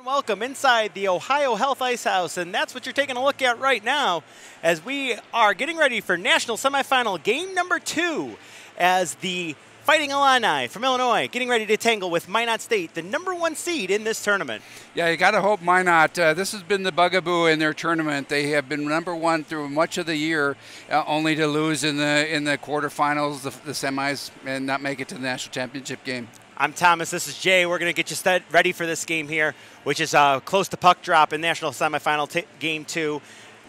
Welcome inside the Ohio Health Ice House, and that's what you're taking a look at right now as we are getting ready for national semifinal game number 2 as the Fighting Illini from Illinois getting ready to tangle with Minot State, the #1 seed in this tournament. Yeah, you got to hope Minot. This has been the bugaboo in their tournament. They have been #1 through much of the year, only to lose in the quarterfinals, the semis, and not make it to the national championship game. I'm Thomas, this is Jay. We're going to get you ready for this game here, which is close to puck drop in national semifinal game 2.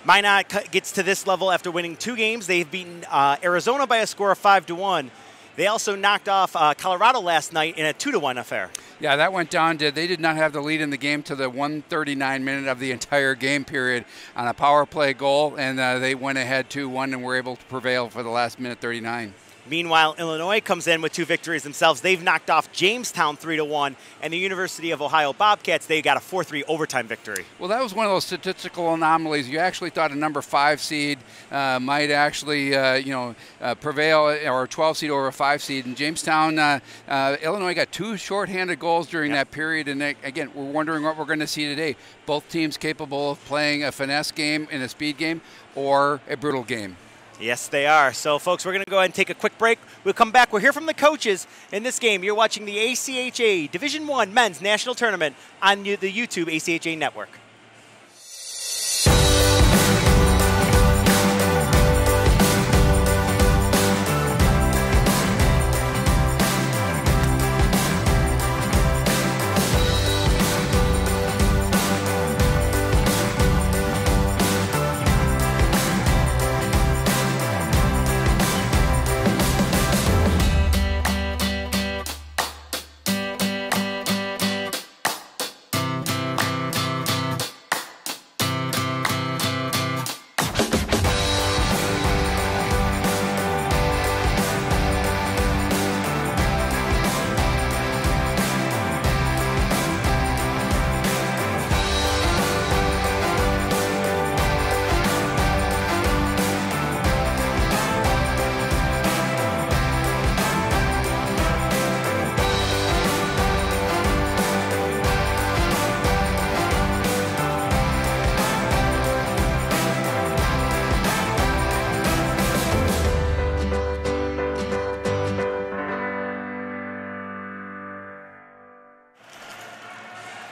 Minot gets to this level after winning 2 games. They've beaten Arizona by a score of 5-1. They also knocked off Colorado last night in a 2-1 affair. Yeah, that went down to, they did not have the lead in the game to the 139 minute of the entire game period on a power play goal, and they went ahead 2-1 and were able to prevail for the last minute 39. Meanwhile, Illinois comes in with 2 victories themselves. They've knocked off Jamestown 3-1, and the University of Ohio Bobcats, they got a 4-3 overtime victory. Well, that was one of those statistical anomalies. You actually thought a #5 seed might actually, prevail, or a 12 seed over a 5 seed. And Jamestown, Illinois got 2 shorthanded goals during that period. And again, we're wondering what we're going to see today. Both teams capable of playing a finesse game and a speed game, or a brutal game. Yes, they are. So, folks, we're going to go ahead and take a quick break. We'll come back. We'll hear from the coaches in this game. You're watching the ACHA Division I Men's National Tournament on the YouTube ACHA Network.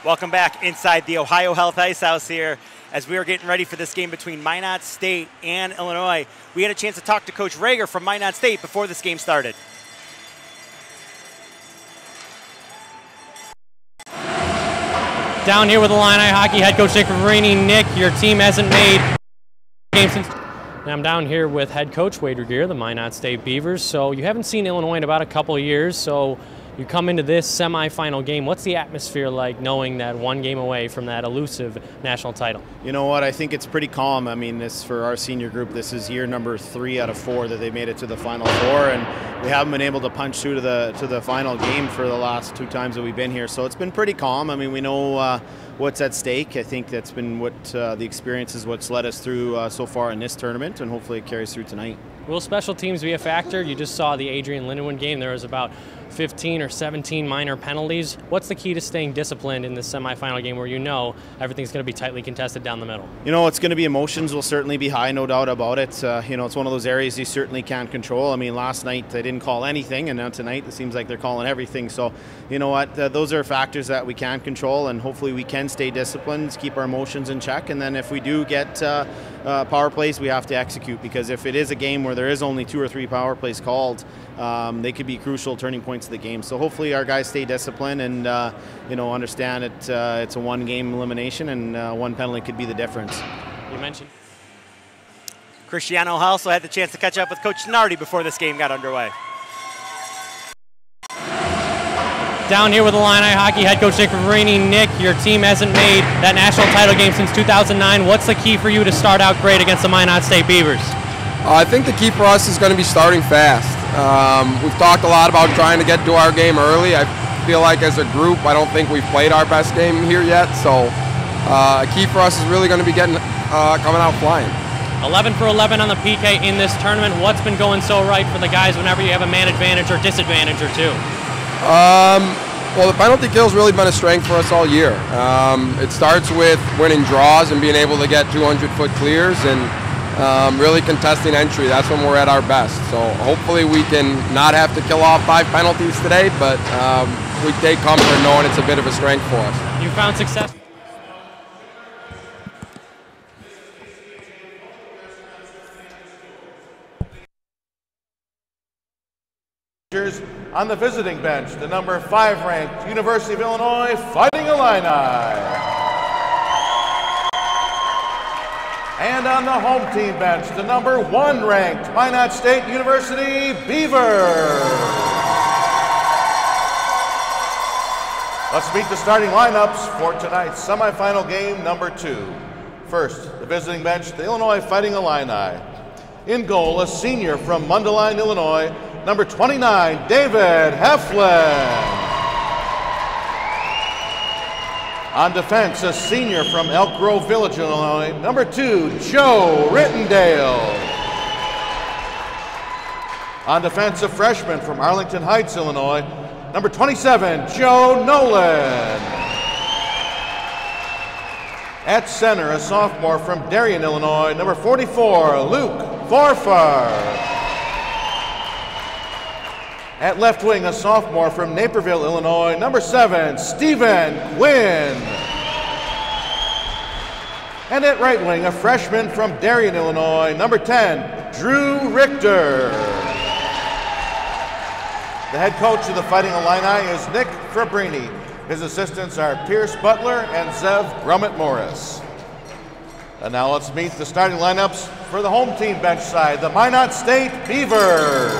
Welcome back inside the Ohio Health Ice House here as we are getting ready for this game between Minot State and Illinois. We had a chance to talk to Coach Rager from Minot State before this game started. Down here with Illini hockey head coach Nick Rainey. Nick, your team hasn't made games since. And I'm down here with head coach Wade Regier, the Minot State Beavers. So you haven't seen Illinois in about a couple of years. So you come into this semifinal game. What's the atmosphere like knowing that 1 game away from that elusive national title? You know what? I think it's pretty calm. I mean, this for our senior group, this is year number 3 out of 4 that they made it to the Final Four, and we haven't been able to punch through to the final game for the last 2 times that we've been here. So it's been pretty calm. I mean, we know what's at stake. I think that's been what the experience is what's led us through so far in this tournament, and hopefully it carries through tonight. Will special teams be a factor? You just saw the Adrian Lindenwood game. There was about 15 or 17 minor penalties. What's the key to staying disciplined in this semifinal game where you know everything's going to be tightly contested down the middle? You know, it's going to be emotions will certainly be high, no doubt about it. You know, it's one of those areas you certainly can't control. I mean, last night they didn't call anything, and now tonight it seems like they're calling everything. So, you know what, those are factors that we can't control, and hopefully we can stay disciplined, keep our emotions in check, and then if we do get power plays, we have to execute, because if it is a game where there is only 2 or 3 power plays called, they could be crucial turning points of the game. So hopefully our guys stay disciplined and you know, understand it's a 1-game elimination, and 1 penalty could be the difference. You mentioned Cristiano also had the chance to catch up with Coach Nardi before this game got underway. Down here with Illini hockey head coach Nick Rainey. Nick, your team hasn't made that national title game since 2009. What's the key for you to start out great against the Minot State Beavers? I think the key for us is going to be starting fast. We've talked a lot about trying to get to our game early. I feel like as a group, I don't think we've played our best game here yet. So a key for us is really going to be coming out flying. 11 for 11 on the PK in this tournament. What's been going so right for the guys whenever you have a man advantage or disadvantage or two? Well, the penalty kill's really been a strength for us all year. It starts with winning draws and being able to get 200-foot clears and really contesting entry. That's when we're at our best. So hopefully we can not have to kill off 5 penalties today, but we take comfort knowing it's a bit of a strength for us. You found success. On the visiting bench, the number 5 ranked University of Illinois Fighting Illini. And on the home team bench, the number 1 ranked Minot State University Beavers. Let's meet the starting lineups for tonight's semifinal game number 2. First, the visiting bench, the Illinois Fighting Illini. In goal, a senior from Mundelein, Illinois, number 29, David Heflin. On defense, a senior from Elk Grove Village, Illinois, number 2, Joe Rittendale. On defense, a freshman from Arlington Heights, Illinois, number 27, Joe Nolan. At center, a sophomore from Darien, Illinois, number 44, Luke Forfar. At left wing, a sophomore from Naperville, Illinois, number 7, Stephen Quinn. And at right wing, a freshman from Darien, Illinois, number 10, Drew Richter. The head coach of the Fighting Illini is Nick Fabrini. His assistants are Pierce Butler and Zev Grummett-Morris. And now let's meet the starting lineups for the home team bench side, the Minot State Beavers.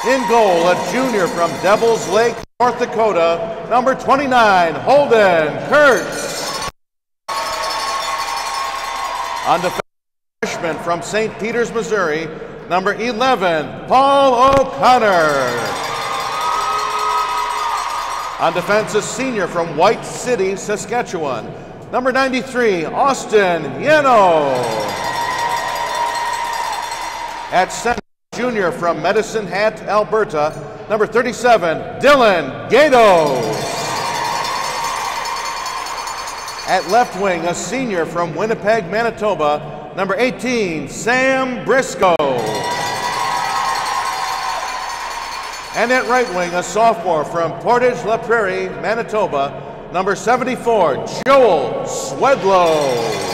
In goal, a junior from Devils Lake, North Dakota, number 29, Holden Kurtz. On defense, freshman from St. Peters, Missouri, number 11, Paul O'Connor. On defense, a senior from White City, Saskatchewan, number 93, Austin Yeno. At center, junior from Medicine Hat, Alberta, number 37, Dylan Gatos. At left wing, a senior from Winnipeg, Manitoba, number 18, Sam Briscoe. And at right wing, a sophomore from Portage La Prairie, Manitoba, number 74, Joel Swedlow.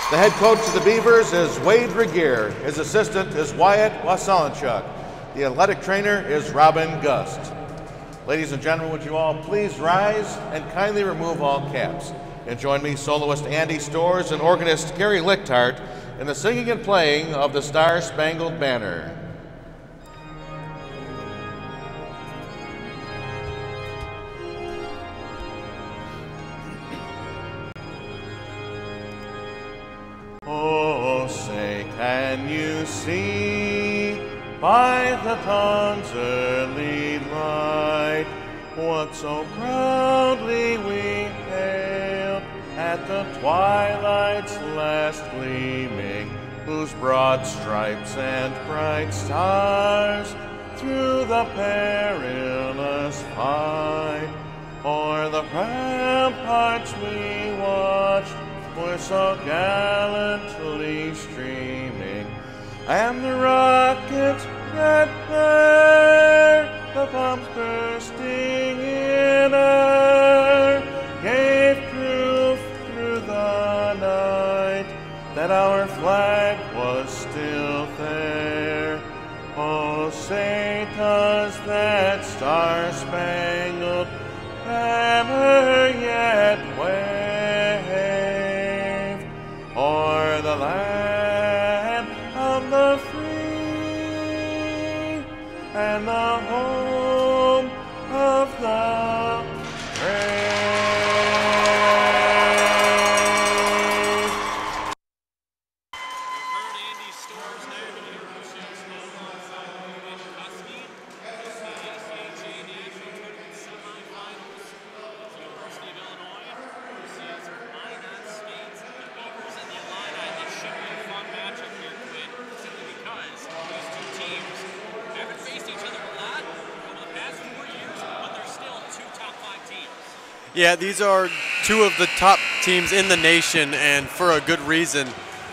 The head coach of the Beavers is Wade Regier. His assistant is Wyatt Wasalenchuk. The athletic trainer is Robin Gust. Ladies and gentlemen, would you all please rise and kindly remove all caps. And join me, soloist Andy Storrs and organist Gary Lichthart, in the singing and playing of the Star-Spangled Banner. Oh, say, can you see by the dawn's early light what so proudly we hailed at the twilight's last gleaming, whose broad stripes and bright stars through the perilous fight o'er the ramparts we watched were so gallantly streaming, and the rockets red glare, the bombs bursting in air, gave proof through the night that our flag was still there. Oh, say does that star-spangled banner yet wave o'er the land of the free and the home of the brave? Heard Andy Storrs there to hear from in Husky. This is the ACHA National Tournament semifinals. The University of Illinois versus Minot State, the Beavers and the Illini. This should be a fun matchup here, Quinn, simply because these two teams haven't faced each other Yeah, these are two of the top teams in the nation, and for a good reason.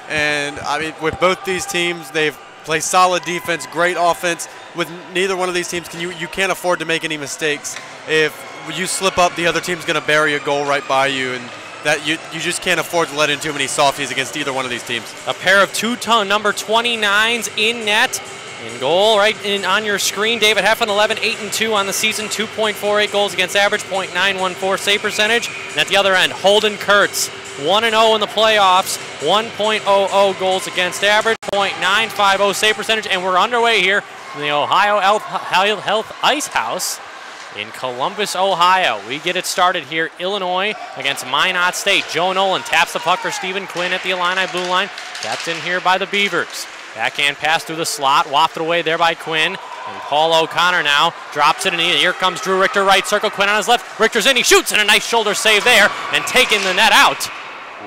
And I mean, with both these teams, they've played solid defense, great offense. With neither one of these teams, you can't afford to make any mistakes. If you slip up, the other team's going to bury a goal right by you, and that you just can't afford to let in too many softies against either one of these teams. A pair of two-tone number 29s in net. In goal, right on your screen, David Heflin, 11-8-2 on the season, 2.48 goals against average, .914 save percentage. And at the other end, Holden Kurtz, 1-0 in the playoffs, 1.00 goals against average, .950 save percentage. And we're underway here in the Ohio Health Ice House in Columbus, Ohio. We get it started here, Illinois against Minot State. Joe Nolan taps the puck for Stephen Quinn at the Illini blue line. Tapped in here by the Beavers. Backhand pass through the slot, wafted away there by Quinn. And Paul O'Connor now drops it in. Here comes Drew Richter, right circle, Quinn on his left. Richter's in, he shoots, and a nice shoulder save there. And taking the net out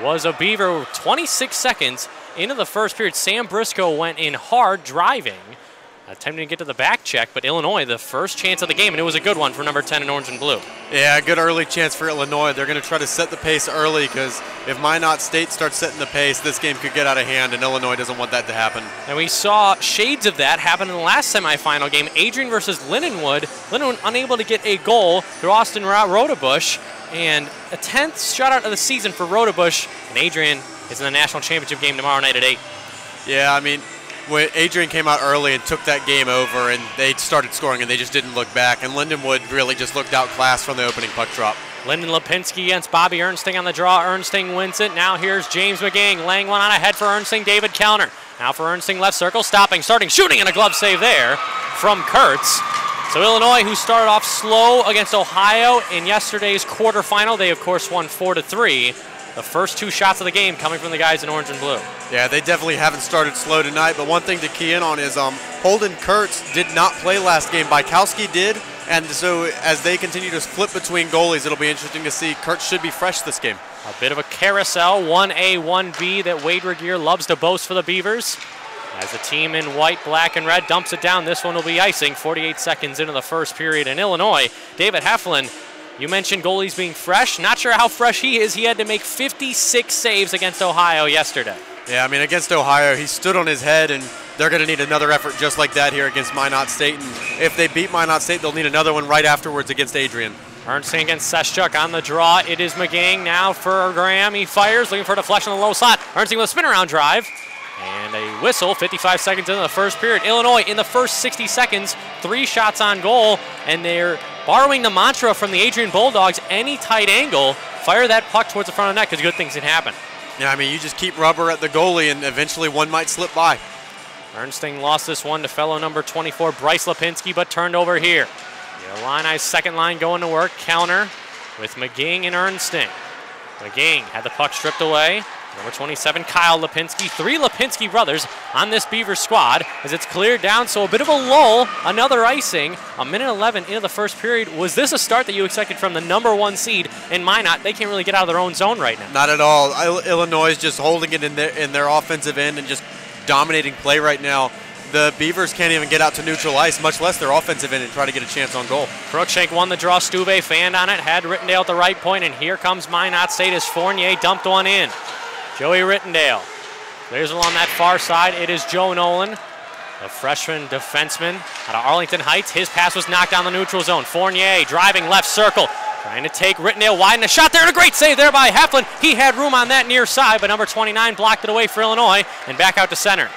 was a Beaver. 26 seconds into the first period. Sam Briscoe went in hard, driving, attempting to get to the back check, but Illinois, the first chance of the game, and it was a good one for number 10 in orange and blue. Yeah, good early chance for Illinois. They're going to try to set the pace early, because if Minot State starts setting the pace, this game could get out of hand, and Illinois doesn't want that to happen. And we saw shades of that happen in the last semifinal game, Adrian versus Lindenwood. Lindenwood unable to get a goal through Austin Rodebush, and a 10th shutout of the season for Rodebush, and Adrian is in the national championship game tomorrow night at 8. Yeah, I mean, when Adrian came out early and took that game over, and they started scoring, and they just didn't look back. And Lindenwood really just looked outclassed from the opening puck drop. Lyndon Lipinski against Bobby Ernsting on the draw. Ernsting wins it. Now here's James McGing laying one on ahead for Ernsting. David Kellner. Now for Ernsting, left circle, stopping, starting, shooting, and a glove save there from Kurtz. So Illinois, who started off slow against Ohio in yesterday's quarterfinal, they of course won 4-3. The first two shots of the game coming from the guys in orange and blue. Yeah, they definitely haven't started slow tonight, but one thing to key in on is Holden Kurtz did not play last game. Bykowski did, and so as they continue to flip between goalies, it'll be interesting to see. Kurtz should be fresh this game. A bit of a carousel, 1A, 1B that Wade Regier loves to boast for the Beavers. As the team in white, black, and red dumps it down, this one will be icing 48 seconds into the first period. In Illinois, David Heflin, you mentioned goalies being fresh. Not sure how fresh he is. He had to make 56 saves against Ohio yesterday. Yeah, I mean, against Ohio, he stood on his head, and they're going to need another effort just like that here against Minot State. And if they beat Minot State, they'll need another one right afterwards against Adrian. Ernsting against Seshchuk on the draw. It is McGing now for Graham. He fires, looking for a deflection on the low slot. Ernsting with a spin-around drive. And a whistle, 55 seconds into the first period. Illinois, in the first 60 seconds, 3 shots on goal, and they're borrowing the mantra from the Adrian Bulldogs, any tight angle, fire that puck towards the front of the net because good things can happen. Yeah, I mean, you just keep rubber at the goalie, and eventually one might slip by. Ernsting lost this one to fellow number 24, Bryce Lipinski, but turned over here. The Illini's second line going to work, counter with McGing and Ernsting. McGing had the puck stripped away. Number 27, Kyle Lipinski. 3 Lipinski brothers on this Beaver squad as it's cleared down. So a bit of a lull, another icing. A minute 11 into the first period. Was this a start that you expected from the number 1 seed in Minot? They can't really get out of their own zone right now. Not at all. Illinois is just holding it in their offensive end and just dominating play right now. The Beavers can't even get out to neutral ice, much less their offensive end, and try to get a chance on goal. Crookshank won the draw. Stuve fanned on it, had Rittendale at the right point, and here comes Minot State as Fournier dumped one in. Joey Rittendale clears along that far side. It is Joe Nolan, a freshman defenseman out of Arlington Heights. His pass was knocked down the neutral zone. Fournier driving left circle, trying to take Rittendale wide, and a shot there, and a great save there by Heflin. He had room on that near side, but number 29 blocked it away for Illinois, and back out to center.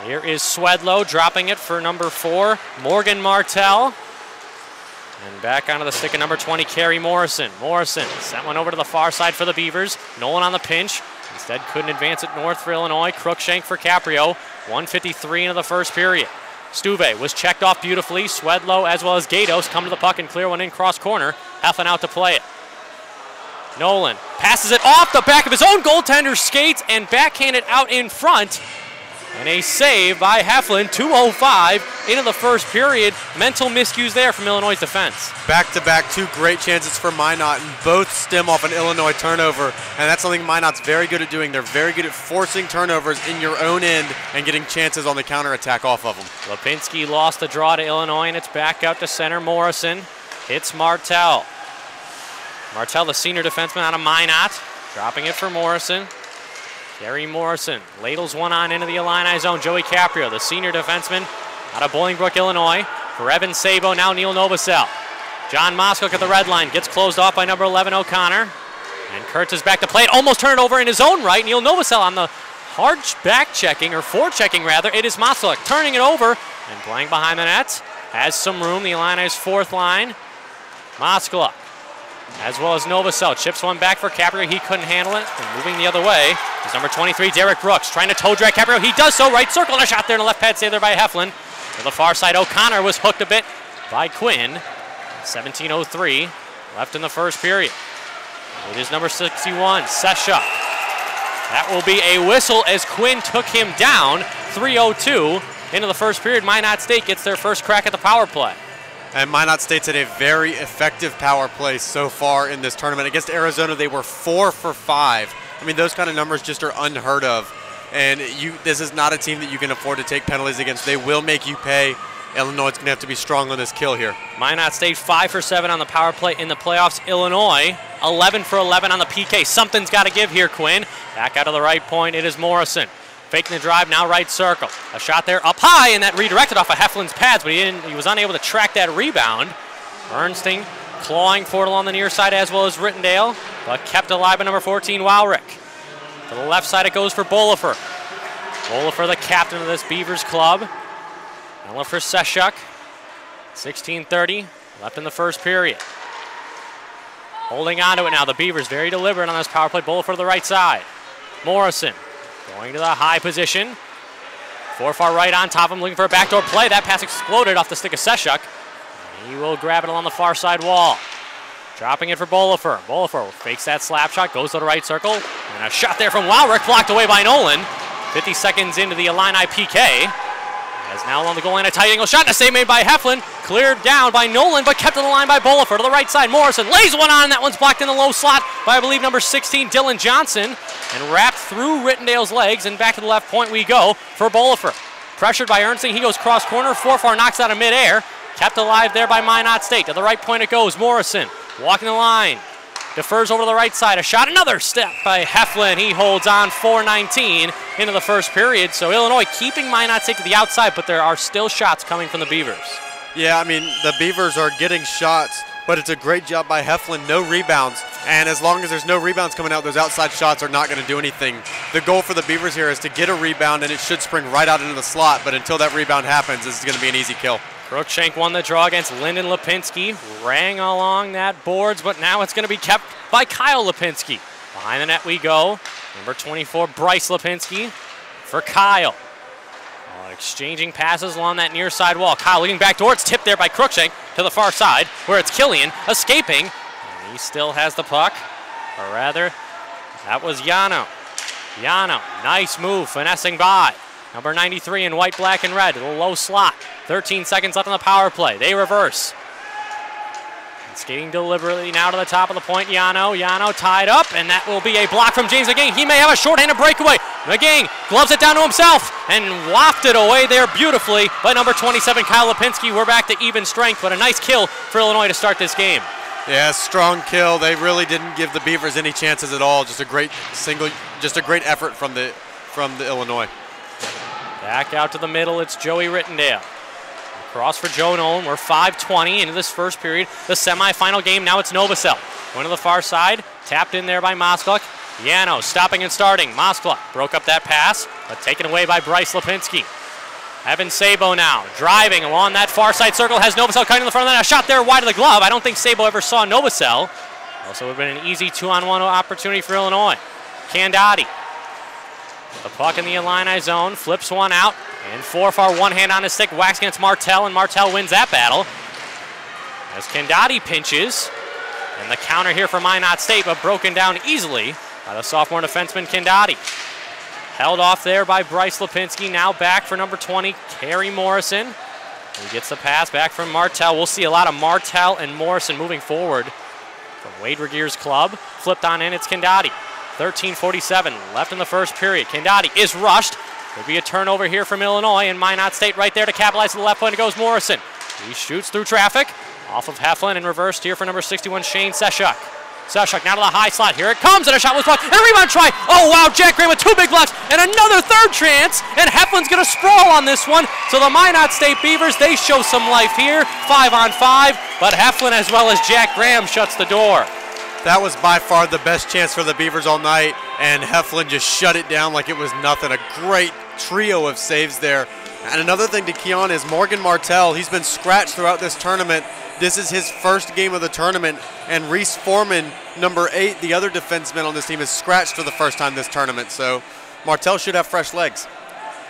Here is Swedlow dropping it for number 4, Morgan Martell. And back onto the stick of number 20, Kerry Morrison. Morrison sent one over to the far side for the Beavers. Nolan on the pinch. Instead couldn't advance it north for Illinois. Crookshank for Caprio. 1:53 into the first period. Stuve was checked off beautifully. Swedlow as well as Gatos come to the puck and clear one in cross corner. Heflin out to play it. Nolan passes it off the back of his own goaltender skates and backhanded out in front. And a save by Heflin, 2:05 into the first period. Mental miscues there from Illinois' defense. Back-to-back 2 great chances for Minot, and both stem off an Illinois turnover. And that's something Minot's very good at doing. They're very good at forcing turnovers in your own end and getting chances on the counterattack off of them. Lipinski lost the draw to Illinois, and it's back out to center. Morrison hits Martell. Martell, the senior defenseman out of Minot, dropping it for Morrison. Gary Morrison ladles one on into the Illini zone. Joey Caprio, the senior defenseman out of Bolingbrook, Illinois. For Evan Sabo, now Neil Novosel. John Moskalik at the red line, gets closed off by number 11, O'Connor. And Kurtz is back to play it, almost turned it over in his own right. Neil Novosel on the hard back checking, or forechecking rather. It is Moskalik turning it over and playing behind the net. Has some room, the Illini's fourth line. Moskalik, as well as Novosel, chips one back for Caprio. He couldn't handle it, and moving the other way is number 23, Derek Brooks, trying to toe drag Caprio. He does so, right circle, and a shot there in the left pad, saved there by Heflin. To the far side, O'Connor was hooked a bit by Quinn. 17:03 left in the first period. It is number 61, Seshuk. That will be a whistle as Quinn took him down. 3:02 into the first period. Minot State gets their first crack at the power play. And Minot State's had a very effective power play so far in this tournament. Against Arizona, they were 4 for 5. I mean, those kind of numbers just are unheard of. And this is not a team that you can afford to take penalties against. They will make you pay. Illinois is going to have to be strong on this kill here. Minot State 5 for 7 on the power play in the playoffs. Illinois 11 for 11 on the PK. Something's got to give here, Quinn. Back out of the right point, it is Morrison. Faking the drive, now right circle. A shot there up high, and that redirected off of Heflin's pads, but he was unable to track that rebound. Ernsting clawing for it along the near side as well as Rittendale, but kept alive by number 14, Wowrick. To the left side it goes for Bolifer. Bolifer, the captain of this Beavers club. Now for Seshuk. 16:30 left in the first period. Holding on to it now, the Beavers very deliberate on this power play. Bolifer to the right side. Morrison going to the high position. Far right on top of him, looking for a backdoor play. That pass exploded off the stick of Seshuk. He will grab it along the far side wall. Dropping it for Bolifer. Bolifer fakes that slap shot, goes to the right circle. And a shot there from Wowrick, blocked away by Nolan. 50 seconds into the Illini PK. As now along the goal line, a tight angle shot, and a save made by Heflin. Cleared down by Nolan, but kept on the line by Bolifer. To the right side, Morrison lays one on, and that one's blocked in the low slot by, I believe, number 16, Dylan Johnson. And wrapped through Rittendale's legs, and back to the left point we go for Bolifer. Pressured by Ernsting, he goes cross corner. Forfar knocks out of midair. Kept alive there by Minot State. To the right point it goes. Morrison walking the line. Defers over to the right side. A shot, another step by Heflin. He holds on. 4:19 into the first period. So Illinois keeping Minot State to the outside, but there are still shots coming from the Beavers. Yeah, I mean, the Beavers are getting shots, but it's a great job by Heflin. No rebounds. And as long as there's no rebounds coming out, those outside shots are not going to do anything. The goal for the Beavers here is to get a rebound, and it should spring right out into the slot. But until that rebound happens, this is going to be an easy kill. Crookshank won the draw against Lyndon Lipinski. Rang along that boards, but now it's going to be kept by Kyle Lipinski. Behind the net we go. Number 24, Bryce Lipinski for Kyle. Exchanging passes along that near side wall. Kyle looking back door. It's tipped there by Crookshank to the far side, where it's Killian escaping. And he still has the puck. Or rather, that was Yano. Yano, nice move, finessing by. Number 93 in white, black, and red, the low slot. 13 seconds left on the power play. They reverse. And skating deliberately now to the top of the point, Yano. Yano tied up, and that will be a block from James McGing. He may have a shorthanded breakaway. McGing gloves it down to himself and wafted away there beautifully by number 27, Kyle Lipinski. We're back to even strength, but a nice kill for Illinois to start this game. Yeah, strong kill. They really didn't give the Beavers any chances at all. Just a great effort from the Illinois. Back out to the middle, it's Joey Rittendale. Cross for Joe Nolan. We're 5:20 into this first period. The semifinal game, now it's Novosel. Going to the far side, tapped in there by Moskalik. Yano stopping and starting. Moskalik broke up that pass, but taken away by Bryce Lipinski. Evan Sabo now, driving along that far side circle, has Novosel cutting in the front of the net. A shot there wide of the glove. I don't think Sabo ever saw Novosel. Also would have been an easy 2-on-1 opportunity for Illinois. Candati. The puck in the Illini zone, flips one out, and Forfar one hand on his stick, whacks against Martell, and Martell wins that battle. As Candati pinches, and the counter here for Minot State, but broken down easily by the sophomore defenseman Candati. Held off there by Bryce Lipinski, now back for number 20, Kerry Morrison. He gets the pass back from Martell. We'll see a lot of Martell and Morrison moving forward from Wade Regeer's club. Flipped on in, it's Candati. 13:47 left in the first period. Candati is rushed. There'll be a turnover here from Illinois, and Minot State right there to capitalize to the left point. It goes Morrison. He shoots through traffic. Off of Heflin and reversed here for number 61, Shane Seshuk. Seshuk now to the high slot. Here it comes, and a shot was blocked. And a rebound try. Oh, wow, Jack Graham with 2 big blocks and another third chance. And Heflin's going to sprawl on this one. So the Minot State Beavers, they show some life here. 5-on-5, but Heflin as well as Jack Graham shuts the door. That was by far the best chance for the Beavers all night, and Heflin just shut it down like it was nothing. A great trio of saves there. And another thing to key on is Morgan Martell. He's been scratched throughout this tournament. This is his first game of the tournament, and Reese Foreman, number 8, the other defenseman on this team, is scratched for the first time this tournament. So Martell should have fresh legs.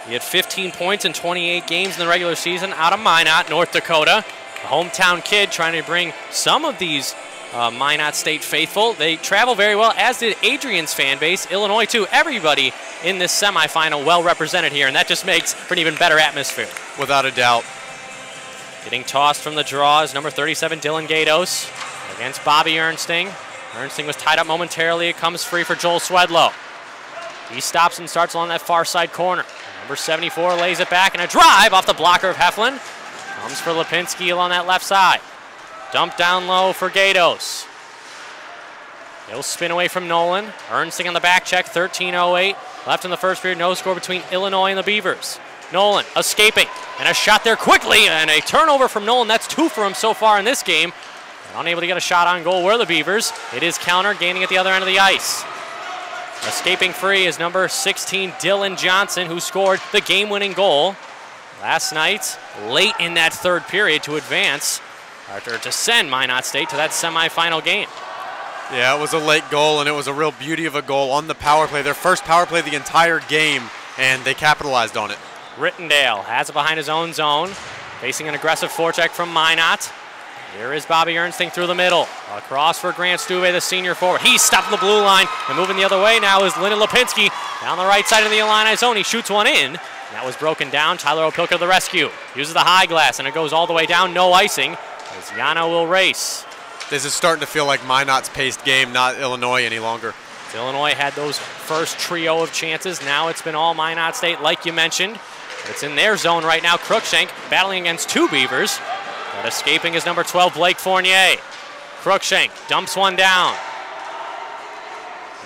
He had 15 points in 28 games in the regular season out of Minot, North Dakota. A hometown kid trying to bring some of these Minot State faithful. They travel very well, as did Adrian's fan base. Illinois, too. Everybody in this semifinal well represented here, and that just makes for an even better atmosphere. Without a doubt. Getting tossed from the draw is number 37, Dylan Gatos, against Bobby Ernsting. Ernsting was tied up momentarily. It comes free for Joel Swedlow. He stops and starts along that far side corner. Number 74 lays it back, and a drive off the blocker of Heflin. Comes for Lipinski along that left side. Dump down low for Gatos. He'll spin away from Nolan. Ernsting on the back check, 13:08. Left in the first period, no score between Illinois and the Beavers. Nolan escaping, and a shot there quickly, and a turnover from Nolan. That's 2 for him so far in this game. Unable to get a shot on goal were the Beavers. It is counter, gaining at the other end of the ice. Escaping free is number 16, Dylan Johnson, who scored the game-winning goal last night, late in that third period to advance, or to send Minot State to that semifinal game. Yeah, it was a late goal, and it was a real beauty of a goal on the power play. Their first power play the entire game, and they capitalized on it. Rittendale has it behind his own zone, facing an aggressive forecheck from Minot. Here is Bobby Ernsting through the middle. Across for Grant Stuve, the senior forward. He's stopping the blue line, and moving the other way now is Lyndon Lipinski. Down the right side of the Illini zone, he shoots one in. That was broken down. Tyler Opilka to the rescue. Uses the high glass, and it goes all the way down. No icing, as Yano will race. This is starting to feel like Minot's paced game, not Illinois any longer. So Illinois had those first trio of chances. Now it's been all Minot State, like you mentioned. It's in their zone right now. Cruikshank battling against 2 Beavers. But escaping is number 12, Blake Fournier. Cruikshank dumps one down.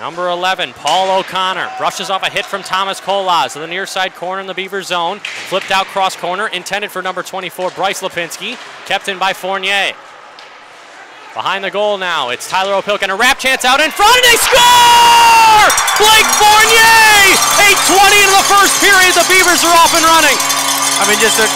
Number 11, Paul O'Connor, brushes off a hit from Thomas Kolaz to the near side corner in the Beaver zone. Flipped out cross corner, intended for number 24, Bryce Lipinski. Kept in by Fournier. Behind the goal now, it's Tyler Opilka, and a wrap chance out in front, and they score! Blake Fournier! 8:20 into the first period, the Beavers are off and running. I mean, just a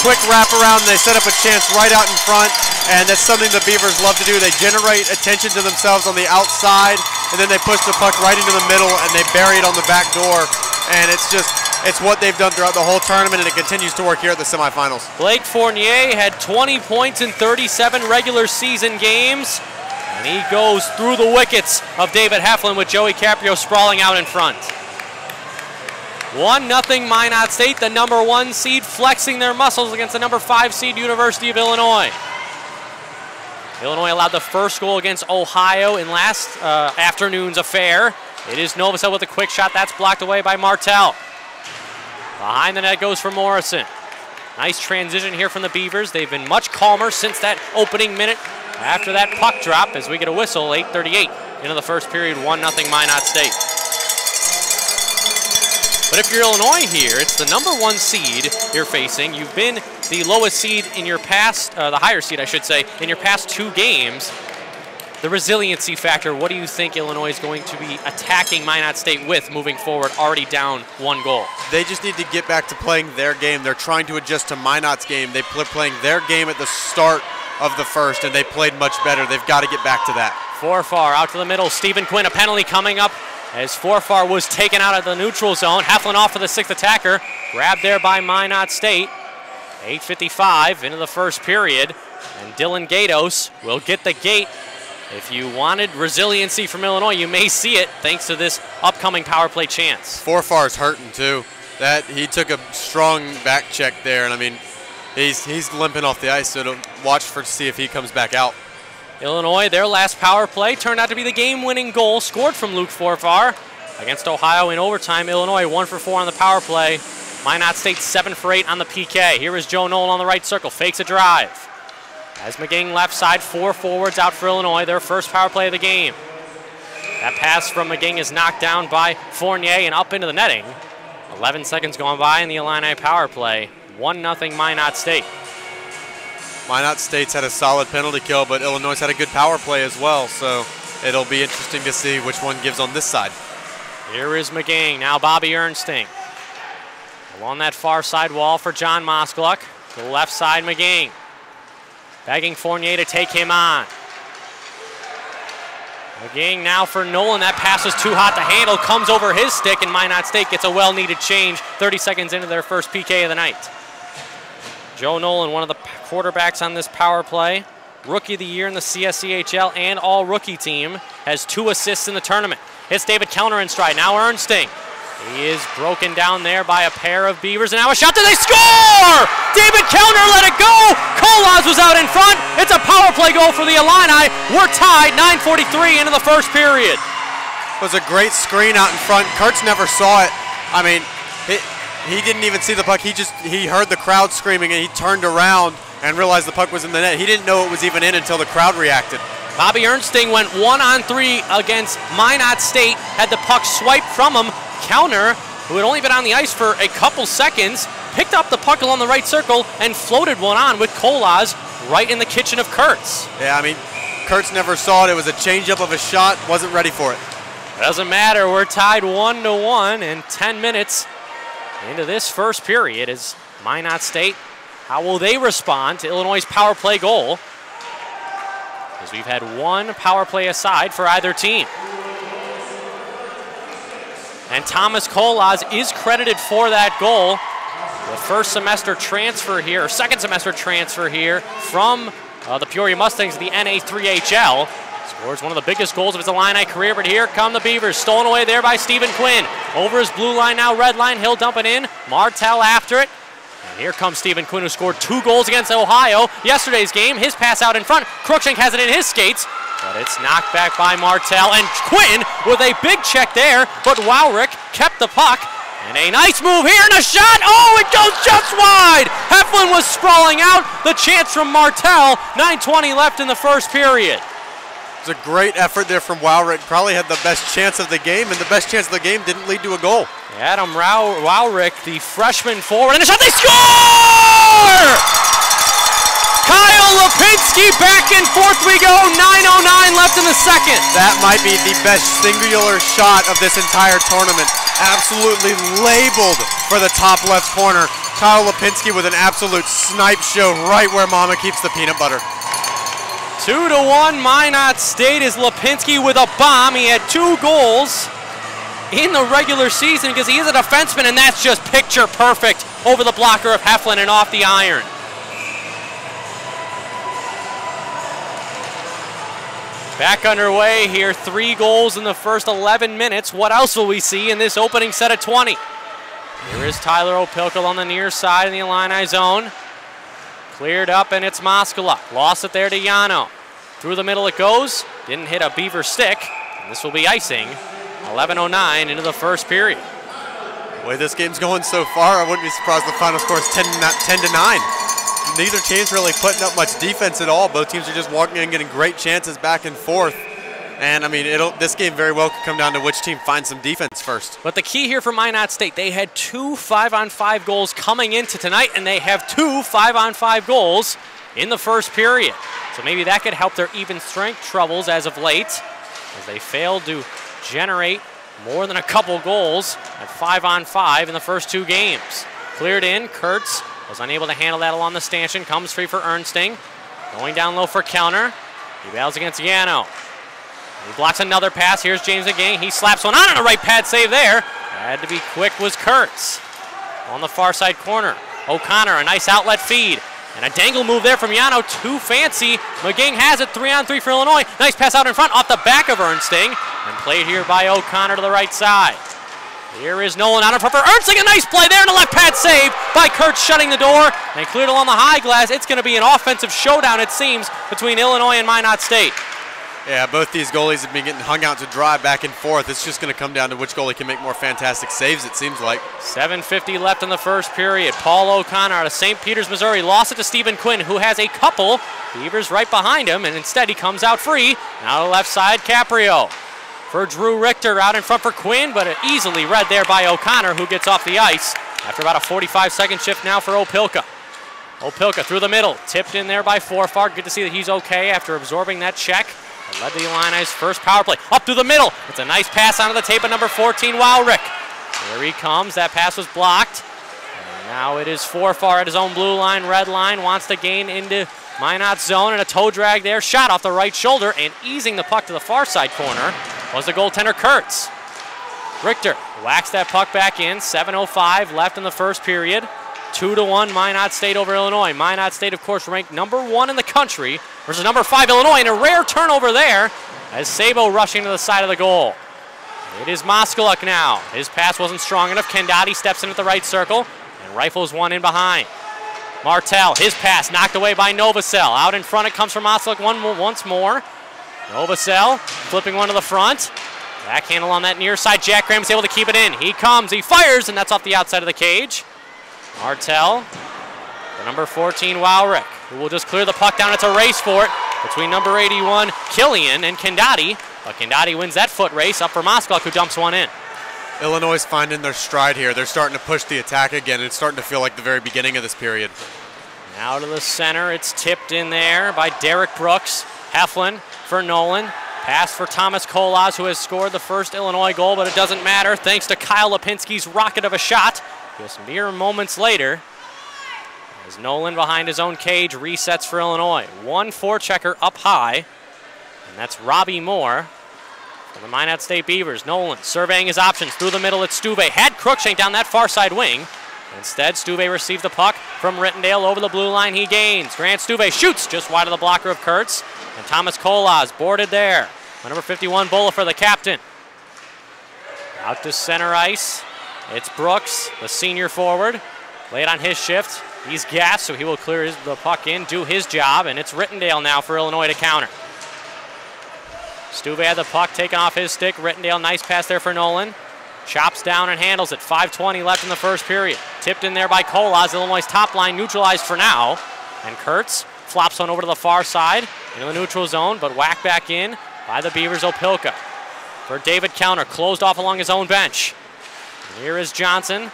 quick wrap around, and they set up a chance right out in front, and that's something the Beavers love to do. They generate attention to themselves on the outside, and then they push the puck right into the middle, and they bury it on the back door, and it's what they've done throughout the whole tournament, and it continues to work here at the semifinals. Blake Fournier had 20 points in 37 regular season games, and he goes through the wickets of David Heflin with Joey Caprio sprawling out in front. 1-0 Minot State, the number 1 seed, flexing their muscles against the number 5 seed University of Illinois. Illinois allowed the first goal against Ohio in last afternoon's affair. It is Novosel with a quick shot. That's blocked away by Martell. Behind the net goes for Morrison. Nice transition here from the Beavers. They've been much calmer since that opening minute after that puck drop as we get a whistle, 8:38 into the first period, 1-0 Minot State. But if you're Illinois here, it's the number 1 seed you're facing. You've been the lowest seed in your past, the higher seed I should say, in your past 2 games. The resiliency factor, what do you think Illinois is going to be attacking Minot State with moving forward, already down 1 goal? They just need to get back to playing their game. They're trying to adjust to Minot's game. They're playing their game at the start of the first, and they played much better. They've got to get back to that. Forfar out to the middle. Stephen Quinn, a penalty coming up as Forfar was taken out of the neutral zone. Heflin off for the 6th attacker. Grabbed there by Minot State. 8:55 into the first period, and Dylan Gatos will get the gate. If you wanted resiliency from Illinois, you may see it thanks to this upcoming power play chance. Forfar's hurting too. That he took a strong back check there, and I mean, he's limping off the ice. So to watch to see if he comes back out. Illinois, their last power play turned out to be the game-winning goal scored from Luke Forfar against Ohio in overtime. Illinois 1 for 4 on the power play. Minot State 7 for 8 on the PK. Here is Joe Nolan on the right circle, fakes a drive. As McGing left side, 4 forwards out for Illinois, their first power play of the game. That pass from McGing is knocked down by Fournier and up into the netting. 11 seconds going by in the Illini power play. 1-0 Minot State. Minot State's had a solid penalty kill, but Illinois had a good power play as well, so it'll be interesting to see which one gives on this side. Here is McGing, now Bobby Ernsting. Along that far side wall for John Moskluck. To the left side, McGing. Begging Fournier to take him on. McGing now for Nolan. That pass was too hot to handle. Comes over his stick, and Minot State gets a well-needed change 30 seconds into their first PK of the night. Joe Nolan, one of the quarterbacks on this power play. Rookie of the Year in the CSCHL and all-rookie team. Has 2 assists in the tournament. Hits David Kellner in stride. Now Ernsting. He is broken down there by a pair of Beavers, and now a shot. Do they score? David Kellner let it go. Kolas was out in front. It's a power play goal for the Illini. We're tied, 9:43 into the first period. It was a great screen out in front. Kurtz never saw it. I mean, he didn't even see the puck. He heard the crowd screaming, and he turned around and realized the puck was in the net. He didn't know it was even in until the crowd reacted. Bobby Ernsting went 1-on-3 against Minot State, had the puck swiped from him. Kellner, who had only been on the ice for a couple seconds, picked up the puck along the right circle and floated one on with Kolas right in the kitchen of Kurtz. Yeah, I mean, Kurtz never saw it. It was a changeup of a shot, wasn't ready for it. Doesn't matter, we're tied 1-1 and 10 minutes into this first period is Minot State. How will they respond to Illinois' power play goal? Because we've had 1 power play aside for either team. And Thomas Kolas is credited for that goal. The first semester transfer here, or second semester transfer here from the Peoria Mustangs of the NA3HL. Scores one of the biggest goals of his Illini career, but here come the Beavers. Stolen away there by Stephen Quinn. Over his blue line now, red line, he'll dump it in. Martell after it. And here comes Stephen Quinn, who scored 2 goals against Ohio yesterday's game. His pass out in front. Cruikshank has it in his skates. But it's knocked back by Martell, and Quinn with a big check there, but Wowrick kept the puck. And a nice move here, and a shot! Oh, it goes just wide! Heflin was sprawling out. The chance from Martell. 9:20 left in the first period. It was a great effort there from Wowrick. Probably had the best chance of the game, and the best chance of the game didn't lead to a goal. Adam Wowrick, the freshman forward, and a shot, they score! Kyle Lipinski back and forth we go, 9:09 left in the second. That might be the best singular shot of this entire tournament. Absolutely labeled for the top left corner. Kyle Lipinski with an absolute snipe show right where Mama keeps the peanut butter. 2-1 Minot State is Lipinski with a bomb. He had 2 goals in the regular season because he is a defenseman, and that's just picture perfect over the blocker of Heflin and off the iron. Back underway here, 3 goals in the first 11 minutes. What else will we see in this opening set of 20? Here is Tyler Opilkel on the near side in the Illini zone. Cleared up, and it's Moskluck. Lost it there to Yano. Through the middle it goes. Didn't hit a Beaver stick. And this will be icing. 11:09 into the first period. The way this game's going so far, I wouldn't be surprised if the final score is 10-9. Neither team's really putting up much defense at all. Both teams are just walking in, getting great chances back and forth. And, I mean, this game very well could come down to which team finds some defense first. But the key here for Minot State, they had 2 5-on-5 goals coming into tonight, and they have 2 5-on-5 goals in the first period. So maybe that could help their even strength troubles as of late, as they failed to generate more than a couple goals at 5-on-5 in the first 2 games. Cleared in, Kurtz was unable to handle that along the stanchion, comes free for Ernsting. Going down low for Kellner. He battles against Yano. He blocks another pass. Here's James McGing. He slaps one on and a right pad save there. Had to be quick was Kurtz. On the far side corner, O'Connor, a nice outlet feed. And a dangle move there from Yano, too fancy. McGing has it, 3-on-3 for Illinois. Nice pass out in front, off the back of Ernsting. And played here by O'Connor to the right side. Here is Nolan out in front for Ernsting. A nice play there and a left pad save by Kurtz, shutting the door. They cleared along the high glass. It's going to be an offensive showdown, it seems, between Illinois and Minot State. Yeah, both these goalies have been getting hung out to dry back and forth. It's just going to come down to which goalie can make more fantastic saves, it seems like. 7:50 left in the first period. Paul O'Connor out of St. Peters, Missouri, lost it to Stephen Quinn, who has a couple. Beavers right behind him, and instead he comes out free. Now to the left side, Caprio. For Drew Richter out in front for Quinn, but easily read there by O'Connor, who gets off the ice after about a 45-second shift now for Opilka. Opilka through the middle, tipped in there by Forfar. Good to see that he's okay after absorbing that check. It led the Illini's first power play. Up through the middle. It's a nice pass onto the tape of number 14, Wowrick. Here he comes. That pass was blocked. And now it is Forfar at his own blue line, red line. Wants to gain into Minot's zone, and a toe drag there. Shot off the right shoulder, and easing the puck to the far side corner was the goaltender Kurtz. Richter whacks that puck back in. 7:05 left in the first period. 2-1 Minot State over Illinois. Minot State, of course, ranked number 1 in the country versus number 5 Illinois, and a rare turnover there as Sabo rushing to the side of the goal. It is Moskaluk now. His pass wasn't strong enough. Kendati steps in at the right circle and rifles one in behind. Martel, his pass knocked away by Novacell. Out in front it comes from Moskaluk once more. Novacell flipping one to the front. Backhandle on that near side. Jack Graham is able to keep it in. He comes, he fires, and that's off the outside of the cage. Martel, the number 14, Wowrick, who will just clear the puck down. It's a race for it between number 81, Killian, and Kendati. But Kendati wins that foot race up for Moskaluk, who dumps one in. Illinois is finding their stride here. They're starting to push the attack again. It's starting to feel like the very beginning of this period. Now to the center. It's tipped in there by Derek Brooks. Heflin for Nolan. Pass for Thomas Kolas, who has scored the first Illinois goal, but it doesn't matter thanks to Kyle Lipinski's rocket of a shot. Just mere moments later, as Nolan behind his own cage resets for Illinois. 1 forechecker up high, and that's Robbie Moore for the Minot State Beavers. Nolan surveying his options through the middle. It's Stuve. Had Cruikshank down that far side wing. Instead, Stuve receives the puck from Rittendale over the blue line. He gains. Grant Stuve shoots just wide of the blocker of Kurtz, and Thomas Kolas boarded there. Number 51, Bola for the captain. Out to center ice. It's Brooks, the senior forward. Late on his shift. He's gassed, so he will clear the puck in, do his job, and it's Rittendale now for Illinois to counter. Stuve had the puck taken off his stick. Rittendale, nice pass there for Nolan. Chops down and handles it. 5:20 left in the first period. Tipped in there by Kolas. Illinois' top line neutralized for now. And Kurtz flops one over to the far side into the neutral zone, but whacked back in by the Beavers' Opilka. For David Kellner, closed off along his own bench. Here is Johnson.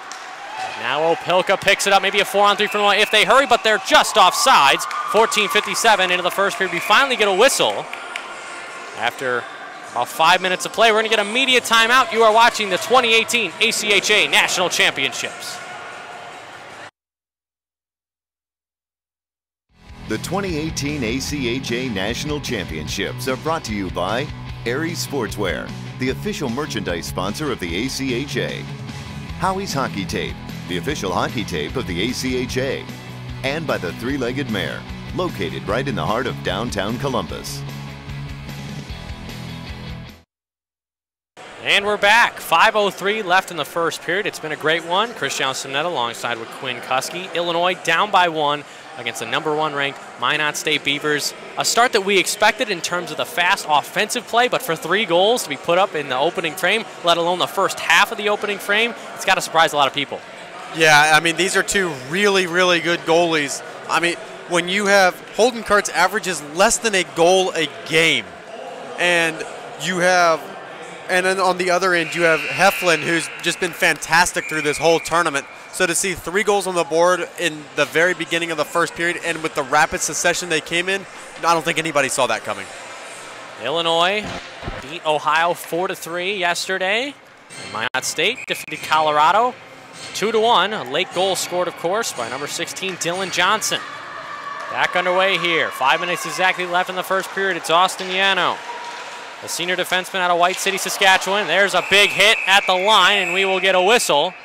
Now Opilka picks it up, maybe a 4-on-3 for Illinois if they hurry, but they're just off sides. 14:57 into the first period. We finally get a whistle after about 5 minutes of play. We're going to get a media timeout. You are watching the 2018 ACHA National Championships. The 2018 ACHA National Championships are brought to you by Aries Sportswear, the official merchandise sponsor of the ACHA. Howie's Hockey Tape, the official hockey tape of the ACHA. And by the Three-Legged Mare, located right in the heart of downtown Columbus. And we're back. 5:03 left in the first period. It's been a great one. Christian Sonetta alongside with Quinn Kuski. Illinois down by 1 against the number 1 ranked Minot State Beavers. A start that we expected in terms of the fast offensive play, but for 3 goals to be put up in the opening frame, let alone the first half of the opening frame, it's got to surprise a lot of people. Yeah, I mean, these are 2 really, really good goalies. I mean, when you have Holden Kurtz averages less than a goal a game, and then on the other end, you have Heflin, who's just been fantastic through this whole tournament. So to see 3 goals on the board in the very beginning of the first period, and with the rapid succession they came in, I don't think anybody saw that coming. Illinois beat Ohio 4-3 yesterday. And Minot State defeated Colorado 2-1. A late goal scored, of course, by number 16, Dylan Johnson. Back underway here. 5 minutes exactly left in the first period. It's Austin Yano, a senior defenseman out of White City, Saskatchewan. There's a big hit at the line, and we will get a whistle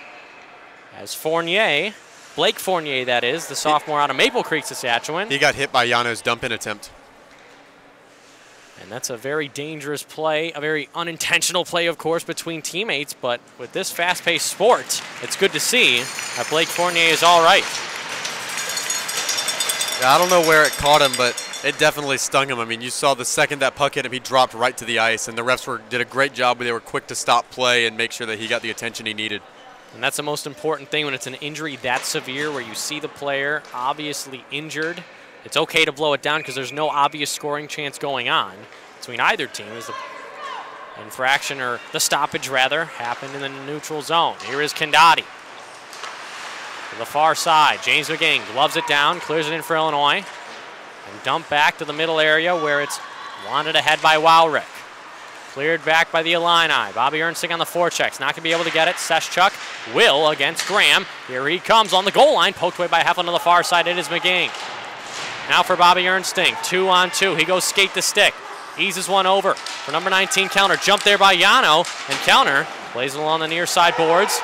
as Fournier, Blake Fournier that is, the sophomore out of Maple Creek, Saskatchewan. He got hit by Yano's dump-in attempt. And that's a very dangerous play, a very unintentional play, of course, between teammates, but with this fast-paced sport, it's good to see that Blake Fournier is all right. Yeah, I don't know where it caught him, but it definitely stung him. I mean, you saw the second that puck hit him, he dropped right to the ice, and the refs did a great job. They were quick to stop play and make sure that he got the attention he needed. And that's the most important thing when it's an injury that severe, where you see the player obviously injured. It's okay to blow it down because there's no obvious scoring chance going on between either team. As the infraction, or the stoppage rather, happened in the neutral zone. Here is Condati. To the far side, James McGing gloves it down, clears it in for Illinois, and dumped back to the middle area where it's wanted ahead by Wowrick. Cleared back by the Illini. Bobby Ernsting on the forechecks, not going to be able to get it. Seshchuk will against Graham. Here he comes on the goal line, poked away by Heflin to the far side. It is McGing. Now for Bobby Ernsting, 2-on-2. He goes skate to stick, eases one over for number 19, Kellner. Jump there by Yano, and Kellner plays it along the near side boards.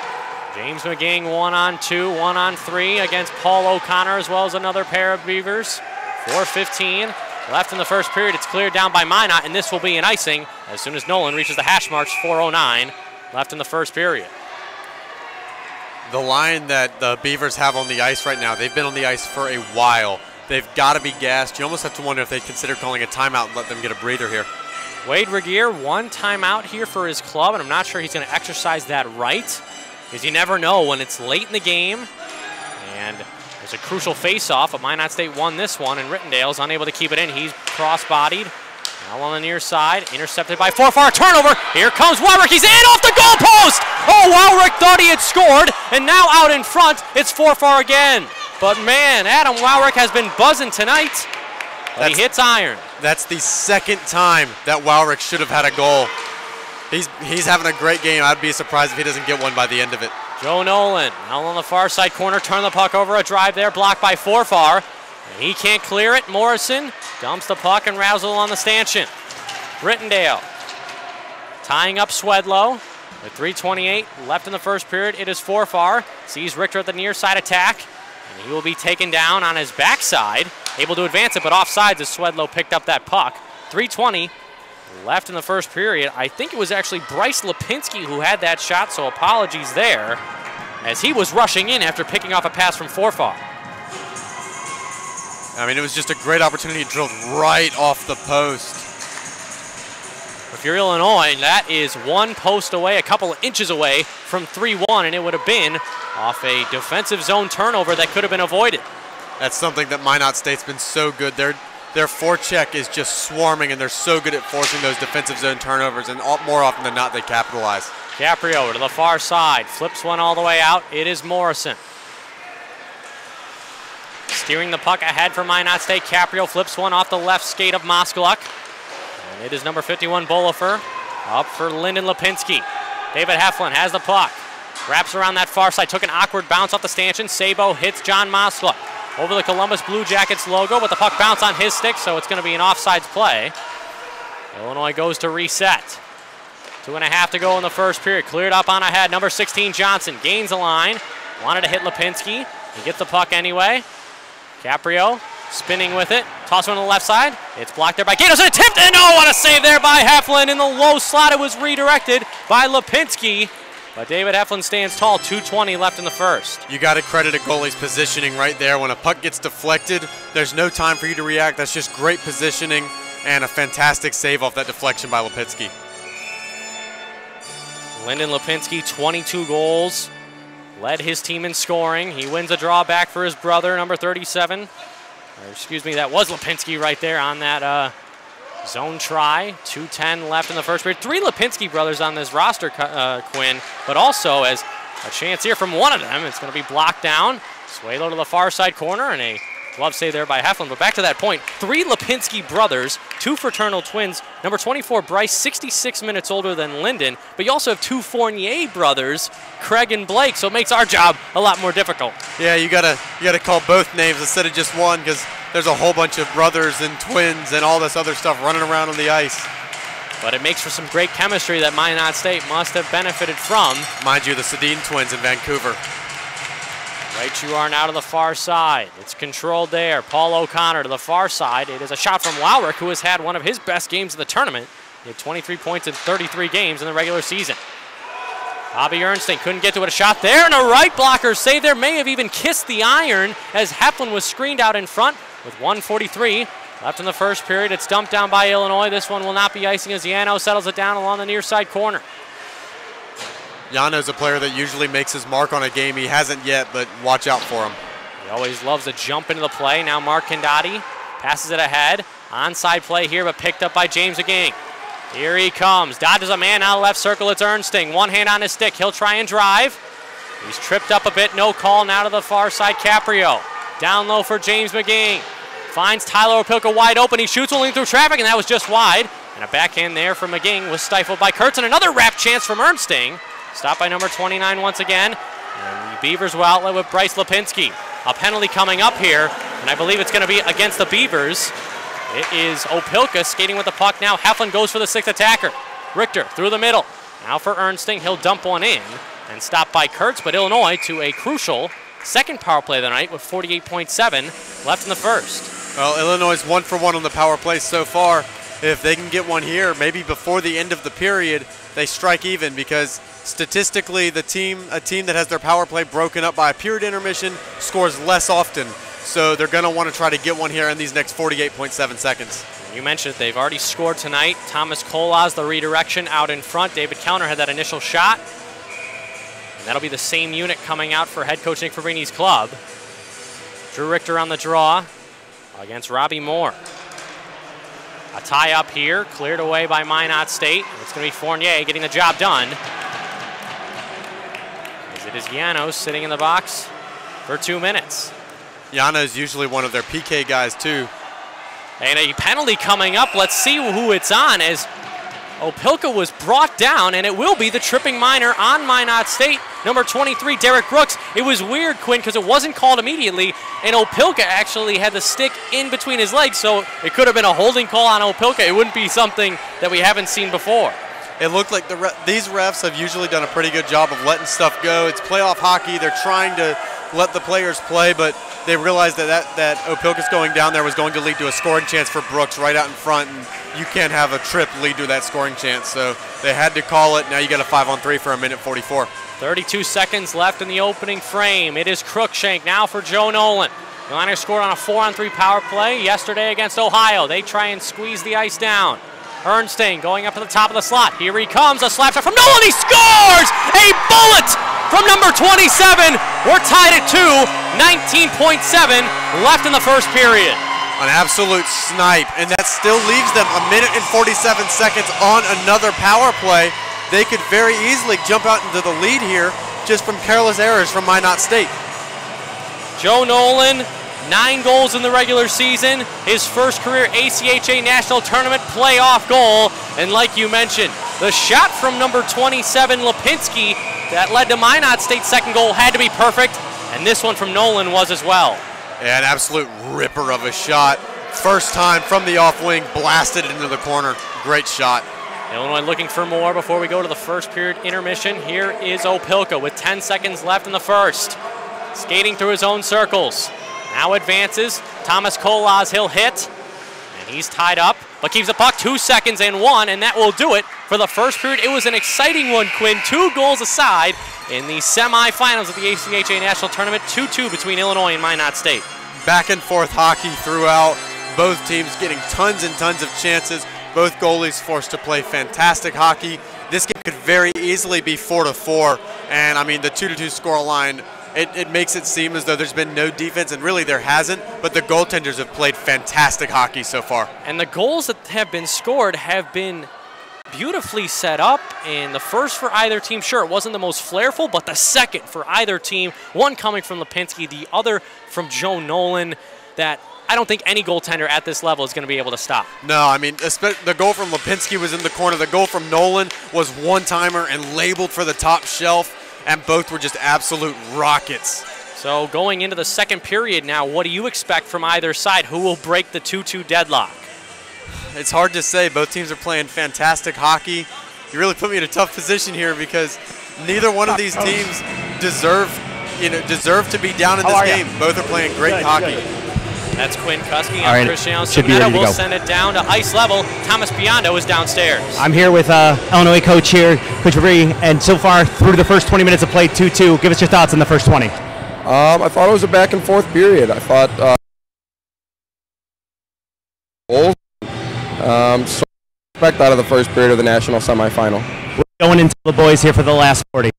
James McGing 1-on-2, 1-on-3 against Paul O'Connor, as well as another pair of Beavers. 4:15 left in the first period. It's cleared down by Minot, and this will be an icing as soon as Nolan reaches the hash marks. 4:09 left in the first period. The line that the Beavers have on the ice right now, they've been on the ice for a while. They've got to be gassed. You almost have to wonder if they consider calling a timeout and let them get a breather here. Wade Regier, one timeout here for his club, and I'm not sure he's going to exercise that right, because you never know when it's late in the game. And there's a crucial face-off, but Minot State won this one, and Rittendale's unable to keep it in. He's cross-bodied. Now on the near side, intercepted by Forfar. Turnover. Here comes Wowrick. He's in off the goalpost. Oh, Wowrick thought he had scored, and now out in front, it's Forfar again. But man, Adam Wowrick has been buzzing tonight. But he hits iron. That's the second time that Wowrick should have had a goal. He's having a great game. I'd be surprised if he doesn't get one by the end of it. Joe Nolan, now on the far side corner, turn the puck over, a drive there, blocked by Forfar. And he can't clear it. Morrison dumps the puck and razzle on the stanchion. Rittendale tying up Swedlow. With 3:28 left in the first period, it is Forfar. Sees Richter at the near side attack, and he will be taken down on his backside. Able to advance it, but offsides as Swedlow picked up that puck. 3:20 left in the first period. I think it was actually Bryce Lipinski who had that shot, so apologies there, as he was rushing in after picking off a pass from Forfar. I mean, it was just a great opportunity, drilled right off the post. If you're Illinois, that is one post away, a couple of inches away from 3-1, and it would have been off a defensive zone turnover that could have been avoided. That's something that Minot State's been so good. Their forecheck is just swarming, and they're so good at forcing those defensive zone turnovers, and more often than not, they capitalize. Caprio to the far side, flips one all the way out. It is Morrison. Steering the puck ahead for Minot State. Caprio flips one off the left skate of Moskaluk. And it is number 51, Bolifer, up for Lyndon Lipinski. David Heflin has the puck. Wraps around that far side, took an awkward bounce off the stanchion. Sabo hits John Moskaluk over the Columbus Blue Jackets logo, but the puck bounced on his stick, so it's going to be an offsides play. Illinois goes to reset. 2.5 to go in the first period. Cleared up on ahead. Number 16, Johnson, gains a line. Wanted to hit Lipinski. He gets the puck anyway. Caprio spinning with it. Toss one to the left side. It's blocked there by Gatos, and a tip, and oh, what a save there by Heflin. In the low slot, it was redirected by Lipinski. But David Heflin stands tall. 2:20 left in the first. You got to credit a goalie's positioning right there. When a puck gets deflected, there's no time for you to react. That's just great positioning and a fantastic save off that deflection by Lipinski. Lyndon Lipinski, 22 goals. Led his team in scoring. He wins a draw back for his brother, number 37. Or excuse me, that was Lipinski right there on that zone try. 2:10 left in the first period. 3 Lipinski brothers on this roster, Quinn, but also as a chance here from one of them. It's going to be blocked down. Swalo to the far side corner, and a glove save there by Heflin. But back to that point, 3 Lipinski brothers, 2 fraternal twins. Number 24, Bryce, 66 minutes older than Lyndon. But you also have 2 Fournier brothers, Craig and Blake, so it makes our job a lot more difficult. Yeah, you gotta call both names instead of just one, because there's a whole bunch of brothers and twins and all this other stuff running around on the ice. But it makes for some great chemistry that Minot State must have benefited from. Mind you, the Sedin twins in Vancouver. Right you are now to the far side. It's controlled there. Paul O'Connor to the far side. It is a shot from Wowrick, who has had one of his best games of the tournament. He had 23 points in 33 games in the regular season. Bobby Ernsting couldn't get to it. A shot there, and a right blocker save there. May have even kissed the iron as Heflin was screened out in front. with 1:43 left in the first period. It's dumped down by Illinois. This one will not be icing as Yano settles it down along the near side corner. Yano's a player that usually makes his mark on a game. He hasn't yet, but watch out for him. He always loves to jump into the play. Now Mark Condati passes it ahead. Onside play here, but picked up by James McGing. Here he comes. Dodges a man out of left circle. It's Ernsting. One hand on his stick. He'll try and drive. He's tripped up a bit. No call. Now to the far side. Caprio. Down low for James McGing. Finds Tyler Opilka wide open. He shoots only through traffic, and that was just wide. And a backhand there from McGing was stifled by Kurtz. And another wrap chance from Ernsting. Stopped by number 29 once again. And the Beavers will outlet with Bryce Lipinski. A penalty coming up here, and I believe it's going to be against the Beavers. It is Opilka skating with the puck now. Heflin goes for the sixth attacker. Richter through the middle. Now for Ernsting. He'll dump one in and stopped by Kurtz, but Illinois to a crucial second power play of the night with 48.7 left in the first. Well, Illinois is 1 for 1 on the power play so far. If they can get one here, maybe before the end of the period, they strike even, because statistically, a team that has their power play broken up by a period intermission scores less often. So they're going to want to try to get one here in these next 48.7 seconds. You mentioned it, they've already scored tonight. Thomas Kolas, the redirection out in front. David Kellner had that initial shot. And that'll be the same unit coming out for head coach Nick Fabrini's club. Drew Richter on the draw against Robbie Moore. A tie up here, cleared away by Minot State. It's going to be Fournier getting the job done. As it is Llanos sitting in the box for 2 minutes. Llanos usually one of their PK guys too. And a penalty coming up. Let's see who it's on, as Opilka was brought down, and it will be the tripping minor on Minot State. Number 23, Derek Brooks. It was weird, Quinn, because it wasn't called immediately, and Opilka actually had the stick in between his legs, so it could have been a holding call on Opilka. It wouldn't be something that we haven't seen before. It looked like these refs have usually done a pretty good job of letting stuff go. It's playoff hockey. They're trying to let the players play, but they realized that Opilka's going down there was going to lead to a scoring chance for Brooks right out in front, and you can't have a trip lead to that scoring chance, so they had to call it. Now you got a 5-on-3 for 1:44. 32 seconds left in the opening frame. It is Crookshank now for Joe Nolan. The Miners scored on a 4-on-3 power play yesterday against Ohio. They try and squeeze the ice down. Ernsting going up to the top of the slot. Here he comes, a slap shot from Nolan. He scores! A bullet from number 27. We're tied at 2, 19.7 left in the first period. An absolute snipe, and that still leaves them 1:47 on another power play. They could very easily jump out into the lead here just from careless errors from Minot State. Joe Nolan, 9 goals in the regular season, his first career ACHA National Tournament playoff goal, and like you mentioned, the shot from number 27, Lipinski, that led to Minot State's second goal had to be perfect, and this one from Nolan was as well. Yeah, an absolute ripper of a shot. First time from the off wing, blasted into the corner. Great shot. Illinois looking for more before we go to the first period intermission. Here is Opilka with 10 seconds left in the first. Skating through his own circles. Now advances. Thomas Kolas, he'll hit. And he's tied up, but keeps the puck 2 seconds and 1, and that will do it for the first period. It was an exciting one, Quinn. 2 goals aside in the semifinals of the ACHA National Tournament. 2-2 between Illinois and Minot State. Back and forth hockey throughout. Both teams getting tons and tons of chances. Both goalies forced to play fantastic hockey. This game could very easily be 4-4. And I mean, the 2-2 score line, it makes it seem as though there's been no defense, and really there hasn't, but the goaltenders have played fantastic hockey so far. And the goals that have been scored have been beautifully set up, and the first for either team, sure, it wasn't the most flairful, but the second for either team, one coming from Lipinski, the other from Joe Nolan, that I don't think any goaltender at this level is going to be able to stop. No, I mean, the goal from Lipinski was in the corner. The goal from Nolan was one-timer and labeled for the top shelf, and both were just absolute rockets. So going into the second period now, what do you expect from either side? Who will break the 2-2 deadlock? It's hard to say. Both teams are playing fantastic hockey. You really put me in a tough position here because neither one of these teams deserve to be down in this game. Both are playing great hockey. That's Quinn Kuski. I'm Cristiano Cimetta. We'll send it down to ice level. Thomas Biondo is downstairs. I'm here with Illinois coach here, Coach Fabry, and so far through the first 20 minutes of play, 2-2. Give us your thoughts on the first 20. I thought it was a back and forth period. I thought goals. So expect out of the first period of the national semifinal. We're going into the boys here for the last 40.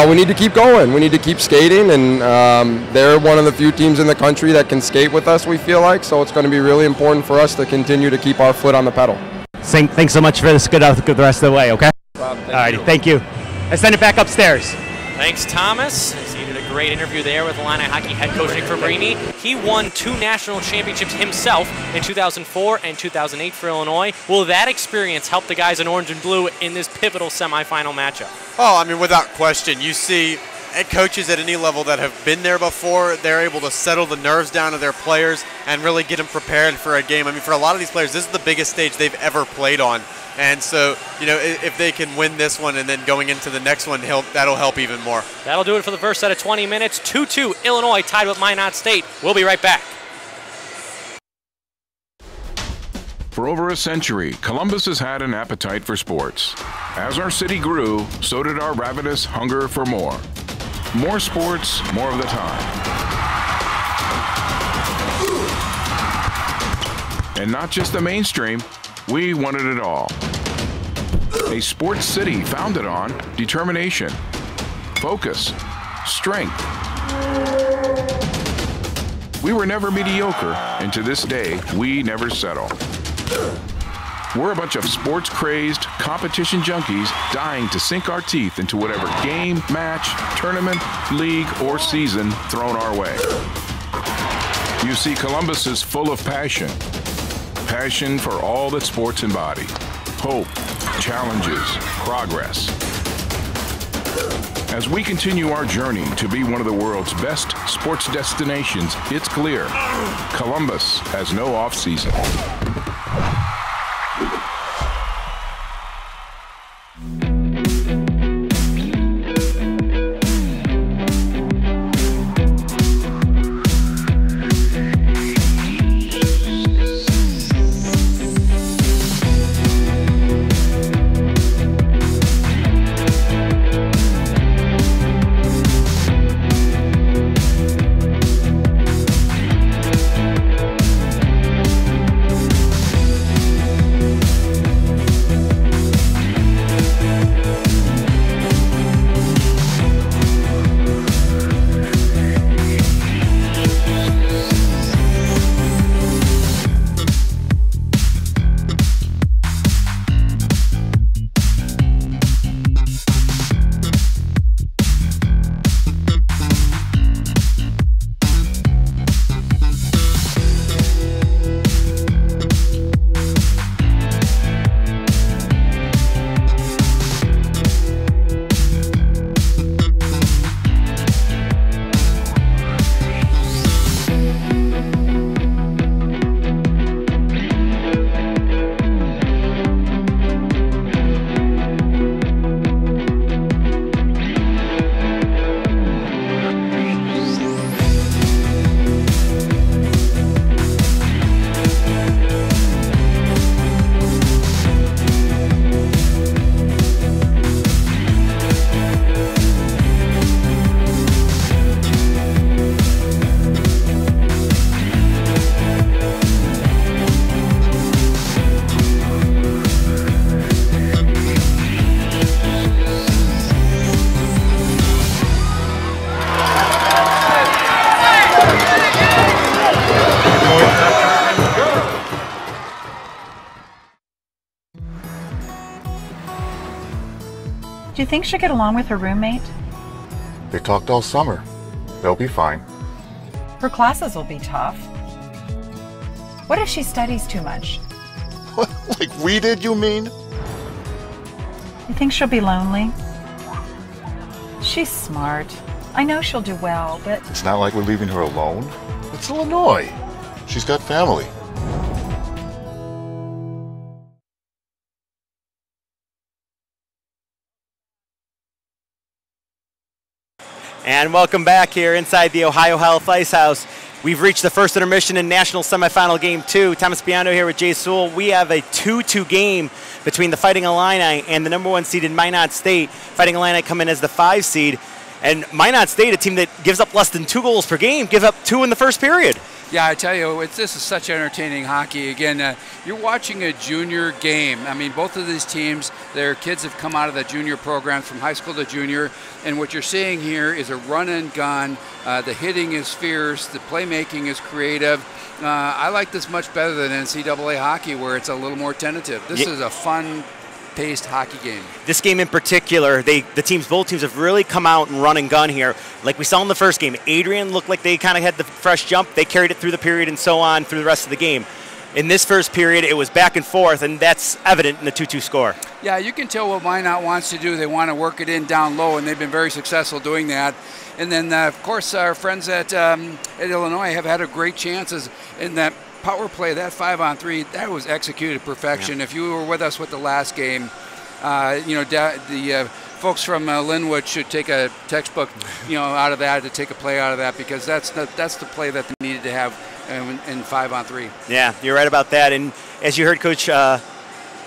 We need to keep going. We need to keep skating, and they're one of the few teams in the country that can skate with us, we feel like, so it's going to be really important for us to continue to keep our foot on the pedal. Thanks so much for this. Good luck the rest of the way, okay? Rob, all righty, thank you. Let's send it back upstairs. Thanks, Thomas. He did a great interview there with Illini hockey head coach Nick Fabrini. He won 2 national championships himself in 2004 and 2008 for Illinois. Will that experience help the guys in orange and blue in this pivotal semifinal matchup? Oh, I mean, without question. You see coaches at any level that have been there before, they're able to settle the nerves down of their players and really get them prepared for a game. I mean, for a lot of these players, this is the biggest stage they've ever played on. And so, you know, if they can win this one and then going into the next one, that'll help even more. That'll do it for the first set of 20 minutes. 2-2, Illinois tied with Minot State. We'll be right back. For over a century, Columbus has had an appetite for sports. As our city grew, so did our ravenous hunger for more. More sports, more of the time. And not just the mainstream, we wanted it all. A sports city founded on determination, focus, strength. We were never mediocre, and to this day, we never settle. We're a bunch of sports-crazed, competition junkies dying to sink our teeth into whatever game, match, tournament, league, or season thrown our way. You see, Columbus is full of passion. Passion for all that sports embody. Hope, challenges, progress. As we continue our journey to be one of the world's best sports destinations, it's clear Columbus has no off-season. Do you think she'll get along with her roommate? They talked all summer. They'll be fine. Her classes will be tough. What if she studies too much? What, like we did, you mean? You think she'll be lonely? She's smart. I know she'll do well, but... It's not like we're leaving her alone. It's Illinois. She's got family. And welcome back here inside the Ohio Health Ice House. We've reached the first intermission in National Semifinal Game 2. Thomas Piano here with Jay Sewell. We have a 2-2 game between the Fighting Illini and the #1 seeded Minot State. Fighting Illini come in as the 5 seed. And Minot State, a team that gives up less than 2 goals per game, give up 2 in the first period. Yeah, I tell you, this is such entertaining hockey. Again, you're watching a junior game. I mean, both of these teams, their kids have come out of the junior program from high school to junior, and what you're seeing here is a run and gun. The hitting is fierce. The playmaking is creative. I like this much better than NCAA hockey, where it's a little more tentative. This is a fun-paced hockey game. This game in particular, both teams have really come out and run and gun here. Like we saw in the first game, Adrian looked like they kind of had the fresh jump. They carried it through the period and so on through the rest of the game. In this first period, it was back and forth, and that's evident in the 2-2 score. Yeah, you can tell what Minot wants to do. They want to work it in down low, and they've been very successful doing that. And then, of course, our friends at Illinois have had a great chances in that power play, that 5-on-3. That was executed perfection. Yeah. If you were with us with the last game, the folks from Linwood should take a textbook, out of that, to take a play out of that, because that's the play that they needed to have in 5-on-3. Yeah, you're right about that. And as you heard Coach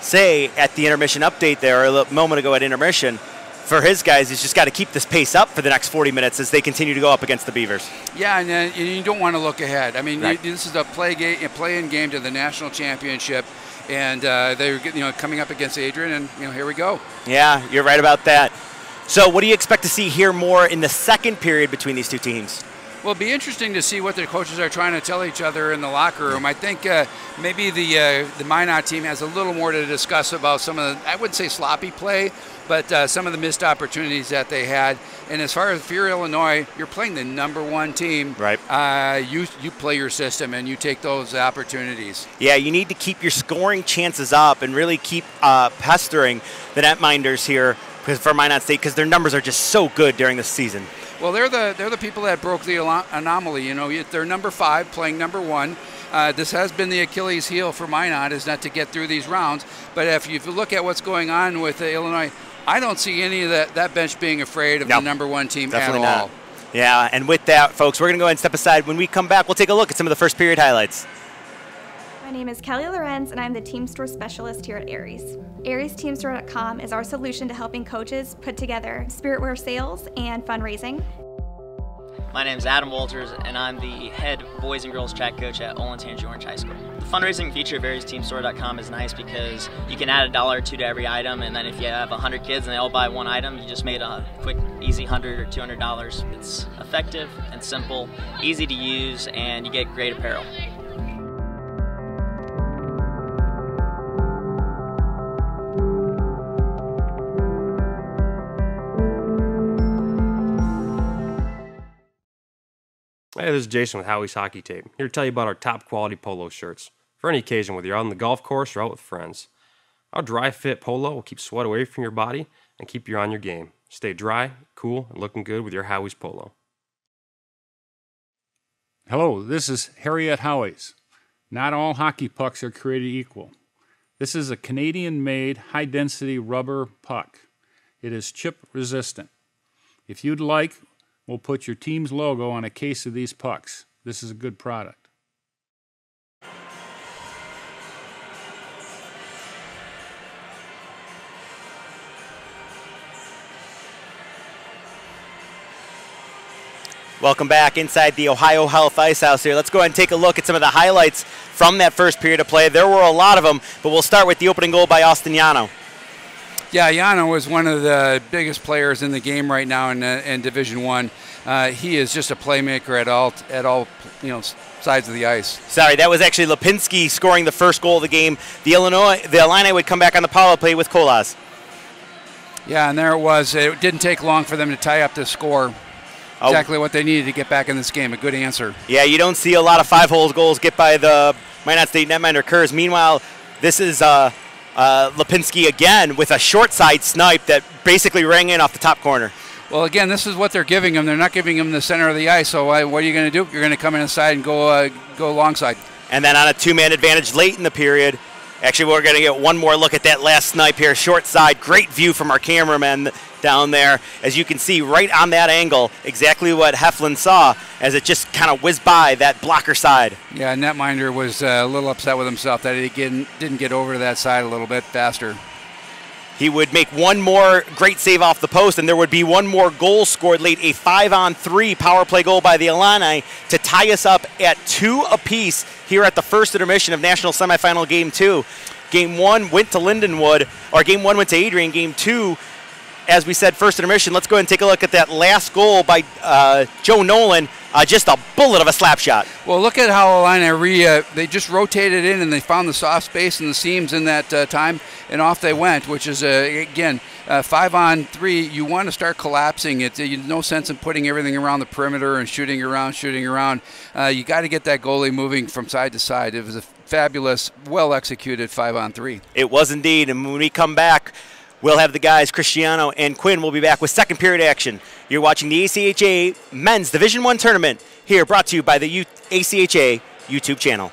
say at the intermission update there a moment ago at intermission, for his guys, he's just got to keep this pace up for the next 40 minutes as they continue to go up against the Beavers. Yeah, and you don't want to look ahead. I mean, right. This is a play-in game to the national championship, and they're coming up against Adrian, and here we go. Yeah, you're right about that. So what do you expect to see here more in the second period between these two teams? Well, it'll be interesting to see what the coaches are trying to tell each other in the locker room. I think maybe the Minot team has a little more to discuss about some of the, I wouldn't say sloppy play, but some of the missed opportunities that they had. And as far as if you're Illinois, you're playing the #1 team. Right. You play your system and you take those opportunities. Yeah, you need to keep your scoring chances up and really keep pestering the netminders here for Minot State, because their numbers are just so good during the season. Well, they're the people that broke the anomaly. They're #5 playing #1. This has been the Achilles heel for Minot, is not to get through these rounds. But if you look at what's going on with Illinois, I don't see any of that bench being afraid of the #1 team definitely at all. Not. Yeah, and with that, folks, we're going to go ahead and step aside. When we come back, we'll take a look at some of the first period highlights. My name is Kelly Lorenz, and I'm the Team Store Specialist here at Aries. AriesTeamStore.com is our solution to helping coaches put together spiritwear sales and fundraising. My name is Adam Walters, and I'm the head boys and girls track coach at Olentangy Orange High School. The fundraising feature of AriesTeamStore.com is nice because you can add $1 or $2 to every item, and then if you have 100 kids and they all buy one item, you just made a quick, easy $100 or $200. It's effective and simple, easy to use, and you get great apparel. Hey, this is Jason with Howie's Hockey Tape, here to tell you about our top quality polo shirts. For any occasion, whether you're out on the golf course or out with friends. Our dry fit polo will keep sweat away from your body and keep you on your game. Stay dry, cool, and looking good with your Howie's polo. Hello, this is Harry at Howie's. Not all hockey pucks are created equal. This is a Canadian-made high-density rubber puck. It is chip resistant. If you'd like, we'll put your team's logo on a case of these pucks. This is a good product. Welcome back inside the Ohio Health Ice House here. Let's go ahead and take a look at some of the highlights from that first period of play. There were a lot of them, but we'll start with the opening goal by Austin Yano. Yeah, Yano is one of the biggest players in the game right now in Division I. He is just a playmaker at all sides of the ice. Sorry, that was actually Lipinski scoring the first goal of the game. The Illini would come back on the power play with Kolas. Yeah, and there it was. It didn't take long for them to tie up the score. Exactly what they needed to get back in this game. A good answer. Yeah, you don't see a lot of 5-hole goals get by the Minot State netminder Kurz. Meanwhile, this is Lipinski again with a short side snipe that basically rang in off the top corner. Well, again, this is what they're giving him. They're not giving him the center of the ice. So what are you going to do? You're going to come inside and go long side. And then on a two-man advantage late in the period. Actually, we're going to get one more look at that last snipe here. Short side, great view from our cameraman down there. As you can see right on that angle, exactly what Heflin saw as it just kind of whizzed by that blocker side. Yeah, netminder was a little upset with himself that he didn't get over to that side a little bit faster. he would make one more great save off the post, and there would be one more goal scored late, a 5-on-3 power play goal by the Illini to tie us up at 2 apiece here at the first intermission of National Semifinal Game 2. Game 1 went to Lindenwood, or Game 1 went to Adrian. Game 2, as we said, first intermission. Let's go ahead and take a look at that last goal by Joe Nolan. Just a bullet of a slap shot. Well, look at how Illini they just rotated in and they found the soft space and the seams in that time, and off they went, which is, again, 5-on-3. You want to start collapsing. It's no sense in putting everything around the perimeter and shooting around. You got to get that goalie moving from side to side. It was a fabulous, well-executed 5-on-3. It was indeed, and when we come back, we'll have the guys, Cristiano and Quinn, will be back with second period action. You're watching the ACHA Men's Division I Tournament here, brought to you by the ACHA YouTube channel.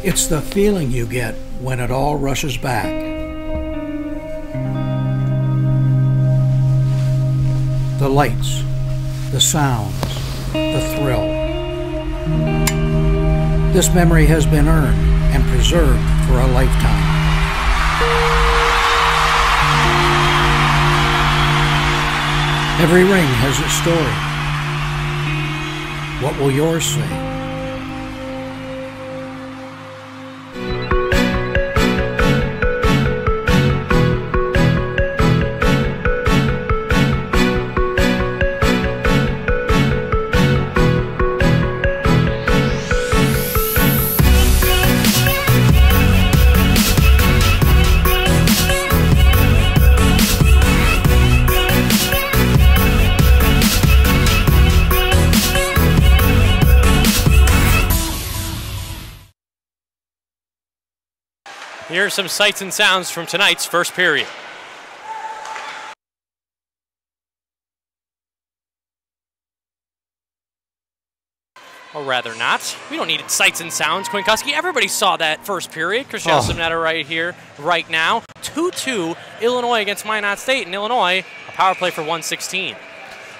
It's the feeling you get when it all rushes back. The lights, the sounds, the thrill. This memory has been earned and preserved for a lifetime. Every ring has its story. What will yours say? Here are some sights and sounds from tonight's first period. Or rather not. We don't need sights and sounds, Quinkuski. Everybody saw that first period. Cristiano Simnetta right here, right now. 2-2 Illinois against Minot State. And Illinois, a power play for 116.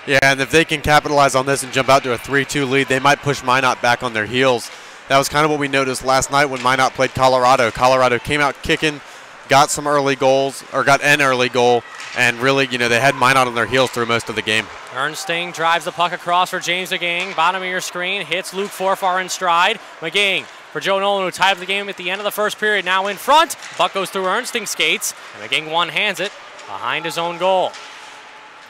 Yeah, and if they can capitalize on this and jump out to a 3-2 lead, they might push Minot back on their heels. That was kind of what we noticed last night when Minot played Colorado. Colorado came out kicking, got some early goals, or got an early goal, and really, they had Minot on their heels through most of the game. Ernsting drives the puck across for James McGing. Bottom of your screen, hits Luke Forfar in stride. McGing for Joe Nolan, who tied the game at the end of the first period, now in front. Puck goes through Ernsting's skates, and McGing one-hands it behind his own goal.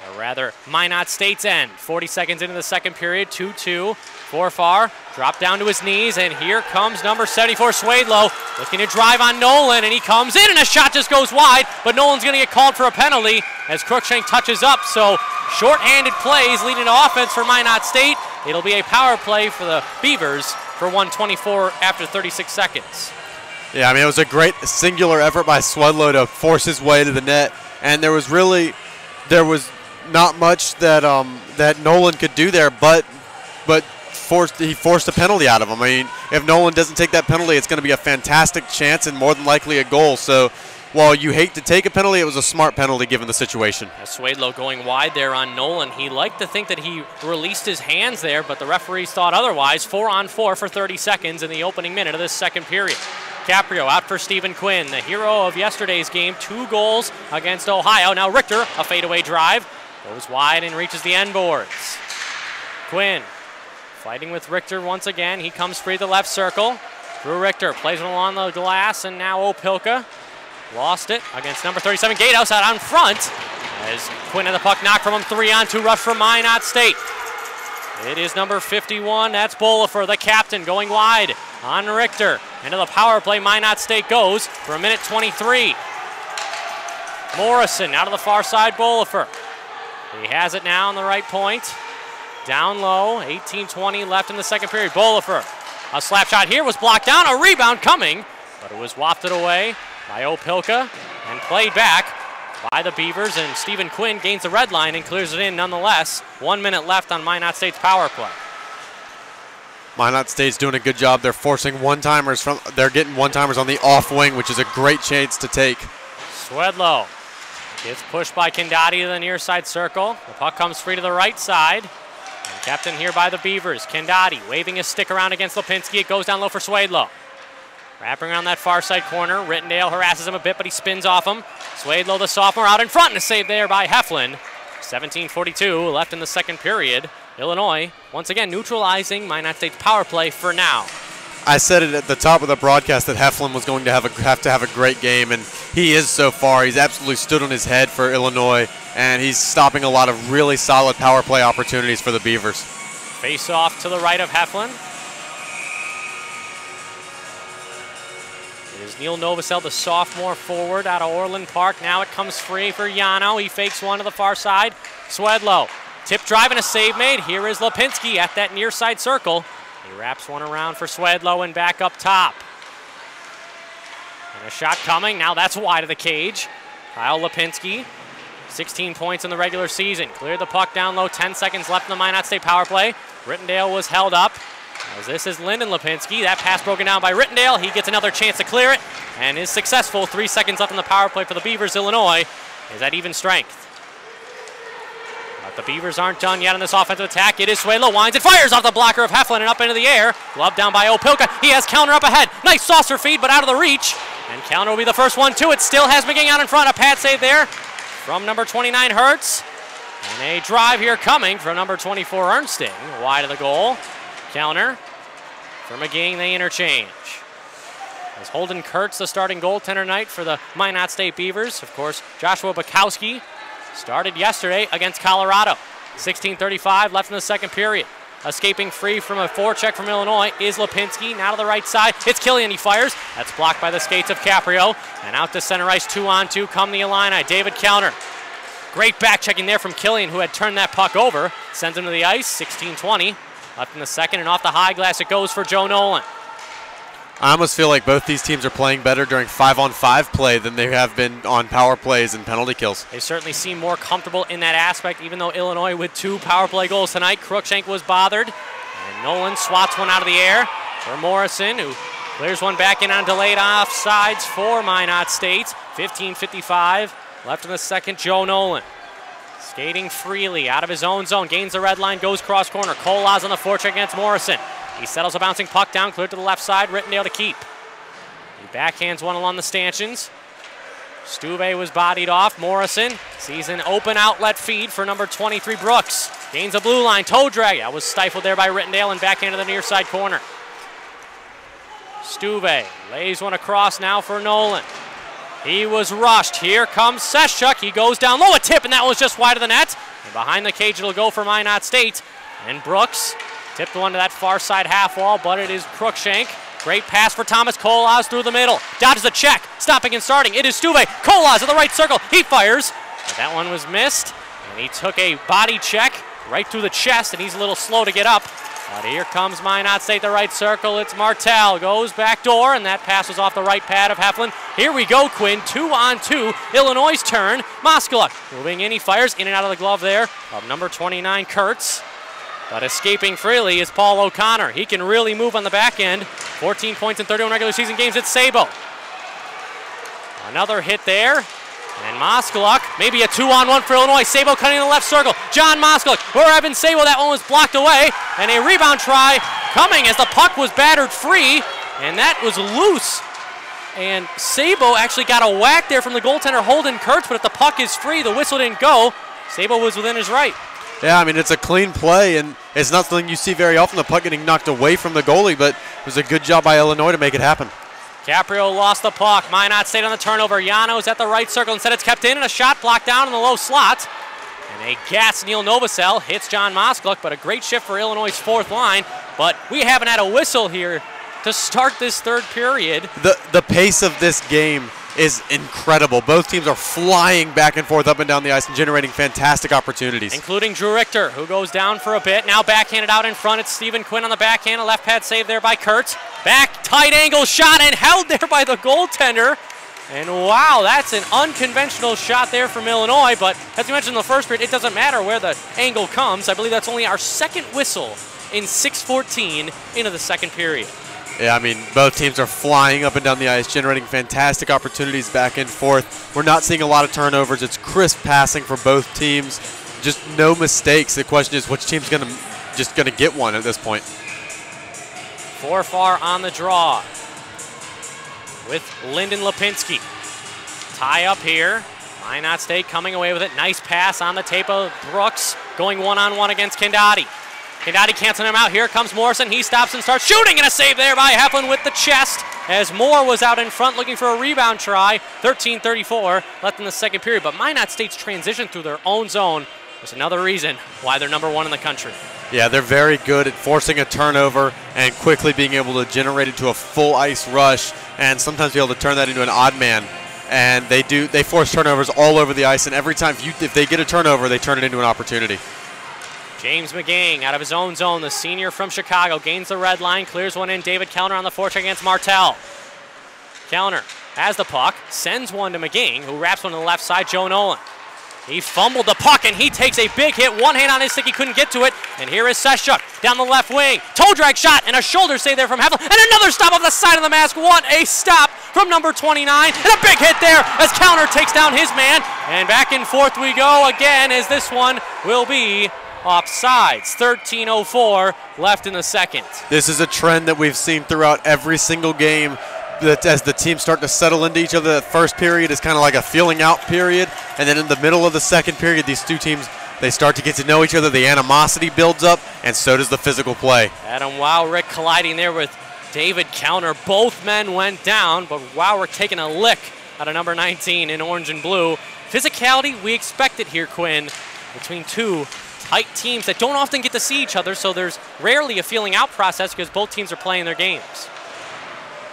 Or rather, Minot State's end. 40 seconds into the second period, 2-2. Forfar dropped down to his knees, and here comes number 74, Swadlow, looking to drive on Nolan, and he comes in, and a shot just goes wide, but Nolan's going to get called for a penalty as Crookshank touches up. So short-handed plays leading to offense for Minot State. It'll be a power play for the Beavers for 124 after 36 seconds. Yeah, I mean, it was a great singular effort by Swedlow to force his way to the net, and there was not much that that Nolan could do there, but he forced a penalty out of him. I mean, if Nolan doesn't take that penalty, it's going to be a fantastic chance and more than likely a goal. So while you hate to take a penalty, it was a smart penalty given the situation. Swedlow going wide there on Nolan. He liked to think that he released his hands there, but the referees thought otherwise. 4-on-4 for 30 seconds in the opening minute of this second period. Caprio out for Stephen Quinn, the hero of yesterday's game. 2 goals against Ohio. Now Richter, a fadeaway drive, goes wide and reaches the end boards. Quinn fighting with Richter once again. He comes free to the left circle. Drew Richter plays it along the glass, and now Opilka lost it against number 37, Gatehouse out on front. As Quinn had the puck knocked from him, 3-on-2 rush for Minot State. It is number 51, that's Bolifer, the captain, going wide on Richter. Into the power play, Minot State goes for 1:23. Morrison out of the far side, Bolifer. He has it now on the right point. Down low, 18:20 left in the second period. Bolifer, a slap shot here was blocked down, a rebound coming, but it was wafted away by Opilka and played back by the Beavers, and Stephen Quinn gains the red line and clears it in nonetheless. 1 minute left on Minot State's power play. Minot State's doing a good job. They're forcing one-timers they're getting one-timers on the off wing, which is a great chance to take. Swedlow gets pushed by Kendati to the near side circle. The puck comes free to the right side. And captain here by the Beavers, Kendati waving his stick around against Lipinski. It goes down low for Swedlow. Wrapping around that far side corner. Rittendale harasses him a bit, but he spins off him. Swedlow, the sophomore, out in front, and a save there by Heflin. 17:42 left in the second period. Illinois, once again, neutralizing Minot State's power play for now. I said it at the top of the broadcast that Heflin was going to have a great game, and he is so far. He's absolutely stood on his head for Illinois, and he's stopping a lot of really solid power play opportunities for the Beavers. Face off to the right of Heflin. It is Neil Novosel, the sophomore forward out of Orland Park. Now it comes free for Yano. He fakes one to the far side. Swedlow, tip drive and a save made. Here is Lipinski at that near side circle. He wraps one around for Swedlow and back up top. And a shot coming. Now that's wide of the cage. Kyle Lipinski, 16 points in the regular season. Cleared the puck down low. 10 seconds left in the Minot State power play. Rittendale was held up. As this is Lyndon Lipinski. That pass broken down by Rittendale. He gets another chance to clear it and is successful. 3 seconds left in the power play for the Beavers. Illinois is at even strength. But the Beavers aren't done yet on this offensive attack. It is Swedlow, winds and fires off the blocker of Heflin and up into the air. Glove down by Opilka. He has counter up ahead. Nice saucer feed, but out of the reach. And counter will be the first one to it. Still has McGing out in front. A pad save there from number 29, Hertz. And a drive here coming from number 24, Ernsting, wide of the goal. Counter for McGing, they interchange. As Holden Kurtz, the starting goaltender tonight for the Minot State Beavers. Of course, Joshua Bukowski started yesterday against Colorado. 16:35 left in the second period. Escaping free from a forecheck from Illinois is Lipinski. Now to the right side. It's Killian. He fires. That's blocked by the skates of Caprio. And out to center ice, 2-on-2 come the Illini. David Counter. Great back checking there from Killian, who had turned that puck over. Sends him to the ice. 16:20 left in the second. And off the high glass it goes for Joe Nolan. I almost feel like both these teams are playing better during 5-on-5 play than they have been on power plays and penalty kills. They certainly seem more comfortable in that aspect, even though Illinois with 2 power play goals tonight. Cruikshank was bothered, and Nolan swats one out of the air for Morrison, who clears one back in on delayed offsides for Minot State. 15:55 left in the second. Joe Nolan skating freely out of his own zone, gains the red line, goes cross corner. Kolaz on the forecheck against Morrison. He settles a bouncing puck down, cleared to the left side. Rittendale to keep. He backhands one along the stanchions. Stuve was bodied off. Morrison sees an open outlet feed for number 23, Brooks. Gains a blue line, toe drag. That was stifled there by Rittendale and backhand to the near side corner. Stuve lays one across now for Nolan. He was rushed. Here comes Seshchuk. He goes down low, a tip, and that was just wide of the net. And behind the cage it'll go for Minot State. And Brooks tipped one to that far side half wall, but it is Cruikshank. Great pass for Thomas Kolaz through the middle. Dodges the check, stopping and starting. It is Stuve. Kolaz at the right circle. He fires, but that one was missed. And he took a body check right through the chest, and he's a little slow to get up. But here comes Minot State, the right circle. It's Martel. Goes back door, and that pass was off the right pad of Heflin. Here we go, Quinn. 2-on-2. Illinois' turn. Moskaluk moving in. He fires in and out of the glove there of number 29, Kurtz. But escaping freely is Paul O'Connor. He can really move on the back end. 14 points in 31 regular season games. It's Sabo. Another hit there. And Moskaluk, maybe a 2-on-1 for Illinois. Sabo cutting in the left circle. John Moskaluk or Evan Sabo. That one was blocked away. And a rebound try coming as the puck was battered free. And that was loose. And Sabo actually got a whack there from the goaltender Holden Kurtz. But if the puck is free, the whistle didn't go. Sabo was within his right. Yeah, I mean, it's a clean play, and it's not something you see very often, the puck getting knocked away from the goalie, but it was a good job by Illinois to make it happen. Caprio lost the puck. Minot stayed on the turnover. Yano's at the right circle. Instead, it's kept in, and a shot blocked down in the low slot. And a gas Neil Novosel hits John Moskaluk, but a great shift for Illinois' fourth line. But we haven't had a whistle here to start this third period. The pace of this game is incredible. Both teams are flying back and forth up and down the ice and generating fantastic opportunities. Including Drew Richter, who goes down for a bit. Now backhanded out in front. It's Stephen Quinn on the backhand. A left pad save there by Kurtz. Back, tight angle shot, and held there by the goaltender. And wow, that's an unconventional shot there from Illinois. But as you mentioned in the first period, it doesn't matter where the angle comes. I believe that's only our second whistle in 6:14 into the second period. Yeah, I mean, both teams are flying up and down the ice, generating fantastic opportunities back and forth. We're not seeing a lot of turnovers. It's crisp passing for both teams. Just no mistakes. The question is, which team's gonna get one at this point? Forfar on the draw with Lyndon Lipinski. Tie up here. Minot State coming away with it. Nice pass on the tape of Brooks, going one-on-one against Kendati. Kendati canceling him out. Here comes Morrison. He stops and starts shooting, and a save there by Heflin with the chest as Moore was out in front looking for a rebound try. 13:34 left in the second period. But Minot State's transition through their own zone was another reason why they're #1 in the country. Yeah, they're very good at forcing a turnover and quickly being able to generate into a full ice rush and sometimes be able to turn that into an odd man. And they force turnovers all over the ice, and every time if they get a turnover, they turn it into an opportunity. James McGing out of his own zone, the senior from Chicago, gains the red line, clears one in. David Kellner on the forecheck against Martell. Kellner has the puck, sends one to McGing, who wraps one to the left side, Joe Nolan. He fumbled the puck, and he takes a big hit. One hand on his stick, he couldn't get to it. And here is Seshchuk down the left wing. Toe drag shot, and a shoulder save there from Heflin. And another stop off the side of the mask. What a stop from number 29. And a big hit there as Kellner takes down his man. And back and forth we go again, as this one will be offsides. 13:04 left in the second. This is a trend that we've seen throughout every single game. That as the teams start to settle into each other, the first period is kind of like a feeling out period, and then in the middle of the second period, these two teams, they start to get to know each other. The animosity builds up, and so does the physical play. Adam Wowrick colliding there with David Kellner. Both men went down, but Wowrick taking a lick out of number 19 in orange and blue. Physicality, we expect it here, Quinn, between two tight teams that don't often get to see each other, so there's rarely a feeling out process because both teams are playing their games.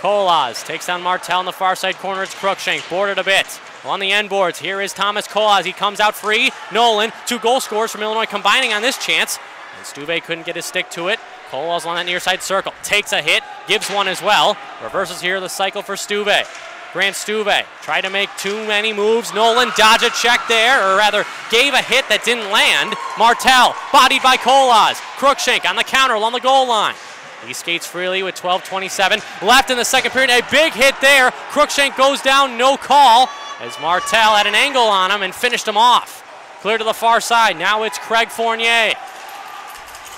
Kolaz takes down Martell in the far side corner. It's Cruikshank, boarded a bit. On the end boards, here is Thomas Kolaz. He comes out free. Nolan, 2 goal scorers from Illinois combining on this chance. And Stuve couldn't get his stick to it. Kolaz on that near side circle. Takes a hit, gives one as well. Reverses here the cycle for Stuve. Grant Stuve tried to make too many moves. Nolan dodged a check there, or rather gave a hit that didn't land. Martell bodied by Kolaz. Cruikshank on the counter along the goal line. He skates freely with 12:27 left in the second period. A big hit there. Cruikshank goes down, no call, as Martell had an angle on him and finished him off. Clear to the far side. Now it's Craig Fournier.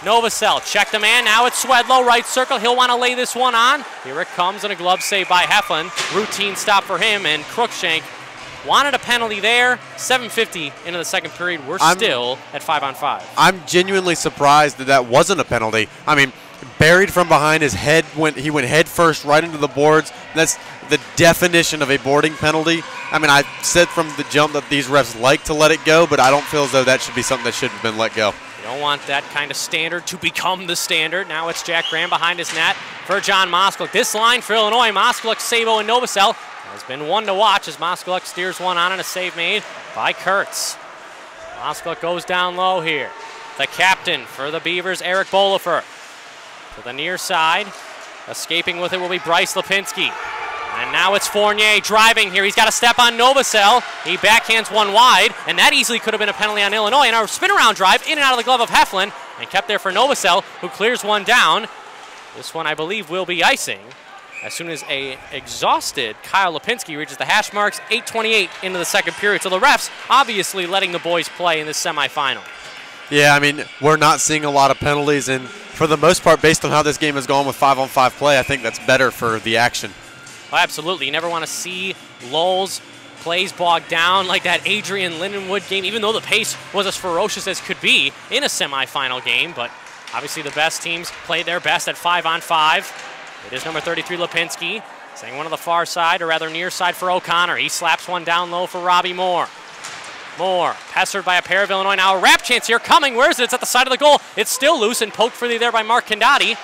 Novosel checked the man. Now it's Swedlow, right circle. He'll want to lay this one on. Here it comes, and a glove save by Heflin. Routine stop for him, and Cruikshank wanted a penalty there. 7:50 into the second period. We're still at 5-on-5. I'm genuinely surprised that that wasn't a penalty. I mean, buried from behind, his head he went head first right into the boards. That's the definition of a boarding penalty. I mean, I said from the jump that these refs like to let it go, but I don't feel as though that should be something that should have been let go. You don't want that kind of standard to become the standard. Now it's Jack Graham behind his net for John Moskaluk. This line for Illinois, Moskaluk, Sabo, and Novosel has been one to watch as Moskaluk steers one on and a save made by Kurtz. Moskaluk goes down low here. The captain for the Beavers, Eric Bolifer. To the near side. Escaping with it will be Bryce Lipinski. And now it's Fournier driving here. He's got to step on Novosel. He backhands one wide, and that easily could have been a penalty on Illinois. And our spin-around drive in and out of the glove of Heflin, and kept there for Novosel, who clears one down. This one, I believe, will be icing. as soon as a exhausted Kyle Lipinski reaches the hash marks, 8:28 into the second period. So the refs obviously letting the boys play in this semifinal. Yeah, I mean, we're not seeing a lot of penalties, and for the most part, based on how this game has gone with 5-on-5 play, I think that's better for the action. Oh, absolutely. You never want to see lulls, plays bogged down like that Adrian Lindenwood game, even though the pace was as ferocious as could be in a semifinal game. But obviously the best teams played their best at 5-on-5. It is number 33, Lipinski, staying one on the far side, or rather near side for O'Connor. He slaps one down low for Robbie Moore. Moore, pestered by a pair of Illinois. Now a wrap chance here coming. Where is it? It's at the side of the goal. It's still loose and poked freely there by Mark Condotti.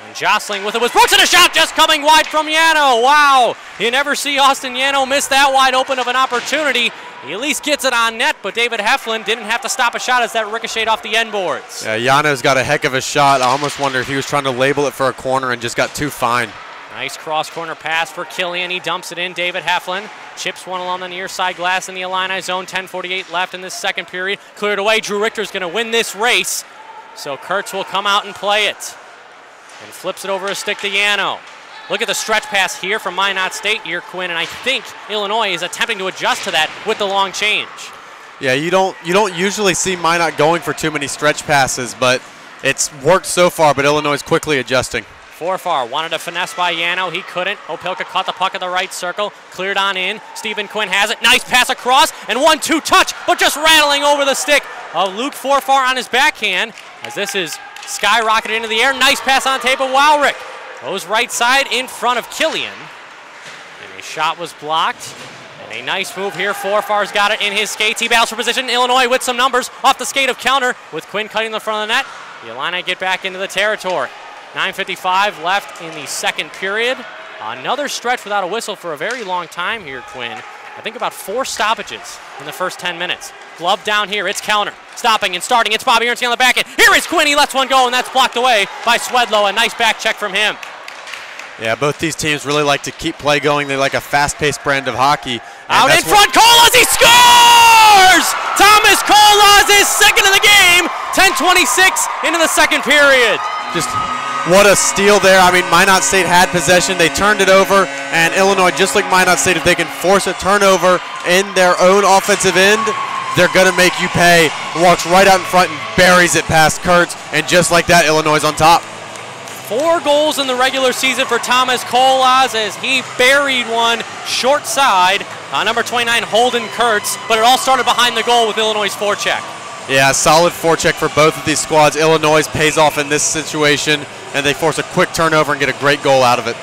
And jostling with it was Brooks, and a shot just coming wide from Yano. Wow, you never see Austin Yano miss that wide open of an opportunity. He at least gets it on net, but David Heflin didn't have to stop a shot as that ricocheted off the end boards. Yeah, Yano's got a heck of a shot. I almost wonder if he was trying to label it for a corner and just got too fine. Nice cross-corner pass for Killian. He dumps it in. David Heflin chips one along the near side glass in the Illini zone. 10:48 left in this second period. Cleared away. Drew Richter's going to win this race. So Kurtz will come out and play it. And flips it over a stick to Yano. Look at the stretch pass here from Minot State here, Quinn, and I think Illinois is attempting to adjust to that with the long change. Yeah, you don't usually see Minot going for too many stretch passes, but it's worked so far, but Illinois is quickly adjusting. Forfar wanted a finesse by Yano. He couldn't. Opelka caught the puck in the right circle. Cleared on in. Stephen Quinn has it. Nice pass across and 1-2 touch, but just rattling over the stick of Luke Forfar on his backhand as this is skyrocketed into the air. Nice pass on tape of Wowrick. Goes right side in front of Killian. And a shot was blocked. And a nice move here. Forfar's got it in his skates. He battles for position. Illinois with some numbers off the skate of Kellner with Quinn cutting the front of the net. The Illini get back into the territory. 9:55 left in the second period. Another stretch without a whistle for a very long time here, Quinn. I think about 4 stoppages in the first 10 minutes. Glove down here, it's Kellner. Stopping and starting, it's Bobby Ernst on the back end. Here is Quinn, he lets one go, and that's blocked away by Swedlow. A nice back check from him. Yeah, both these teams really like to keep play going. They like a fast-paced brand of hockey. Out in front, Colas, he scores! Thomas Colas is second in the game. 10:26 into the second period. Just what a steal there. I mean, Minot State had possession. They turned it over, and Illinois, just like Minot State, if they can force a turnover in their own offensive end, they're going to make you pay. Walks right out in front and buries it past Kurtz, and just like that, Illinois is on top. 4 goals in the regular season for Thomas Colas as he buried one short side on number 29, Holden Kurtz, but it all started behind the goal with Illinois' forecheck. Yeah, solid forecheck for both of these squads. Illinois pays off in this situation, and they force a quick turnover and get a great goal out of it.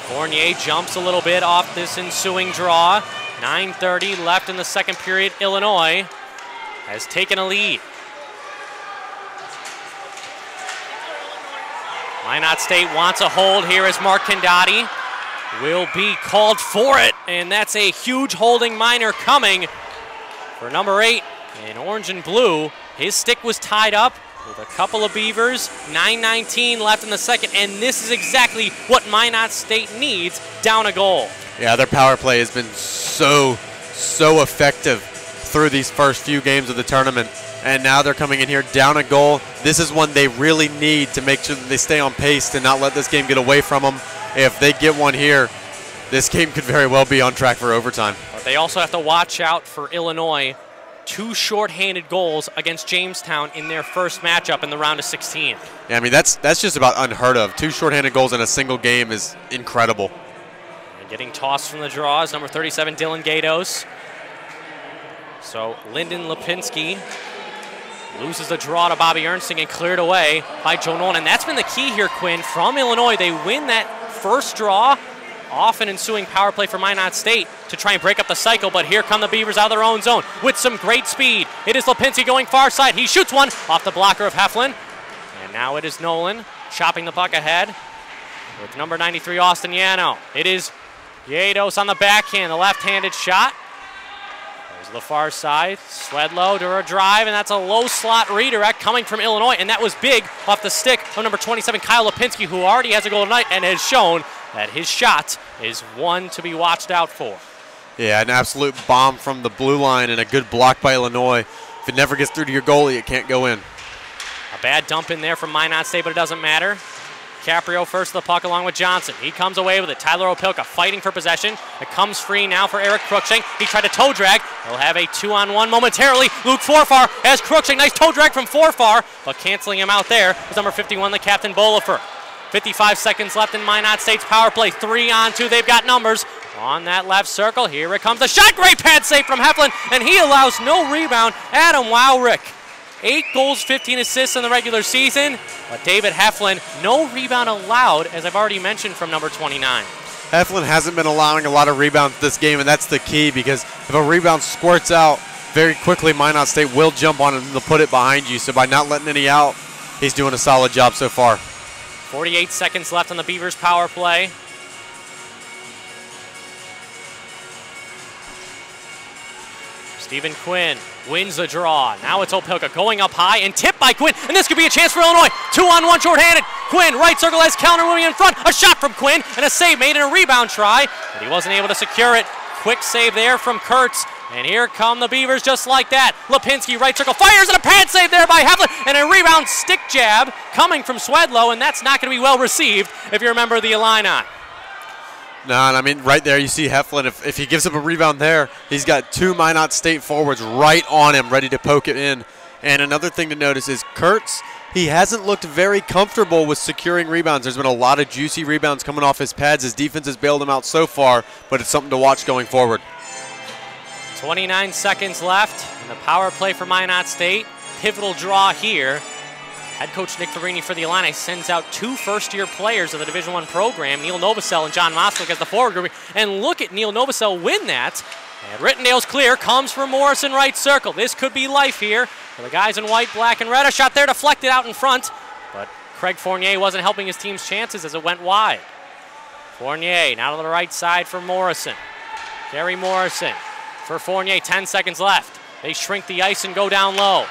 Fournier jumps a little bit off this ensuing draw. 9:30 left in the second period. Illinois has taken a lead. Minot State wants a hold here as Mark Condotti will be called for it, and that's a huge holding minor coming for number 8 in orange and blue. His stick was tied up with a couple of Beavers. 9:19 left in the second, and this is exactly what Minot State needs, down a goal. Yeah, their power play has been so effective through these first few games of the tournament. And now they're coming in here down a goal. This is one they really need to make sure that they stay on pace to not let this game get away from them. If they get one here, this game could very well be on track for overtime. But they also have to watch out for Illinois. 2 shorthanded goals against Jamestown in their first matchup in the round of 16. Yeah, I mean, that's just about unheard of. 2 shorthanded goals in a single game is incredible. And getting tossed from the draw is number 37, Dylan Gatos. So Lyndon Lipinski loses the draw to Bobby Ernsting and cleared away by Joe Nolan. And that's been the key here, Quinn. From Illinois, they win that first draw, often ensuing power play for Minot State to try and break up the cycle. But here come the Beavers out of their own zone with some great speed. It is Lipinski going far side. He shoots one off the blocker of Heflin. And now it is Nolan chopping the puck ahead with number 93, Austin Yano. It is Gatos on the backhand, the left-handed shot. The far side, Swedlow to a drive, and that's a low slot redirect coming from Illinois, and that was big off the stick of number 27, Kyle Lipinski, who already has a goal tonight and has shown that his shot is one to be watched out for. Yeah, an absolute bomb from the blue line and a good block by Illinois. If it never gets through to your goalie, it can't go in. A bad dump in there from Minot State, but it doesn't matter. DiCaprio first to the puck along with Johnson. He comes away with it. Tyler Opilka fighting for possession. It comes free now for Eric Cruikshank. He tried to toe drag. He'll have a 2-on-1 momentarily. Luke Forfar has Cruikshank. Nice toe drag from Forfar, but canceling him out there is number 51, the captain Bolifer. 55 seconds left in Minot State's power play. 3-on-2. They've got numbers on that left circle. Here it comes. The shot. Great pad save from Heflin, and he allows no rebound. Adam Wowrick. 8 goals, 15 assists in the regular season, but David Heflin, no rebound allowed, as I've already mentioned, from number 29. Heflin hasn't been allowing a lot of rebounds this game, and that's the key, because if a rebound squirts out very quickly, Minot State will jump on it and they'll put it behind you. So by not letting any out, he's doing a solid job so far. 48 seconds left on the Beavers' power play. Stephen Quinn wins the draw. Now it's Opilka going up high and tipped by Quinn, and this could be a chance for Illinois. 2-on-1 shorthanded. Quinn, right circle, has Kellner moving in front. A shot from Quinn and a save made in a rebound try, but he wasn't able to secure it. Quick save there from Kurtz, and here come the Beavers just like that. Lipinski, right circle, fires, and a pad save there by Heflin, and a rebound stick jab coming from Swedlow, and that's not going to be well received if you're a member of the Illini. No, and I mean, right there you see Heflin. If he gives up a rebound there, he's got 2 Minot State forwards right on him, ready to poke it in. And another thing to notice is Kurtz, he hasn't looked very comfortable with securing rebounds. There's been a lot of juicy rebounds coming off his pads. His defense has bailed him out so far, but it's something to watch going forward. 29 seconds left in the power play for Minot State. Pivotal draw here. Head coach Nick Farini for the Illini sends out 2 first-year players of the Division I program, Neil Novosel and John Moskowitz as the forward group. And look at Neil Novosel win that. And Rittendale's clear, comes from Morrison right circle. This could be life here for the guys in white, black, and red. A shot there deflected out in front, but Craig Fournier wasn't helping his team's chances as it went wide. Fournier now to the right side for Morrison. Gary Morrison for Fournier, 10 seconds left. They shrink the ice and go down low.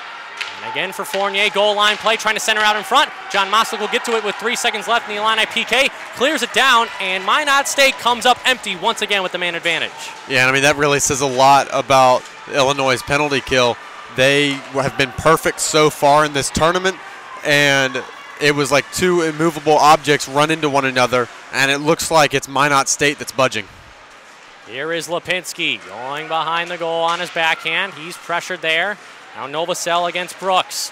And again for Fournier, goal line play, trying to center out in front. John Moskowitz will get to it with 3 seconds left in the Illini PK, clears it down, and Minot State comes up empty once again with the man advantage. Yeah, I mean, that really says a lot about Illinois' penalty kill. They have been perfect so far in this tournament, and it was like 2 immovable objects run into one another, and it looks like it's Minot State that's budging. Here is Lipinski going behind the goal on his backhand. He's pressured there. Now Novosel against Brooks.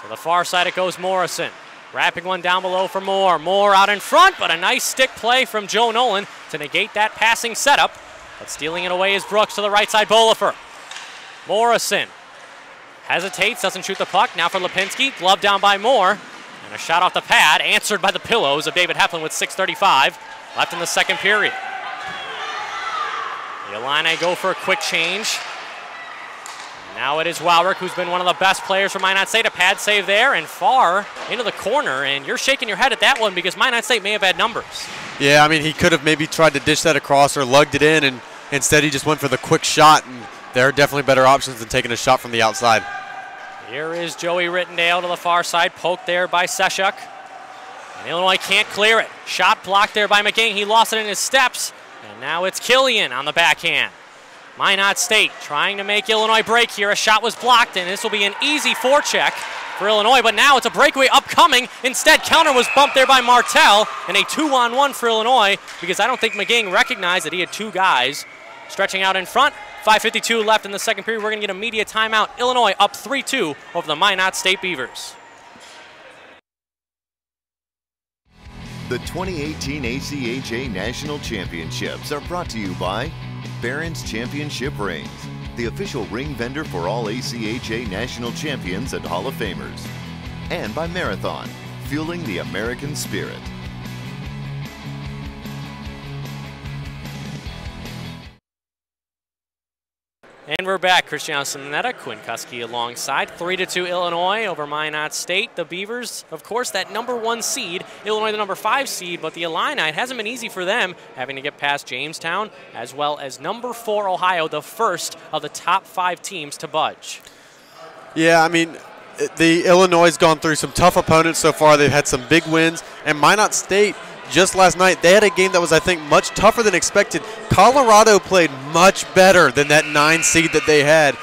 To the far side it goes Morrison. Wrapping one down below for Moore. Moore out in front, but a nice stick play from Joe Nolan to negate that passing setup. But stealing it away is Brooks to the right side, Bolifer. Morrison hesitates, doesn't shoot the puck. Now for Lipinski, glove down by Moore. And a shot off the pad, answered by the pillows of David Heflin with 6:35 left in the second period. The Illini go for a quick change. Now it is Wowrick, who's been one of the best players for Minot State. A pad save there and far into the corner, and you're shaking your head at that one because Minot State may have had numbers. Yeah, I mean, he could have maybe tried to dish that across or lugged it in, and instead he just went for the quick shot, and there are definitely better options than taking a shot from the outside. Here is Joey Rittendale to the far side, poked there by Seshuk. And Illinois can't clear it. Shot blocked there by McGing. He lost it in his steps, and now it's Killian on the backhand. Minot State trying to make Illinois break here. A shot was blocked, and this will be an easy forecheck for Illinois, but now it's a breakaway upcoming. Instead, counter was bumped there by Martell, and a 2-on-1 for Illinois because I don't think McGing recognized that he had 2 guys stretching out in front. 5:52 left in the second period. We're going to get a media timeout. Illinois up 3-2 over the Minot State Beavers. The 2018 ACHA National Championships are brought to you by Barron's Championship Rings, the official ring vendor for all ACHA National Champions and Hall of Famers, and by Marathon, fueling the American spirit. And we're back. Cristiano Sonetta, Quinn Kuski alongside. 3-2 Illinois over Minot State. The Beavers, of course, that number 1 seed. Illinois the number 5 seed, but the Illini, it hasn't been easy for them, having to get past Jamestown, as well as number 4 Ohio, the first of the top 5 teams to budge. Yeah, I mean, the Illinois has gone through some tough opponents so far. They've had some big wins, and Minot State, just last night, they had a game that was, I think, much tougher than expected. Colorado played much better than that 9 seed that they had.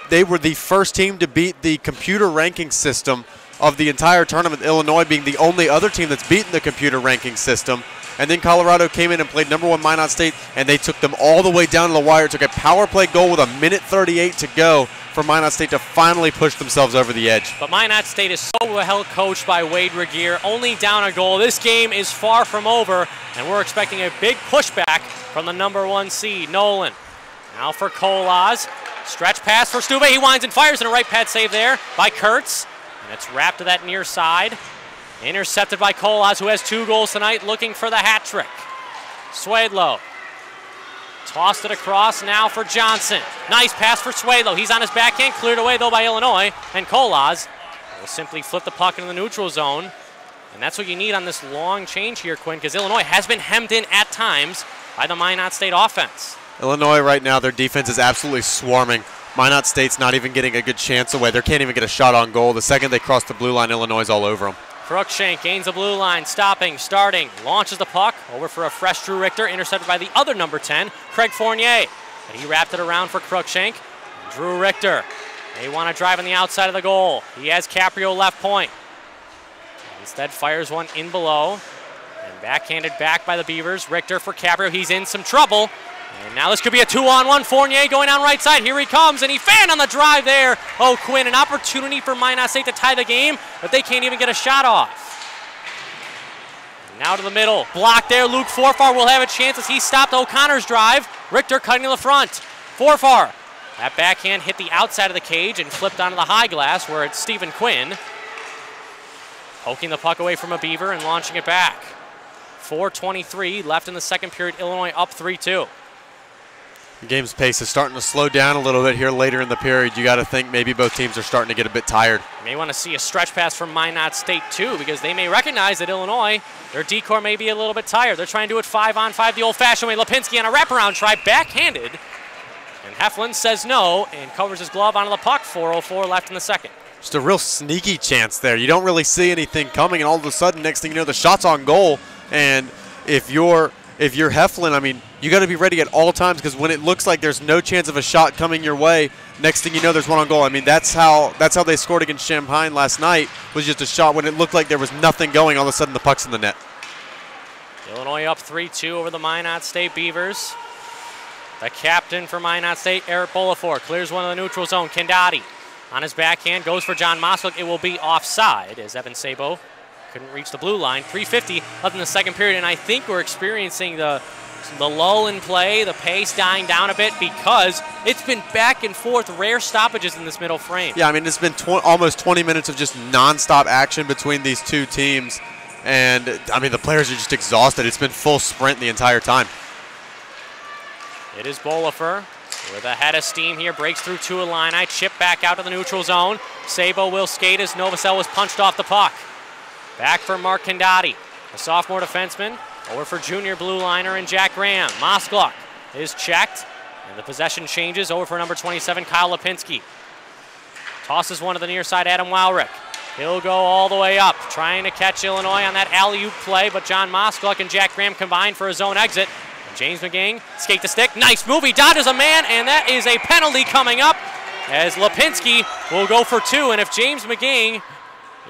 They were the first team to beat the computer ranking system of the entire tournament, Illinois being the only other team that's beaten the computer ranking system. And then Colorado came in and played #1 Minot State, and they took them all the way down to the wire. It took a power play goal with 1:38 to go for Minot State to finally push themselves over the edge. But Minot State is so well coached by Wade Regier, only down a goal. This game is far from over, and we're expecting a big pushback from the #1 seed, Nolan. Now for Kolaz. Stretch pass for Stube. He winds and fires, and a right pad save there by Kurtz. And it's wrapped to that near side. Intercepted by Kolaz, who has 2 goals tonight, looking for the hat trick. Swedlow tossed it across now for Johnson. Nice pass for Swedlow. He's on his backhand, cleared away though by Illinois. And Kolaz will simply flip the puck into the neutral zone. And that's what you need on this long change here, Quinn, because Illinois has been hemmed in at times by the Minot State offense. Illinois right now, their defense is absolutely swarming. Minot State's not even getting a good chance away. They can't even get a shot on goal. The second they cross the blue line, Illinois is all over them. Cruikshank gains the blue line, stopping, starting, launches the puck over for a fresh Drew Richter, intercepted by the other #10, Craig Fournier. And he wrapped it around for Cruikshank. Drew Richter, they want to drive on the outside of the goal. He has Caprio left point. Instead fires one in below, and backhanded back by the Beavers. Richter for Caprio, he's in some trouble. And now this could be a 2-on-1. Fournier going down right side. Here he comes, and he fanned on the drive there. Oh, Quinn, an opportunity for Minot State to tie the game, but they can't even get a shot off. Now to the middle. Blocked there. Luke Forfar will have a chance as he stopped O'Connor's drive. Richter cutting to the front. Forfar. That backhand hit the outside of the cage and flipped onto the high glass where it's Stephen Quinn. Poking the puck away from a Beaver and launching it back. 4:23 left in the second period. Illinois up 3-2. The game's pace is starting to slow down a little bit here later in the period. You got to think maybe both teams are starting to get a bit tired. You may want to see a stretch pass from Minot State too, because they may recognize that Illinois, their D-core may be a little bit tired. They're trying to do it 5-on-5 the old-fashioned way. Lipinski on a wraparound try, backhanded. And Heflin says no and covers his glove onto the puck. 4:04 left in the second. Just a real sneaky chance there. You don't really see anything coming, and all of a sudden, next thing you know, the shot's on goal. And if you're Heflin, I mean, you got to be ready at all times, because when it looks like there's no chance of a shot coming your way, next thing you know, there's one on goal. I mean, that's how they scored against Champaign last night, was just a shot when it looked like there was nothing going. All of a sudden, the puck's in the net. Illinois up 3-2 over the Minot State Beavers. The captain for Minot State, Eric Bolafor, clears one of the neutral zone. Kendati on his backhand, goes for John Moskalik. It will be offside as Evan Sabo couldn't reach the blue line. 3:50 left in the second period, and I think we're experiencing the lull in play, the pace dying down a bit, because it's been back and forth, rare stoppages in this middle frame. Yeah, I mean, it's been almost 20 minutes of just nonstop action between these two teams, and I mean, the players are just exhausted. It's been full sprint the entire time. It is Bolafer with a head of steam here, breaks through to Illini, chip back out to the neutral zone. Sabo will skate as Novosel was punched off the puck. Back for Mark Kendati, a sophomore defenseman. Over for junior blue liner and Jack Graham. Moskluck is checked, and the possession changes. Over for number 27, Kyle Lipinski. Tosses one to the near side, Adam Wowrick. He'll go all the way up, trying to catch Illinois on that alley-oop play, but John Moskluck and Jack Graham combined for a zone exit. And James McGing, skate the stick, nice move, he dodges a man, and that is a penalty coming up as Lipinski will go for 2, and if James McGing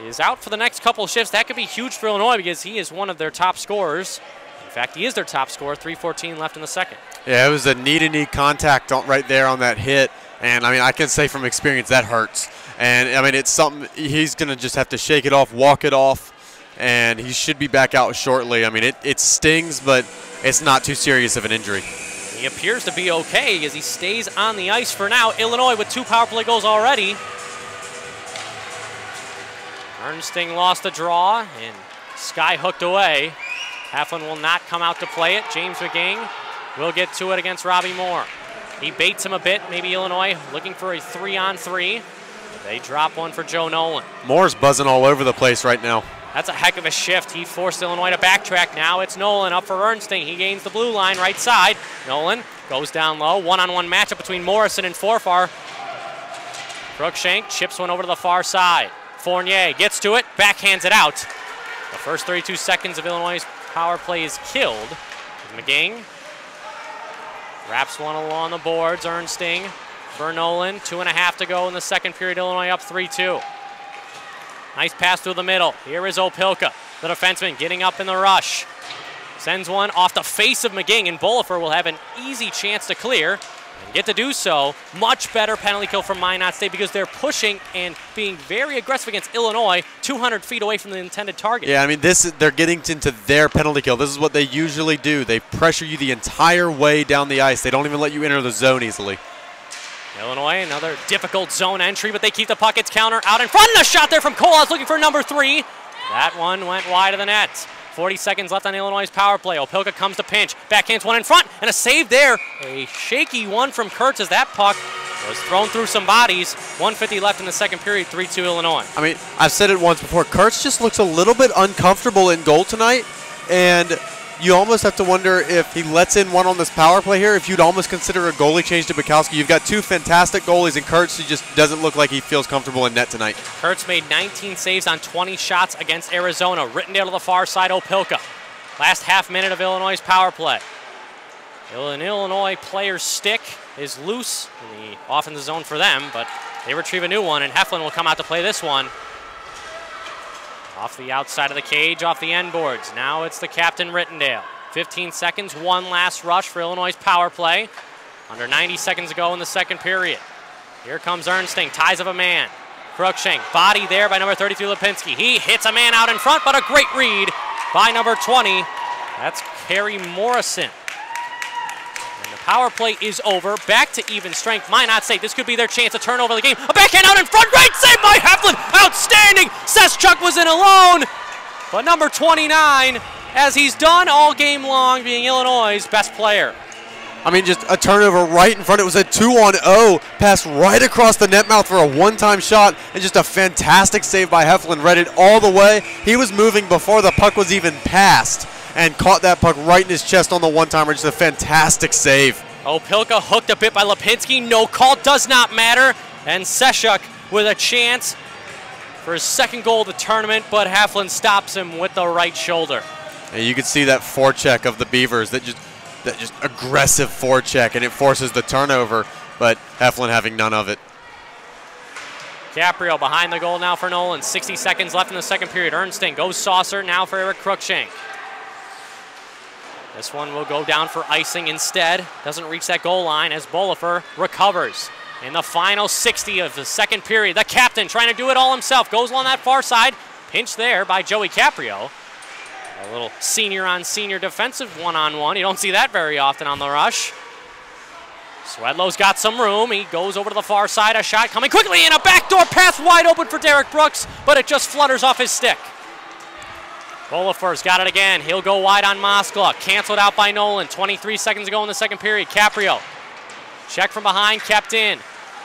is out for the next couple of shifts, that could be huge for Illinois because he is one of their top scorers. In fact, he is their top scorer. 3:14 left in the second. Yeah, it was a knee-to-knee contact right there on that hit, and I mean, I can say from experience that hurts. And I mean, it's something he's going to just have to shake it off, walk it off, and he should be back out shortly. I mean, it stings, but it's not too serious of an injury. He appears to be okay as he stays on the ice for now. Illinois with 2 power play goals already. Ernsting lost the draw and sky hooked away. Heflin will not come out to play it. James McGing will get to it against Robbie Moore. He baits him a bit. Maybe Illinois looking for a 3-on-3. They drop one for Joe Nolan. Moore's buzzing all over the place right now. That's a heck of a shift. He forced Illinois to backtrack. Now it's Nolan up for Ernsting. He gains the blue line right side. Nolan goes down low. One-on-one matchup between Morrison and Forfar. Cruikshank chips one over to the far side. Fournier gets to it, backhands it out. The first 32 seconds of Illinois' power play is killed. McGing wraps one along the boards. Ernsting for Nolan. 2.5 to go in the second period. Illinois up 3-2. Nice pass through the middle. Here is Opilka, the defenseman, getting up in the rush. Sends one off the face of McGing, and Bolifer will have an easy chance to clear and get to do so. Much better penalty kill from Minot State because they're pushing and being very aggressive against Illinois, 200 feet away from the intended target. Yeah, I mean, they're getting into their penalty kill. This is what they usually do. They pressure you the entire way down the ice. They don't even let you enter the zone easily. Illinois, another difficult zone entry, but they keep the puck. It's counter out in front, and a shot there from Kolas looking for number 3. That one went wide of the net. 40 seconds left on Illinois' power play. Opilka comes to pinch. Backhands one in front, and a save there. A shaky one from Kurtz as that puck was thrown through some bodies. 1:50 left in the second period, 3-2 Illinois. I mean, I've said it once before. Kurtz just looks a little bit uncomfortable in goal tonight, and you almost have to wonder if he lets in one on this power play here, if you'd almost consider a goalie change to Bukowski. You've got 2 fantastic goalies, and Kurtz, he just doesn't look like he feels comfortable in net tonight. Kurtz made 19 saves on 20 shots against Arizona. Rittendale to the far side, Opilka. Last half minute of Illinois' power play. An Illinois player's stick is loose in the offensive zone for them, but they retrieve a new one, and Heflin will come out to play this one. Off the outside of the cage, off the end boards. Now it's the captain, Rittendale. 15 seconds, one last rush for Illinois' power play. Under 90 seconds to go in the second period. Here comes Ernsting, ties of a man. Cruikshank, body there by number 33, Lipinski. He hits a man out in front, but a great read by number 20. That's Kerry Morrison. And the power play is over. Back to even strength. Minot State, this could be their chance to turn over the game. A backhand out in front. Great save by Heflin. Outstanding. Seschuk was in alone. But number 29, as he's done all game long, being Illinois' best player. I mean, just a turnover right in front. It was a 2-on-0 pass right across the net mouth for a one-time shot, and just a fantastic save by Heflin. Read it all the way. He was moving before the puck was even passed and caught that puck right in his chest on the one-timer. Just a fantastic save. Opilka hooked a bit by Lipinski. No call, does not matter. And Seschuk with a chance for his second goal of the tournament, but Heflin stops him with the right shoulder. And you can see that forecheck of the Beavers, that just aggressive forecheck, and it forces the turnover, but Heflin having none of it. Caprio behind the goal now for Nolan. 60 seconds left in the second period. Ernsting goes saucer now for Eric Cruikshank. This one will go down for icing instead. Doesn't reach that goal line as Bolifer recovers. In the final 60 of the second period, the captain trying to do it all himself. Goes along that far side. Pinched there by Joey Caprio. A little senior-on-senior defensive one-on-one. You don't see that very often on the rush. Swedlow's got some room. He goes over to the far side. A shot coming quickly, and a backdoor pass wide open for Derek Brooks, but it just flutters off his stick. Bolifer's got it again. He'll go wide on Moskla. Canceled out by Nolan. 23 seconds to go in the second period. Caprio. Check from behind, kept in.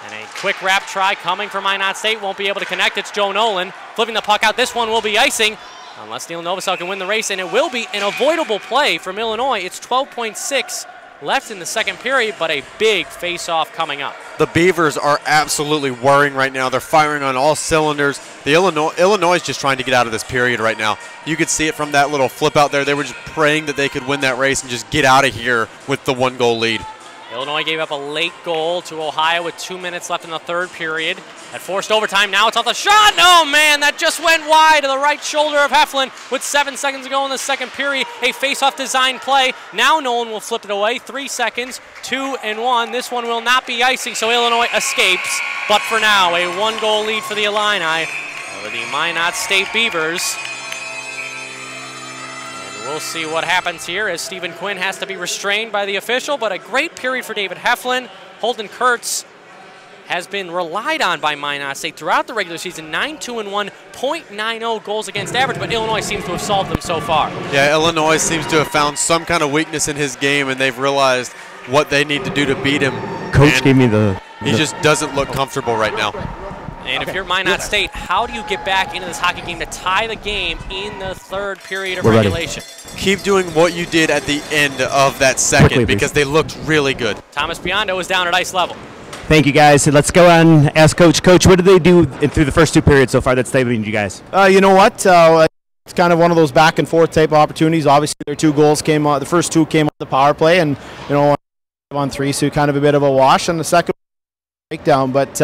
And a quick wrap try coming from Minot State. Won't be able to connect. It's Joe Nolan. Flipping the puck out. This one will be icing. Unless Neil Novosel can win the race, and it will be an avoidable play from Illinois. It's 12.6 left in the second period, but a big face-off coming up. The Beavers are absolutely worrying right now. They're firing on all cylinders. The Illinois is just trying to get out of this period right now. You could see it from that little flip out there. They were just praying that they could win that race and just get out of here with the 1-goal lead. Illinois gave up a late goal to Ohio with 2 minutes left in the third period. That forced overtime. Now it's off the shot. Oh, man, that just went wide to the right shoulder of Heflin with 7 seconds to go in the second period. A face-off design play. Now Nolan will flip it away. 3 seconds, 2 and 1. This one will not be icing, so Illinois escapes. But for now, a 1-goal lead for the Illini over the Minot State Beavers. We'll see what happens here as Stephen Quinn has to be restrained by the official, but a great period for David Heflin. Holden Kurtz has been relied on by Minot State throughout the regular season. 9-2-1, .90 goals against average, but Illinois seems to have solved them so far. Yeah, Illinois seems to have found some kind of weakness in his game, and they've realized what they need to do to beat him. Coach gave me the... He just doesn't look comfortable right now. And if you're Minot State, how do you get back into this hockey game to tie the game in the third period of regulation? Keep doing what you did at the end of that second, because they looked really good. Thomas Biondo is down at ice level. Thank you, guys. Let's go and ask Coach. Coach, what did they do through the first 2 periods so far that's saving you guys? You know what? It's kind of one of those back and forth type of opportunities. Obviously, their 2 goals came out. The first 2 came on the power play, and on 3, so kind of a bit of a wash. And the second breakdown, but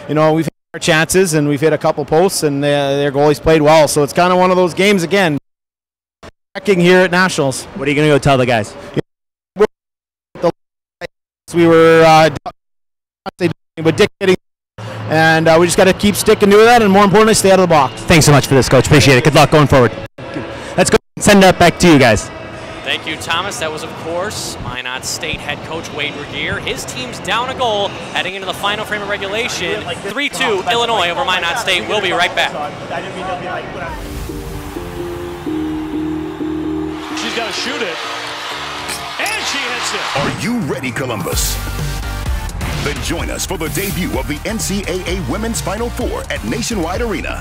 we've our chances, and we've hit a couple posts, and their goalies played well. So it's kind of one of those games again. Checking here at Nationals. What are you going to go tell the guys? We were dictating, and we just got to keep sticking to that, and more importantly, stay out of the box. Thanks so much for this, Coach. Appreciate it. Good luck going forward. Let's go send that back to you guys. Thank you, Thomas. That was, of course, Minot State head coach Wade Regier. His team's down a goal heading into the final frame of regulation. 3-2 Illinois over Minot State. We'll be right back. She's got to shoot it, and she hits it. Are you ready, Columbus? Then join us for the debut of the NCAA Women's Final Four at Nationwide Arena.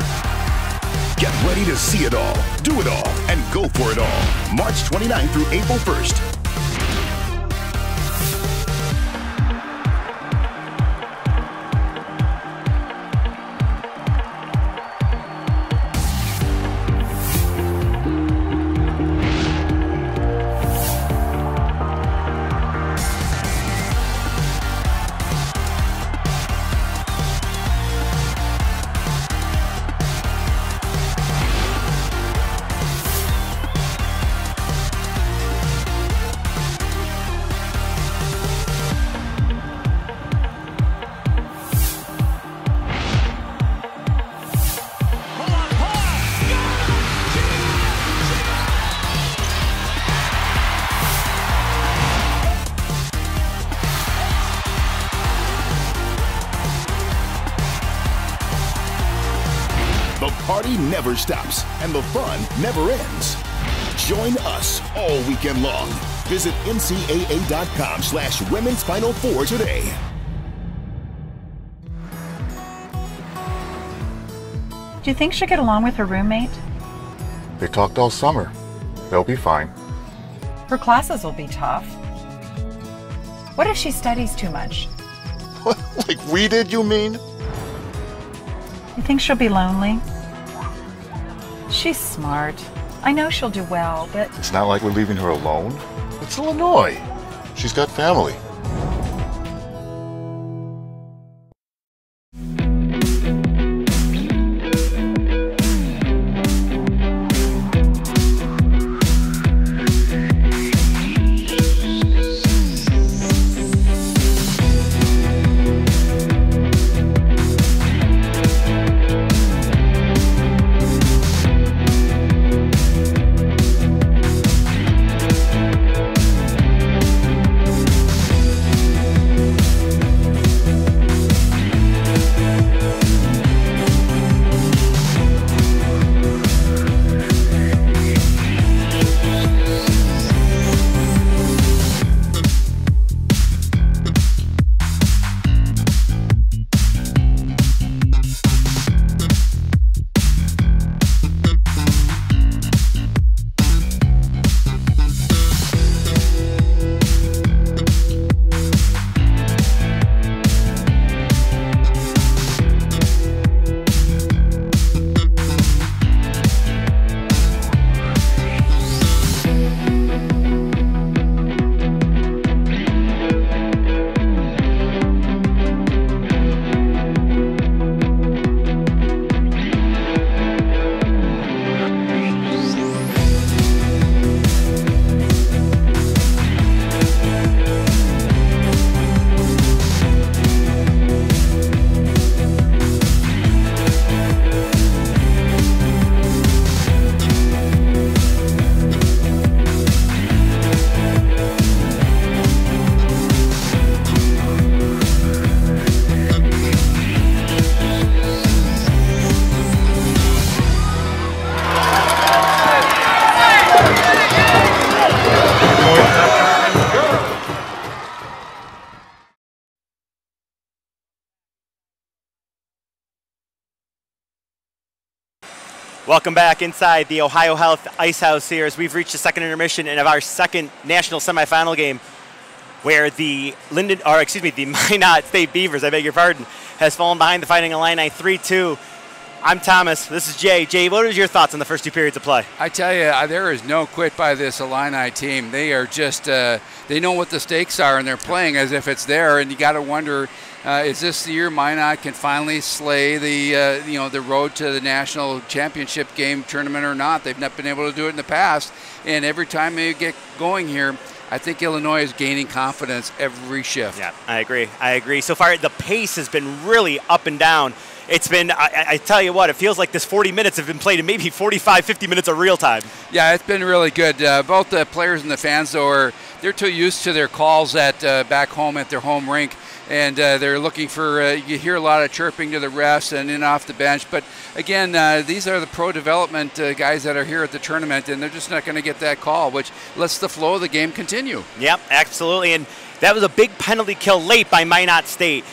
Get ready to see it all, do it all, and go for it all. March 29th through April 1st. The party never stops, and the fun never ends. Join us all weekend long. Visit ncaa.com/Women's Final Four today. Do you think she'll get along with her roommate? They talked all summer. They'll be fine. Her classes will be tough. What if she studies too much? Like we did, you mean? You think she'll be lonely? She's smart. I know she'll do well, but... It's not like we're leaving her alone. It's Illinois. She's got family. Welcome back inside the Ohio Health Ice House here as we've reached the second intermission and of our second national semifinal game, where the Minot State Beavers, I beg your pardon, has fallen behind the Fighting Illini 3-2. I'm Thomas. This is Jay. Jay, what are your thoughts on the first two periods of play? I tell you, there is no quit by this Illini team. They are just they know what the stakes are, and they're playing as if it's there. And you got to wonder, is this the year Minot can finally slay the the road to the national championship game tournament or not? They've not been able to do it in the past, and every time they get going here, I think Illinois is gaining confidence every shift. Yeah, I agree. So far, the pace has been really up and down. It's been, I tell you what, it feels like this 40 minutes have been played in maybe 45, 50 minutes of real time. Yeah, it's been really good. Both the players and the fans, though, they're too used to their calls at back home at their home rink. And they're looking for, you hear a lot of chirping to the refs and in off the bench. But again, these are the pro development guys that are here at the tournament, and they're just not going to get that call, which lets the flow of the game continue. Yep, absolutely. And that was a big penalty kill late by Minot State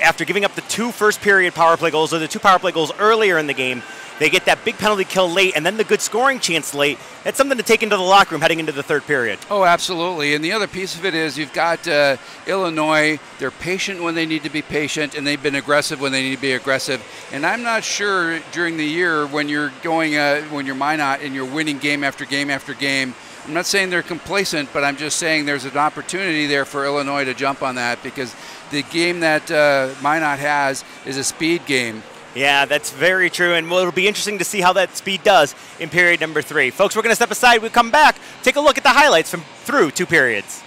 after giving up the 2 first period power play goals, or the 2 power play goals earlier in the game. They get that big penalty kill late, and then the good scoring chance late. That's something to take into the locker room heading into the 3rd period. Oh, absolutely. And the other piece of it is you've got Illinois. They're patient when they need to be patient, and they've been aggressive when they need to be aggressive. And I'm not sure during the year when you're going, when you're Minot and you're winning game after game after game, I'm not saying they're complacent, but I'm just saying there's an opportunity there for Illinois to jump on that, because the game that Minot has is a speed game. Yeah, that's very true, and it'll be interesting to see how that speed does in period number 3. Folks, we're going to step aside. We'll come back, take a look at the highlights from through 2 periods.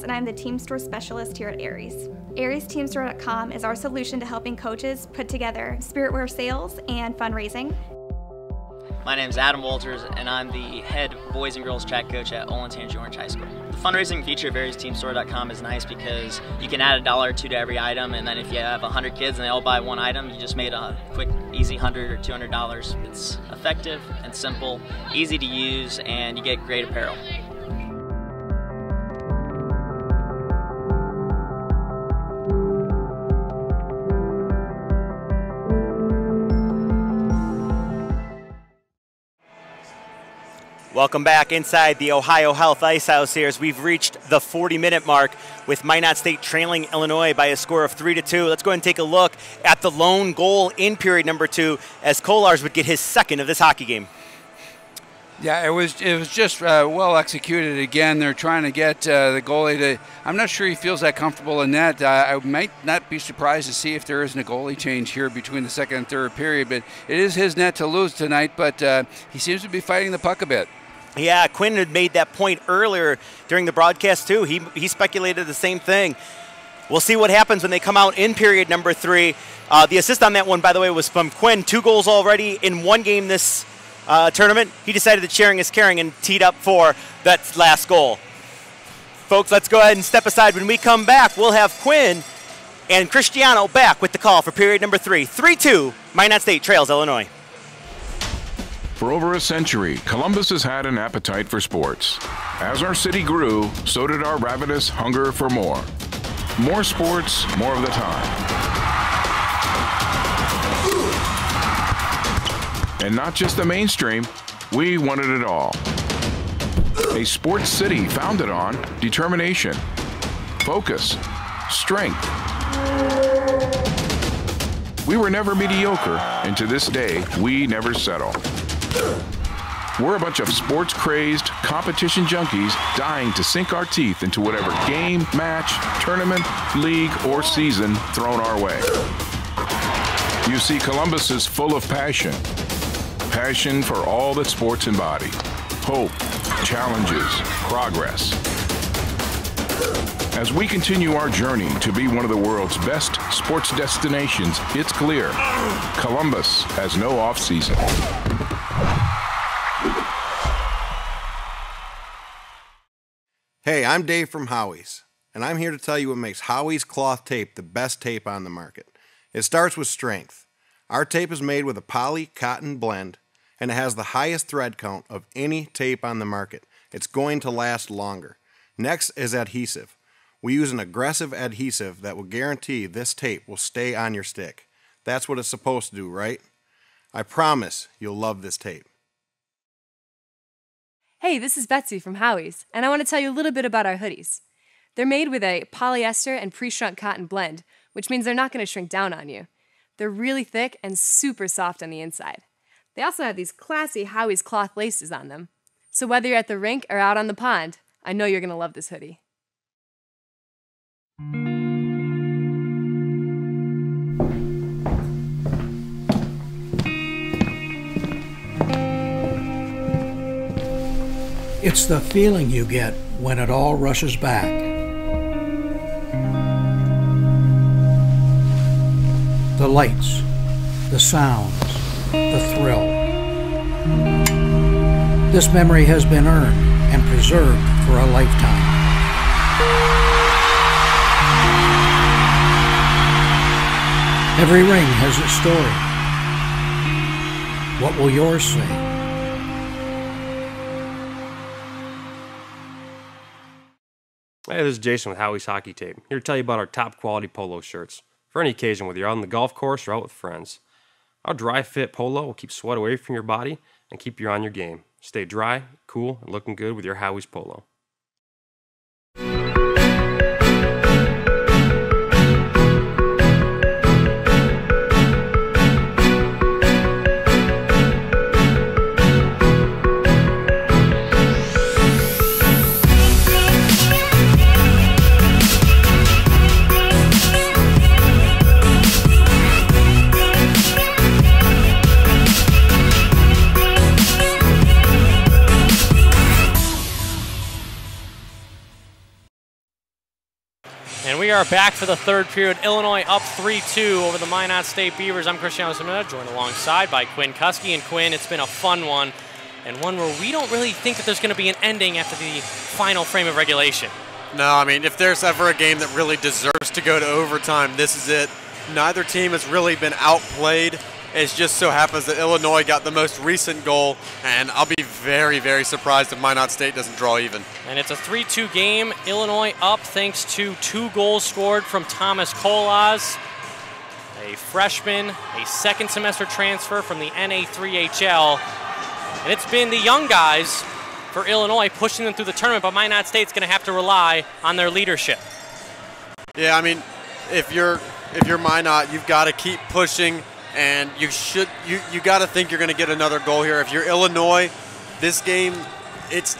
And I'm the Team Store Specialist here at Aries. AriesTeamStore.com is our solution to helping coaches put together spiritwear sales and fundraising. My name is Adam Walters, and I'm the head boys and girls track coach at Olentangy Orange High School. The fundraising feature of AriesTeamStore.com is nice because you can add $1 or $2 to every item, and then if you have 100 kids and they all buy one item, you just made a quick, easy $100 or $200. It's effective and simple, easy to use, and you get great apparel. Welcome back inside the Ohio Health Ice House here as we've reached the 40-minute mark with Minot State trailing Illinois by a score of 3-2. Let's go ahead and take a look at the lone goal in period number 2 as Kolars would get his 2nd of this hockey game. Yeah, it was just well executed again. They're trying to get the goalie to. I'm not sure he feels that comfortable in that. I might not be surprised to see if there isn't a goalie change here between the 2nd and 3rd period. But it is his net to lose tonight. But he seems to be fighting the puck a bit. Yeah, Quinn had made that point earlier during the broadcast too. He speculated the same thing. We'll see what happens when they come out in period number 3. The assist on that one, by the way, was from Quinn. 2 goals already in 1 game this tournament. He decided that sharing is caring and teed up for that last goal. Folks, let's go ahead and step aside. When we come back, we'll have Quinn and Cristiano back with the call for period number 3. 3-2, Minot State trails Illinois. For over a century, Columbus has had an appetite for sports. As our city grew, so did our ravenous hunger for more. More sports, more of the time. And not just the mainstream, we wanted it all. A sports city founded on determination, focus, strength. We were never mediocre, and to this day, we never settle. We're a bunch of sports-crazed, competition junkies dying to sink our teeth into whatever game, match, tournament, league, or season thrown our way. You see, Columbus is full of passion. Passion for all that sports embody. Hope, challenges, progress. As we continue our journey to be one of the world's best sports destinations, it's clear Columbus has no off-season. Hey, I'm Dave from Howie's, and I'm here to tell you what makes Howie's cloth tape the best tape on the market. It starts with strength. Our tape is made with a poly-cotton blend, and it has the highest thread count of any tape on the market. It's going to last longer. Next is adhesive. We use an aggressive adhesive that will guarantee this tape will stay on your stick. That's what it's supposed to do, right? I promise you'll love this tape. Hey, this is Betsy from Howie's, and I want to tell you a little bit about our hoodies. They're made with a polyester and pre-shrunk cotton blend, which means they're not going to shrink down on you. They're really thick and super soft on the inside. They also have these classy Howie's cloth laces on them. So whether you're at the rink or out on the pond, I know you're going to love this hoodie. It's the feeling you get when it all rushes back. The lights, the sounds, the thrill. This memory has been earned and preserved for a lifetime. Every ring has its story. What will yours say? Hey, this is Jason with Howie's Hockey Tape, here to tell you about our top quality polo shirts. For any occasion, whether you're out on the golf course or out with friends. Our dry fit polo will keep sweat away from your body and keep you on your game. Stay dry, cool, and looking good with your Howie's polo. And we are back for the third period. Illinois up 3-2 over the Minot State Beavers. I'm Cristiano Minot, joined alongside by Quinn Kuski. And Quinn, it's been a fun one, and one where we don't really think that there's going to be an ending after the final frame of regulation. No, I mean, if there's ever a game that really deserves to go to overtime, this is it. Neither team has really been outplayed. It just so happens that Illinois got the most recent goal, and I'll be very, very surprised if Minot State doesn't draw even. And it's a 3-2 game. Illinois up thanks to 2 goals scored from Thomas Kolas, a freshman, a second semester transfer from the NA3HL. And it's been the young guys for Illinois pushing them through the tournament, but Minot State's going to have to rely on their leadership. Yeah, I mean, if you're Minot, you've got to keep pushing. And you got to think you're going to get another goal here. If you're Illinois, this game, it's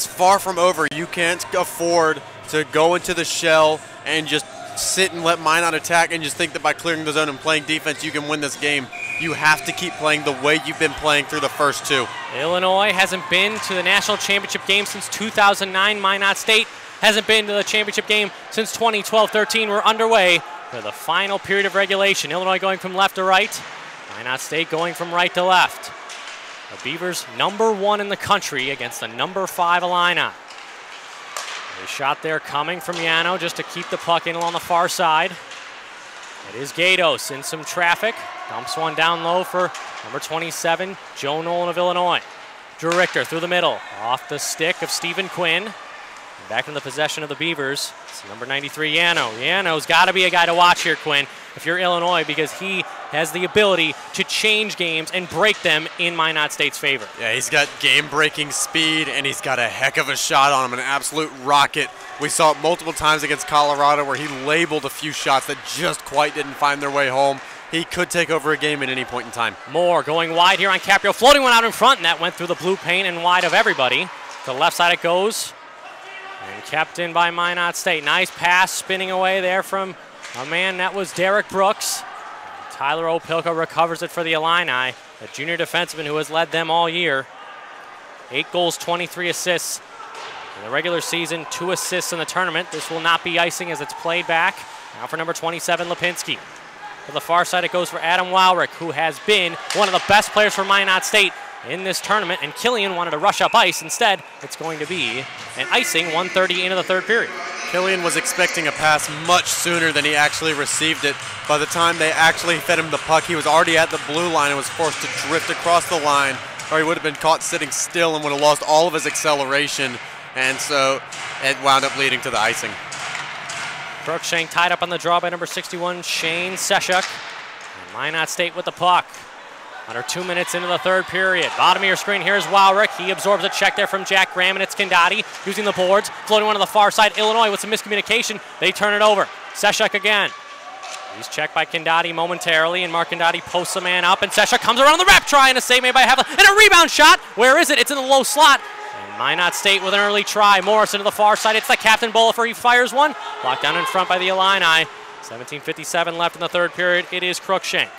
far from over. You can't afford to go into the shell and just sit and let Minot attack and just think that by clearing the zone and playing defense you can win this game. You have to keep playing the way you've been playing through the first 2. Illinois hasn't been to the national championship game since 2009. Minot State hasn't been to the championship game since 2012-13. We're underway for the final period of regulation. Illinois going from left to right. Minot State going from right to left. The Beavers #1 in the country against the #5 Illini. A shot there coming from Yano just to keep the puck in along the far side. It is Gatos in some traffic. Dumps one down low for number 27, Joe Nolan of Illinois. Drew Richter through the middle, off the stick of Stephen Quinn. Back in the possession of the Beavers, it's number 93, Yano. Yano's got to be a guy to watch here, Quinn, if you're Illinois, because he has the ability to change games and break them in Minot State's favor. Yeah, he's got game-breaking speed, and he's got a heck of a shot on him, an absolute rocket. We saw it multiple times against Colorado where he labeled a few shots that just quite didn't find their way home. he could take over a game at any point in time. Moore going wide here on Caprio, floating one out in front, and that went through the blue paint and wide of everybody. To the left side it goes, and kept in by Minot State. Nice pass spinning away there from a man that was Derek Brooks. Tyler Opilka recovers it for the Illini, a junior defenseman who has led them all year. 8 goals, 23 assists in the regular season, 2 assists in the tournament. This will not be icing as it's played back. Now for number 27, Lipinski. To the far side it goes for Adam Wowrick, who has been one of the best players for Minot State in this tournament, and Killian wanted to rush up ice. Instead, it's going to be an icing 1:30 into the third period. Killian was expecting a pass much sooner than he actually received it. By the time they actually fed him the puck, he was already at the blue line and was forced to drift across the line, or he would have been caught sitting still and would have lost all of his acceleration, and so it wound up leading to the icing. Crookshank tied up on the draw by number 61, Shane Seshuk. And Minot State with the puck. Under 2 minutes into the third period. Bottom of your screen, here's Wowrick. He absorbs a check there from Jack Graham, and it's Condati using the boards. Floating one to the far side. Illinois with some miscommunication. They turn it over. Seshuk again. He's checked by Condati momentarily, and Mark Condati posts a man up, and Seshuk comes around the wrap try, and a save made by Heflin. And a rebound shot. Where is it? It's in the low slot. And Minot State with an early try. Morrison to the far side. It's the captain Bolifer. He fires one. Locked down in front by the Illini. 17:57 left in the third period. It is Crookshank.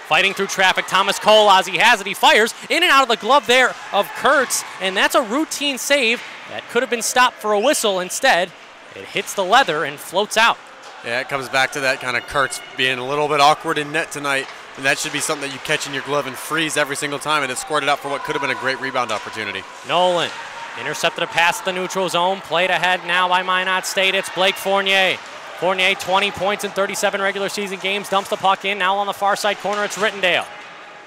Fighting through traffic, Thomas Cole, as he has it, he fires in and out of the glove there of Kurtz, and that's a routine save that could have been stopped for a whistle. Instead, it hits the leather and floats out. Yeah, it comes back to that kind of Kurtz being a little bit awkward in net tonight, and that should be something that you catch in your glove and freeze every single time, and it squirted out for what could have been a great rebound opportunity. Nolan intercepted a pass to the neutral zone, played ahead now by Minot State. It's Blake Fournier. Fournier, 20 points in 37 regular season games, dumps the puck in. Now on the far side corner, it's Rittendale.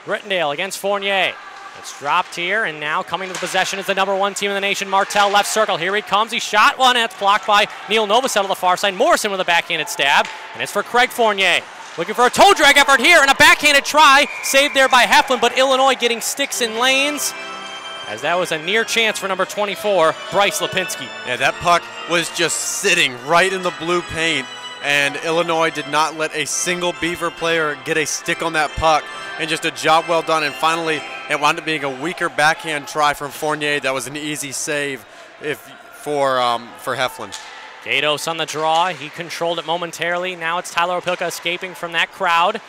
Rittendale against Fournier. It's dropped here, and now coming to the possession is the number 1 team in the nation, Martell, left circle. Here he comes. He shot one, and it's blocked by Neil Novosel on the far side. Morrison with a backhanded stab, and it's for Craig Fournier. Looking for a toe drag effort here, and a backhanded try. Saved there by Heflin, but Illinois getting sticks in lanes, as that was a near chance for number 24, Bryce Lipinski. Yeah, that puck was just sitting right in the blue paint, and Illinois did not let a single Beaver player get a stick on that puck, and just a job well done. And finally, it wound up being a weaker backhand try from Fournier. That was an easy save for Heflin. Gatos on the draw. He controlled it momentarily. Now it's Tyler Opilka escaping from that crowd.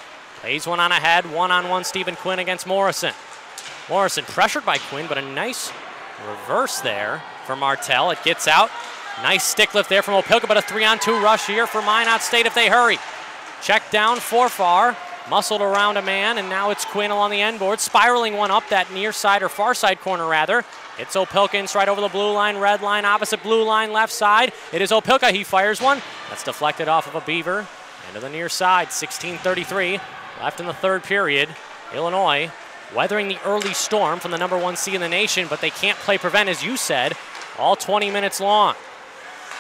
Plays one on ahead, one-on-one Stephen Quinn against Morrison. Morrison pressured by Quinn, but a nice reverse there for Martell. It gets out. Nice stick lift there from Opilka, but a 3-on-2 rush here for Minot State if they hurry. Check down Forfar, muscled around a man, and now it's Quinn along the end board, spiraling one up that near side or far side corner rather. It's Opilka in stride over the blue line, red line, opposite blue line, left side. It is Opilka, he fires one. That's deflected off of a Beaver into the near side. 16:33 left in the third period. Illinois weathering the early storm from the number 1 seed in the nation, but they can't play prevent, as you said, all 20 minutes long.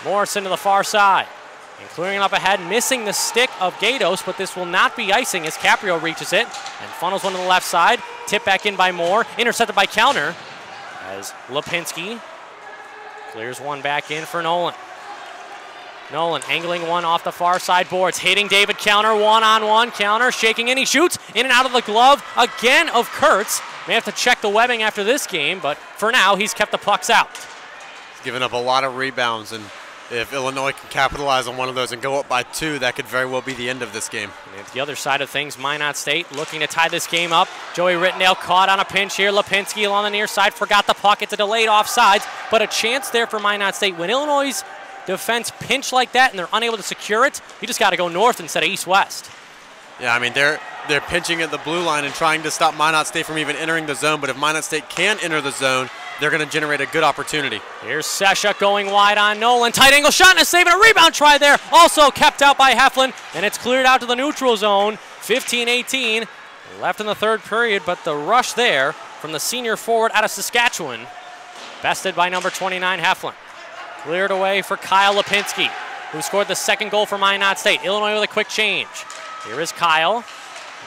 Morrison to the far side, and clearing it up ahead, missing the stick of Gatos, but this will not be icing as Caprio reaches it and funnels one to the left side. Tipped back in by Moore, intercepted by Kellner, as Lipinski clears one back in for Nolan. Nolan angling one off the far side boards, hitting David Kellner, one-on-one. Kellner shaking in, he shoots in and out of the glove again of Kurtz. May have to check the webbing after this game, but for now, he's kept the pucks out. He's given up a lot of rebounds, and if Illinois can capitalize on one of those and go up by 2, that could very well be the end of this game. And at the other side of things, Minot State looking to tie this game up. Joey Rittendale caught on a pinch here. Lipinski along the near side, forgot the puck. It's a delayed offsides, but a chance there for Minot State. When Illinois' defense pinch like that and they're unable to secure it, you just got to go north instead of east-west. Yeah, I mean, they're pinching at the blue line and trying to stop Minot State from even entering the zone, but if Minot State can enter the zone, they're going to generate a good opportunity. Here's Seshuk going wide on Nolan. Tight angle shot and a save and a rebound try there. Also kept out by Heflin, and it's cleared out to the neutral zone. 15-18 left in the third period, but the rush there from the senior forward out of Saskatchewan, bested by number 29, Heflin. Cleared away for Kyle Lipinski, who scored the second goal for Minot State. Illinois with a quick change. Here is Kyle.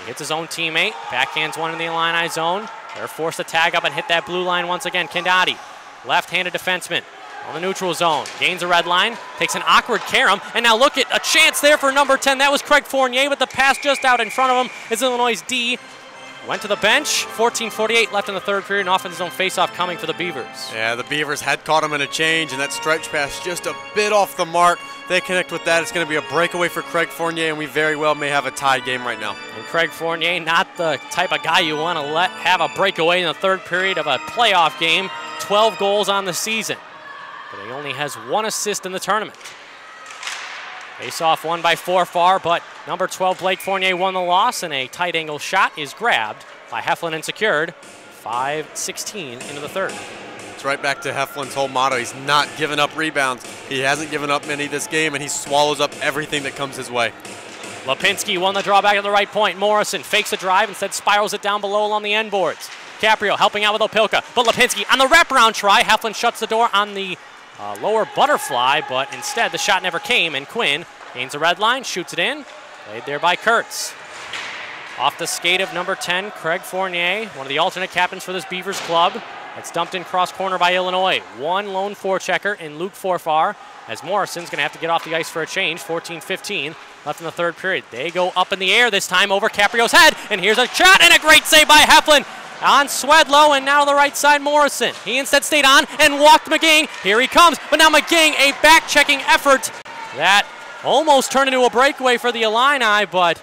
He hits his own teammate. Backhands one in the Illini zone. They're forced to tag up and hit that blue line once again. Kendati, left-handed defenseman. on the neutral zone. Gains a red line, takes an awkward carom, and now look at a chance there for number 10. That was Craig Fournier, but the pass just out in front of him is Illinois' D. Went to the bench, 14:48 left in the third period, and offensive zone faceoff coming for the Beavers. Yeah, the Beavers had caught him in a change, and that stretch pass just a bit off the mark. They connect with that. It's going to be a breakaway for Craig Fournier, and we very well may have a tied game right now. And Craig Fournier, not the type of guy you want to let have a breakaway in the third period of a playoff game. 12 goals on the season, but he only has 1 assist in the tournament. Face-off won by Forfar, but number 12 Blake Fournier won the loss, and a tight angle shot is grabbed by Heflin and secured. 5:16 into the third. It's right back to Heflin's whole motto. He's not giving up rebounds. He hasn't given up many this game, and he swallows up everything that comes his way. Lipinski won the drawback at the right point. Morrison fakes a drive, instead spirals it down below along the end boards. Caprio helping out with Opilka, but Lipinski on the wraparound try. Heflin shuts the door on the lower butterfly, but instead the shot never came, and Quinn gains a red line, shoots it in, played there by Kurtz. Off the skate of number 10, Craig Fournier, one of the alternate captains for this Beavers club. It's dumped in cross corner by Illinois. One lone forechecker in Luke Forfar, as Morrison's going to have to get off the ice for a change. 14:15 left in the third period. They go up in the air this time over Caprio's head, and here's a shot and a great save by Heflin. On Swedlow, and now to the right side, Morrison. He instead stayed on and walked McGing. Here he comes, but now McGing, a back-checking effort that almost turned into a breakaway for the Illini, but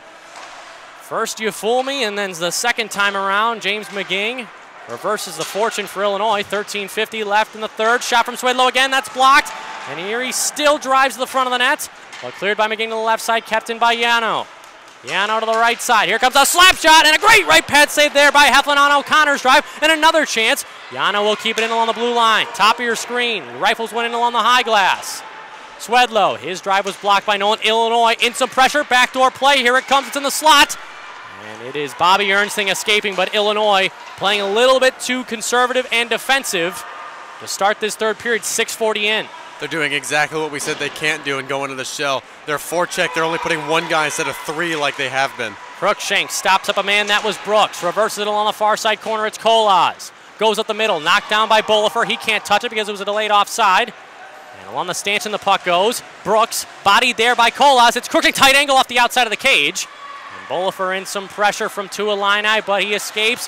first you fool me, and then the second time around, James McGing reverses the fortune for Illinois. 13:50 left in the third. Shot from Swedlow again, that's blocked. And here he still drives to the front of the net, but cleared by McGing to the left side, kept in by Yano. Yano to the right side. Here comes a slap shot and a great right pad save there by Heflin on O'Connor's drive, and another chance. Yano will keep it in along the blue line. Top of your screen. Rifles went in along the high glass. Swedlow, his drive was blocked by Nolan. Illinois in some pressure. Backdoor play. Here it comes. It's in the slot. And it is Bobby Ernstling escaping, but Illinois playing a little bit too conservative and defensive to start this third period. 6:40 in. They're doing exactly what we said they can't do and go into the shell. Their forecheck, they're only putting one guy instead of 3 like they have been. Crookshank stops up a man. That was Brooks. Reverses it along the far side corner. It's Kolas. Goes up the middle. Knocked down by Bolifer. He can't touch it because it was a delayed offside. And along the stanchion the puck goes. Brooks bodied there by Kolas. It's Crookshank, tight angle off the outside of the cage. And Bolifer in some pressure from two Illini, but he escapes.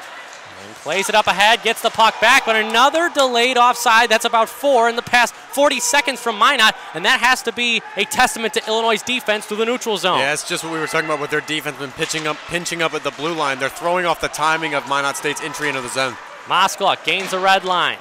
And plays it up ahead, gets the puck back, but another delayed offside. That's about 4 in the past 40 seconds from Minot, and that has to be a testament to Illinois' defense through the neutral zone. Yeah, it's just what we were talking about with their defense been pinching up at the blue line. They're throwing off the timing of Minot State's entry into the zone. Moskluck gains the red line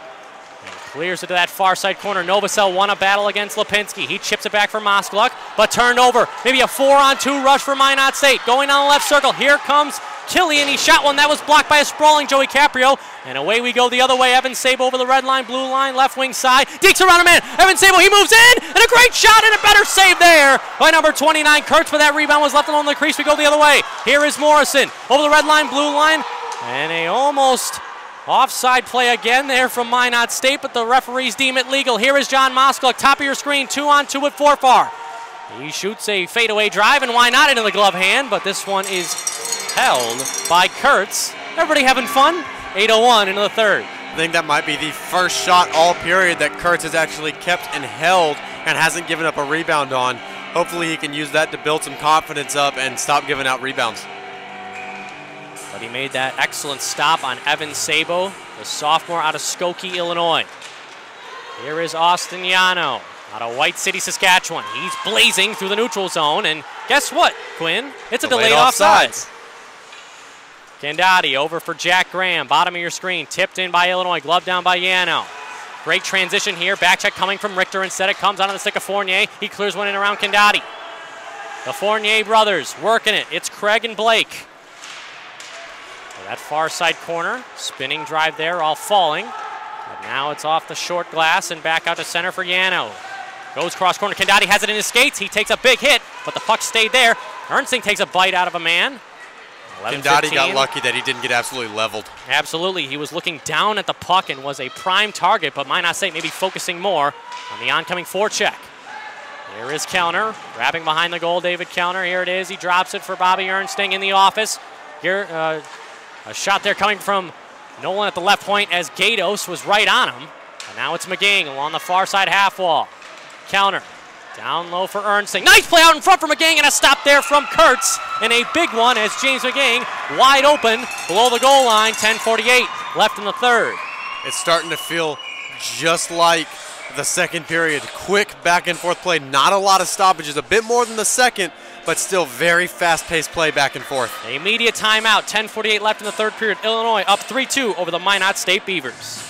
and clears it to that far side corner. Novosel won a battle against Lipinski. He chips it back for Moskluck, but turned over. Maybe a 4-on-2 rush for Minot State. Going on the left circle. Here comes Killian. He shot one that was blocked by a sprawling Joey Caprio. And away we go the other way. Evan Sabo over the red line, blue line, left wing side. Deeks around a man. Evan Sabo, he moves in, and a great shot and a better save there by number 29, Kurtz, but that rebound was left along the crease. We go the other way. Here is Morrison over the red line, blue line, and a almost offside play again there from Minot State, but the referees deem it legal. Here is John Moskluck, top of your screen, 2-on-2 with Forfar. He shoots a fadeaway drive, and why not into the glove hand, but this one is held by Kurtz. Everybody having fun? 8:01 into the third. I think that might be the first shot all period that Kurtz has actually kept and held and hasn't given up a rebound on. Hopefully he can use that to build some confidence up and stop giving out rebounds. But he made that excellent stop on Evan Sabo, the sophomore out of Skokie, Illinois. Here is Austin Yano out of White City, Saskatchewan. He's blazing through the neutral zone, and guess what, Quinn? It's a delayed offside. Candati over for Jack Graham, bottom of your screen, tipped in by Illinois, glove down by Yano. Great transition here, back check coming from Richter. Instead it comes onto the stick of Fournier. He clears one in around Candati. The Fournier brothers working it. It's Craig and Blake. That far side corner, spinning drive there, all falling. But now it's off the short glass and back out to center for Yano. Goes cross corner, Candati has it in his skates. He takes a big hit, but the puck stayed there. Ernstling takes a bite out of a man. Candati got lucky that he didn't get absolutely leveled. Absolutely, he was looking down at the puck and was a prime target, but Minot State maybe focusing more on the oncoming forecheck. Here is Kellner, wrapping behind the goal, David Kellner. Here it is, he drops it for Bobby Ernstling in the office. Here, a shot there coming from Nolan at the left point as Gatos was right on him. And now it's McGing along the far side half wall. Counter. Down low for Ernstine. Nice play out in front for McGing, and a stop there from Kurtz. And a big one as James McGing wide open below the goal line. 10:48 left in the third. It's starting to feel just like the second period. Quick back and forth play. Not a lot of stoppages. A bit more than the second, but still very fast-paced play back and forth. A media timeout. 10:48 left in the third period. Illinois up 3-2 over the Minot State Beavers.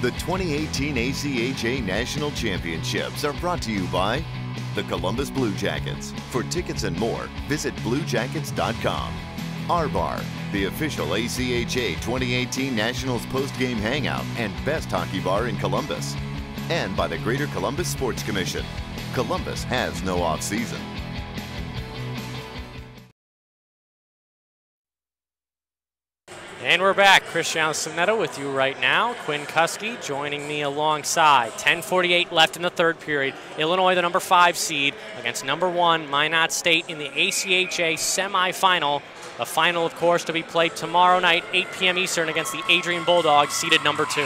The 2018 ACHA National Championships are brought to you by the Columbus Blue Jackets. For tickets and more, visit bluejackets.com. R-Bar, the official ACHA 2018 Nationals post-game hangout and best hockey bar in Columbus. And by the Greater Columbus Sports Commission. Columbus has no off-season. And we're back. Cristiano Sonetta with you right now. Quinn Kuski joining me alongside. 10:48 left in the third period. Illinois, the number 5 seed, against number 1 Minot State in the ACHA semifinal. The final, of course, to be played tomorrow night, 8 p.m. Eastern, against the Adrian Bulldogs, seeded number 2.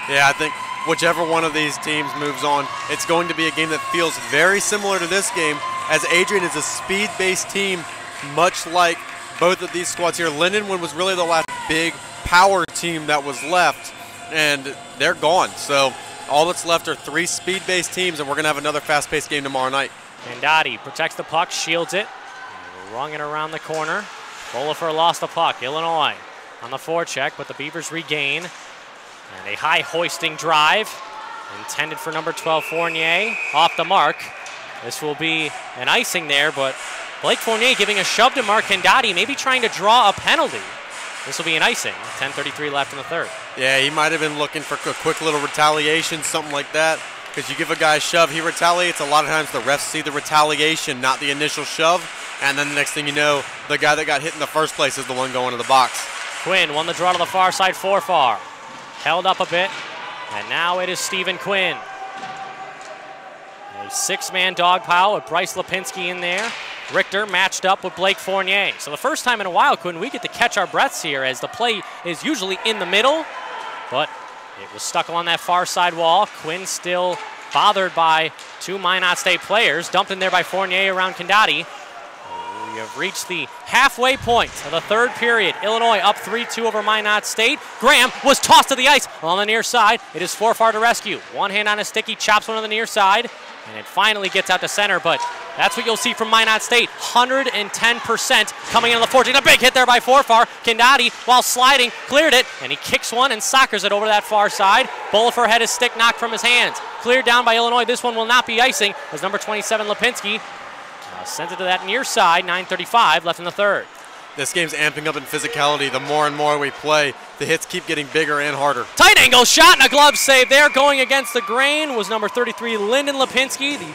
Yeah, I think whichever one of these teams moves on, it's going to be a game that feels very similar to this game, as Adrian is a speed-based team, much like both of these squads here. Lindenwood was really the last big power team that was left, and they're gone. So all that's left are 3 speed-based teams, and we're going to have another fast-paced game tomorrow night. Candotti protects the puck, shields it, rung it around the corner. Bolifer lost the puck. Illinois on the forecheck, but the Beavers regain. And a high hoisting drive intended for number 12 Fournier, off the mark. This will be an icing there, but Blake Fournier giving a shove to Mark Candotti, maybe trying to draw a penalty. This will be an icing. 10:33 left in the third. Yeah, he might have been looking for a quick little retaliation, something like that. Because you give a guy a shove, he retaliates. A lot of times the refs see the retaliation, not the initial shove. And then the next thing you know, the guy that got hit in the first place is the one going to the box. Quinn won the draw to the far side, Forfar. Held up a bit, and now it is Stephen Quinn. A 6-man dog pile with Bryce Lipinski in there. Richter matched up with Blake Fournier. So the first time in a while, Quinn, we get to catch our breaths here, as the play is usually in the middle, but it was stuck along that far side wall. Quinn still bothered by 2 Minot State players, dumped in there by Fournier around Candotti. We have reached the halfway point of the third period. Illinois up 3-2 over Minot State. Graham was tossed to the ice on the near side. It is Forfar to rescue. One hand on a stick, he chops one on the near side, and it finally gets out to center, but that's what you'll see from Minot State. 110% coming in on the forecheck. A big hit there by Forfar. Candotti, while sliding, cleared it, and he kicks one and soccers it over that far side. Bolifer had his stick knocked from his hands. Cleared down by Illinois. This one will not be icing, as number 27 Lipinski sends it to that near side. 9:35 left in the third. This game's amping up in physicality. The more and more we play, the hits keep getting bigger and harder. Tight angle shot and a glove save there. Going against the grain was number 33 Lyndon Lipinski, the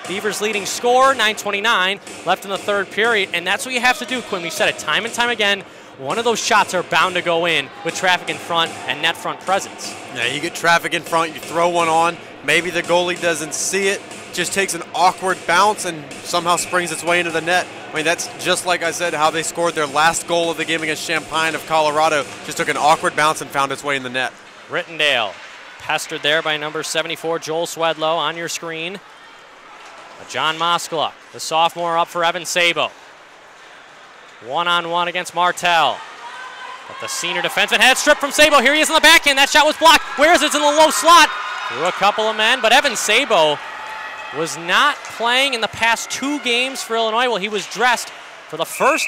Beavers' leading scorer. 9:29 left in the third period, and that's what you have to do, Quinn. We've said it time and time again. One of those shots are bound to go in with traffic in front and net front presence. Yeah, you get traffic in front, you throw one on, maybe the goalie doesn't see it, just takes an awkward bounce and somehow springs its way into the net. I mean, that's just like I said, how they scored their last goal of the game against Champaign of Colorado. Just took an awkward bounce and found its way in the net. Rittendale pestered there by number 74 Joel Swedlow on your screen. John Moskala, the sophomore, up for Evan Sabo. One-on-one against Martell. But the senior defenseman had it stripped from Sabo. Here he is in the backhand. That shot was blocked. Where is it? It's in the low slot. Through a couple of men, but Evan Sabo was not playing in the past 2 games for Illinois. Well, he was dressed for the first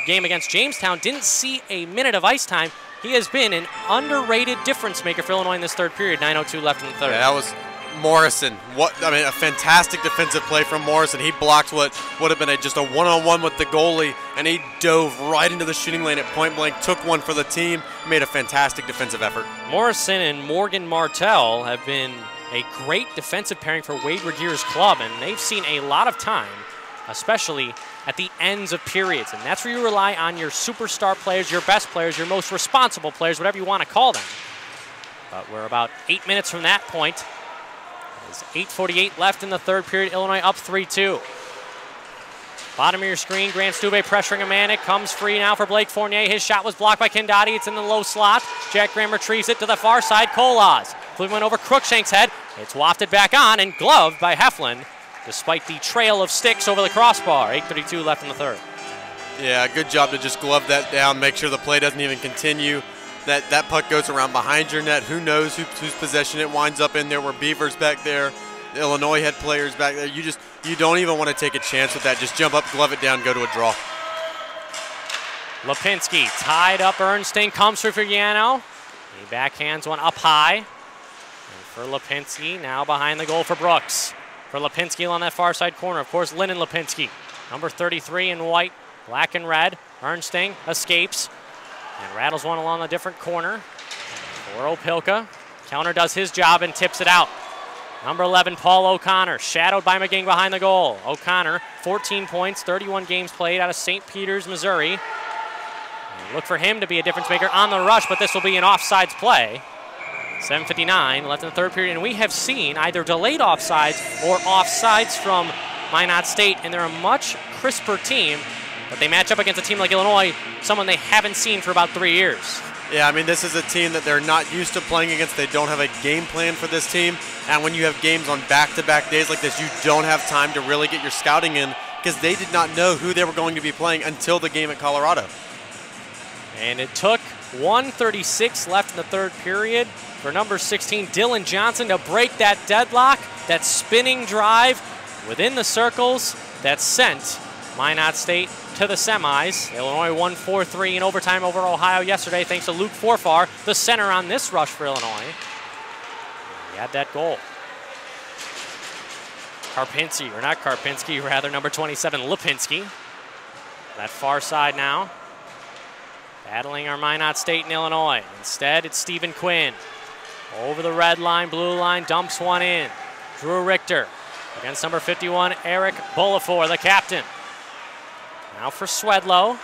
game against Jamestown. Didn't see a minute of ice time. He has been an underrated difference maker for Illinois in this third period. 9:02 left in the third. Yeah, that was Morrison. A fantastic defensive play from Morrison. He blocked what would have been just a one-on-one with the goalie, and he dove right into the shooting lane at point blank, took one for the team, made a fantastic defensive effort. Morrison and Morgan Martell have been a great defensive pairing for Wade Regeer's club, and they've seen a lot of time, especially at the ends of periods, and that's where you rely on your superstar players, your best players, your most responsible players, whatever you want to call them. But we're about 8 minutes from that point. There's 8:48 left in the third period. Illinois up 3-2. Bottom of your screen, Grant Stube pressuring a man. It comes free now for Blake Fournier. His shot was blocked by Candotti. It's in the low slot. Jack Graham retrieves it to the far side. Kolas. Flew one over Crookshank's head. It's wafted back on and gloved by Heflin, despite the trail of sticks over the crossbar. 8:32 left in the third. Yeah, good job to just glove that down, make sure the play doesn't even continue. That puck goes around behind your net. Who knows whose possession it winds up in there. Were Beavers back there. Illinois had players back there. You don't even want to take a chance with that. Just jump up, glove it down, go to a draw. Lipinski tied up. Ernstein comes through for Yano. He backhands one up high. And for Lipinski, now behind the goal for Brooks. For Lipinski on that far side corner, of course, Lennon Lipinski. Number 33 in white, black and red. Ernstein escapes and rattles one along a different corner. For Opilka. Kellner does his job and tips it out. Number 11, Paul O'Connor, shadowed by McGing behind the goal. O'Connor, 14 points, 31 games played out of St. Peters, Missouri. And look for him to be a difference maker on the rush, but this will be an offsides play. 7:59 left in the third period, and we have seen either delayed offsides or offsides from Minot State, and they're a much crisper team, but they match up against a team like Illinois, someone they haven't seen for about 3 years. Yeah, I mean, this is a team that they're not used to playing against. They don't have a game plan for this team. And when you have games on back-to-back days like this, you don't have time to really get your scouting in because they did not know who they were going to be playing until the game at Colorado. And it took 1:36 left in the third period for number 16, Dylan Johnson, to break that deadlock, that spinning drive within the circles that sent Minot State to the semis. Illinois won 4-3 in overtime over Ohio yesterday thanks to Luke Forfar, the center on this rush for Illinois. He had that goal. Karpinski, or not Karpinski, rather number 27, Lipinski. That far side now. Battling our Minot State and Illinois. Instead, it's Stephen Quinn. Over the red line, blue line, dumps one in. Drew Richter against number 51, Eric Bolafor, the captain. Now for Swedlow.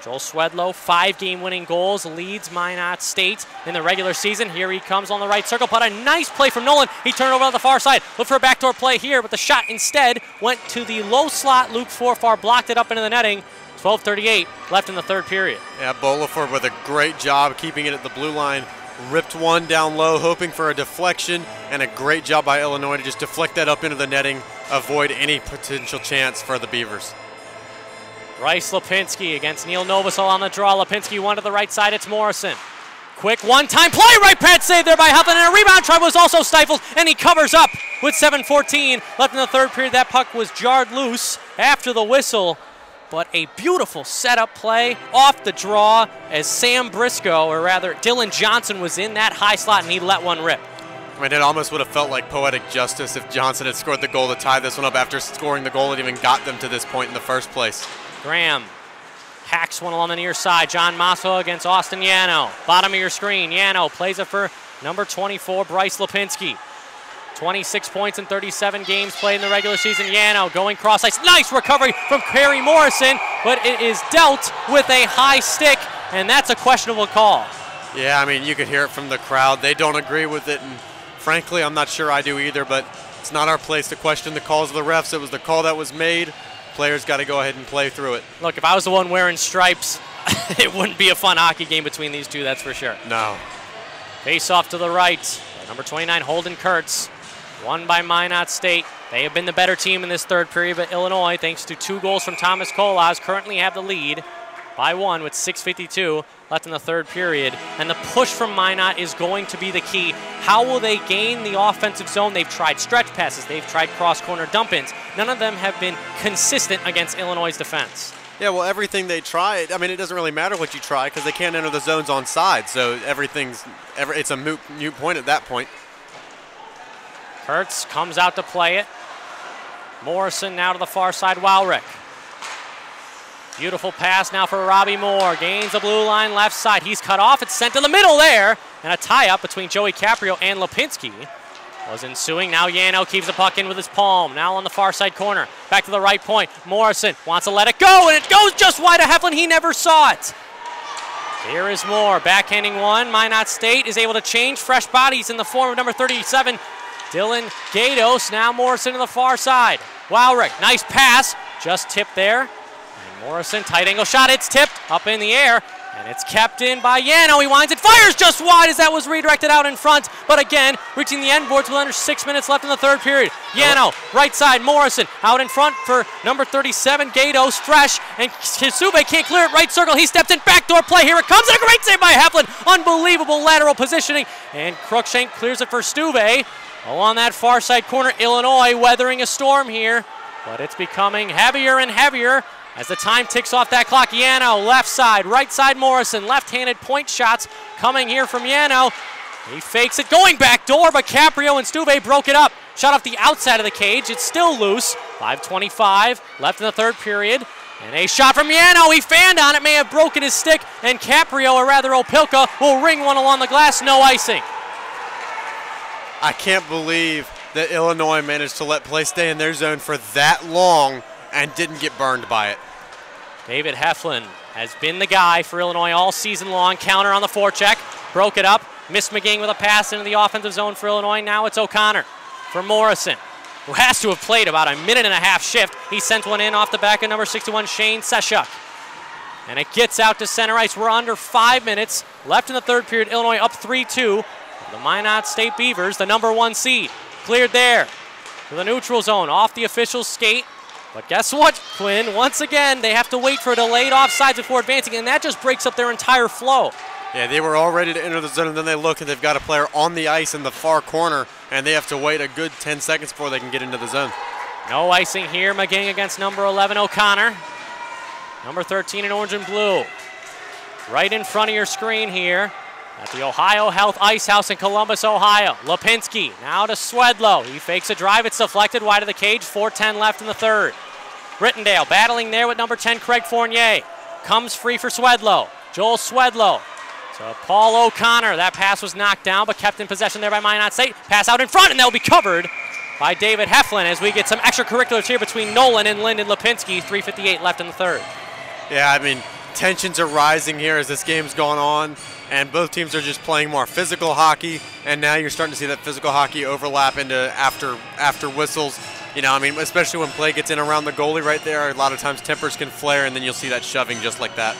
Joel Swedlow, 5-game winning goals, leads Minot State in the regular season. Here he comes on the right circle, but a nice play from Nolan. He turned over on the far side. Look for a backdoor play here, but the shot instead went to the low slot. Luke Forfar blocked it up into the netting. 12:38 left in the third period. Yeah, Bolafor with a great job keeping it at the blue line. Ripped one down low, hoping for a deflection, and a great job by Illinois to just deflect that up into the netting, avoid any potential chance for the Beavers. Bryce Lipinski against Neil Novosel on the draw. Lipinski one to the right side. It's Morrison. Quick one-time play. Right pad save there by Huffman, and a rebound try was also stifled, and he covers up with 7:14 left in the third period. That puck was jarred loose after the whistle, but a beautiful setup play off the draw as Sam Briscoe, or rather Dylan Johnson, was in that high slot, and he let one rip. I mean, it almost would have felt like poetic justice if Johnson had scored the goal to tie this one up after scoring the goal that even got them to this point in the first place. Graham hacks one along the near side. John Masso against Austin Yano. Bottom of your screen, Yano plays it for number 24, Bryce Lipinski. 26 points in 37 games played in the regular season. Yano going cross ice. Nice recovery from Kerry Morrison, but it is dealt with a high stick, and that's a questionable call. Yeah, I mean, you could hear it from the crowd. They don't agree with it, and frankly, I'm not sure I do either, but it's not our place to question the calls of the refs. It was the call that was made. Players got to go ahead and play through it. Look, if I was the one wearing stripes, it wouldn't be a fun hockey game between these two, that's for sure. No. Face off to the right. Number 29, Holden Kurtz. Won by Minot State. They have been the better team in this third period, but Illinois, thanks to 2 goals from Thomas Kolas, currently have the lead by 1 with 6:52 left in the third period. And the push from Minot is going to be the key. How will they gain the offensive zone? They've tried stretch passes. They've tried cross-corner dump-ins. None of them have been consistent against Illinois' defense. Yeah, well, everything they try, I mean, it doesn't really matter what you try because they can't enter the zones on side, so it's a moot point at that point. Kurtz comes out to play it. Morrison now to the far side, Wowrick. Beautiful pass now for Robbie Moore. Gains the blue line left side. He's cut off. It's sent to the middle there. And a tie-up between Joey Caprio and Lipinski was ensuing. Now Yano keeps the puck in with his palm. Now on the far side corner. Back to the right point. Morrison wants to let it go, and it goes just wide of Heflin. He never saw it. Here is Moore. Backhanding one. Minot State is able to change fresh bodies in the form of number 37, Dylan Gatos. Now Morrison to the far side. Wowrick, nice pass. Just tipped there. And Morrison, tight angle shot. It's tipped up in the air. And it's kept in by Yano. He winds it, fires just wide as that was redirected out in front. But again, reaching the end boards with under 6 minutes left in the third period. Yano, right side, Morrison out in front for number 37, Gatos, fresh. And Kisube can't clear it, right circle. He steps in, backdoor play. Here it comes, and a great save by Heflin. Unbelievable lateral positioning. And Cruikshank clears it for Stuve. Along that far side corner, Illinois weathering a storm here. But it's becoming heavier and heavier as the time ticks off that clock. Yano, left side, right side Morrison, left-handed point shots coming here from Yano. He fakes it, going back door, but Caprio and Stuve broke it up. Shot off the outside of the cage, it's still loose. 5:25 left in the third period. And a shot from Yano, he fanned on it, may have broken his stick, and Caprio, or rather Opilka, will ring one along the glass, no icing. I can't believe that Illinois managed to let play stay in their zone for that long and didn't get burned by it. David Heflin has been the guy for Illinois all season long. Counter on the forecheck, broke it up. Missed McGing with a pass into the offensive zone for Illinois. Now it's O'Connor for Morrison, who has to have played about a minute and a half shift. He sends one in off the back of number 61, Shane Seshuk. And it gets out to center ice. We're under 5 minutes left in the third period. Illinois up 3-2. The Minot State Beavers, the number 1 seed. Cleared there to the neutral zone, off the official's skate. But guess what, Quinn? Once again, they have to wait for a delayed offsides before advancing, and that just breaks up their entire flow. Yeah, they were all ready to enter the zone, and then they look, and they've got a player on the ice in the far corner, and they have to wait a good 10 seconds before they can get into the zone. No icing here. McGing against number 11, O'Connor. Number 13 in orange and blue. Right in front of your screen here at the Ohio Health Ice House in Columbus, Ohio. Lipinski now to Swedlow. He fakes a drive. It's deflected wide of the cage. 4:10 left in the third. Brittendale battling there with number 10, Craig Fournier. Comes free for Swedlow. Joel Swedlow to Paul O'Connor. That pass was knocked down, but kept in possession there by Minot State. Pass out in front, and that'll be covered by David Heflin as we get some extracurriculars here between Nolan and Lyndon Lipinski. 3:58 left in the third. Yeah, I mean, tensions are rising here as this game's going on, and both teams are just playing more physical hockey, and now you're starting to see that physical hockey overlap into after whistles. You know, I mean, especially when play gets in around the goalie right there, a lot of times tempers can flare, and then you'll see that shoving just like that.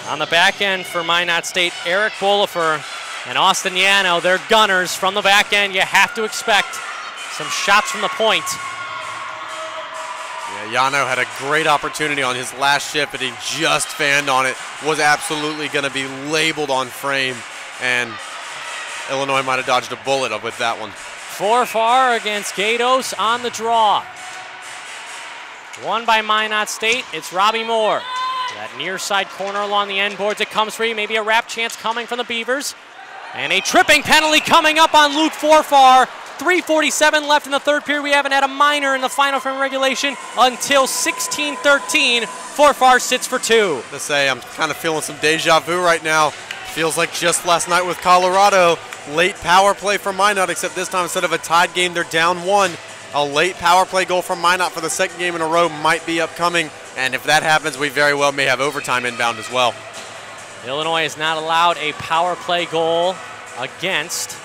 On the back end for Minot State, Eric Bolifer and Austin Yano, they're gunners from the back end. You have to expect some shots from the point. Yeah, Yano had a great opportunity on his last shift, but he just fanned on it. Was absolutely going to be labeled on frame, and Illinois might have dodged a bullet with that one. Forfar against Gatos on the draw. Won by Minot State. It's Robbie Moore. That near side corner along the end boards. It comes free. Maybe a wrap chance coming from the Beavers. And a tripping penalty coming up on Luke Forfar. 3:47 left in the third period. We haven't had a minor in the final frame regulation until 16:13. Forfar sits for 2. To say, I'm kind of feeling some deja vu right now. Feels like just last night with Colorado. Late power play from Minot, except this time instead of a tied game, they're down 1. A late power play goal from Minot for the second game in a row might be upcoming, and if that happens, we very well may have overtime inbound as well. Illinois has not allowed a power play goal against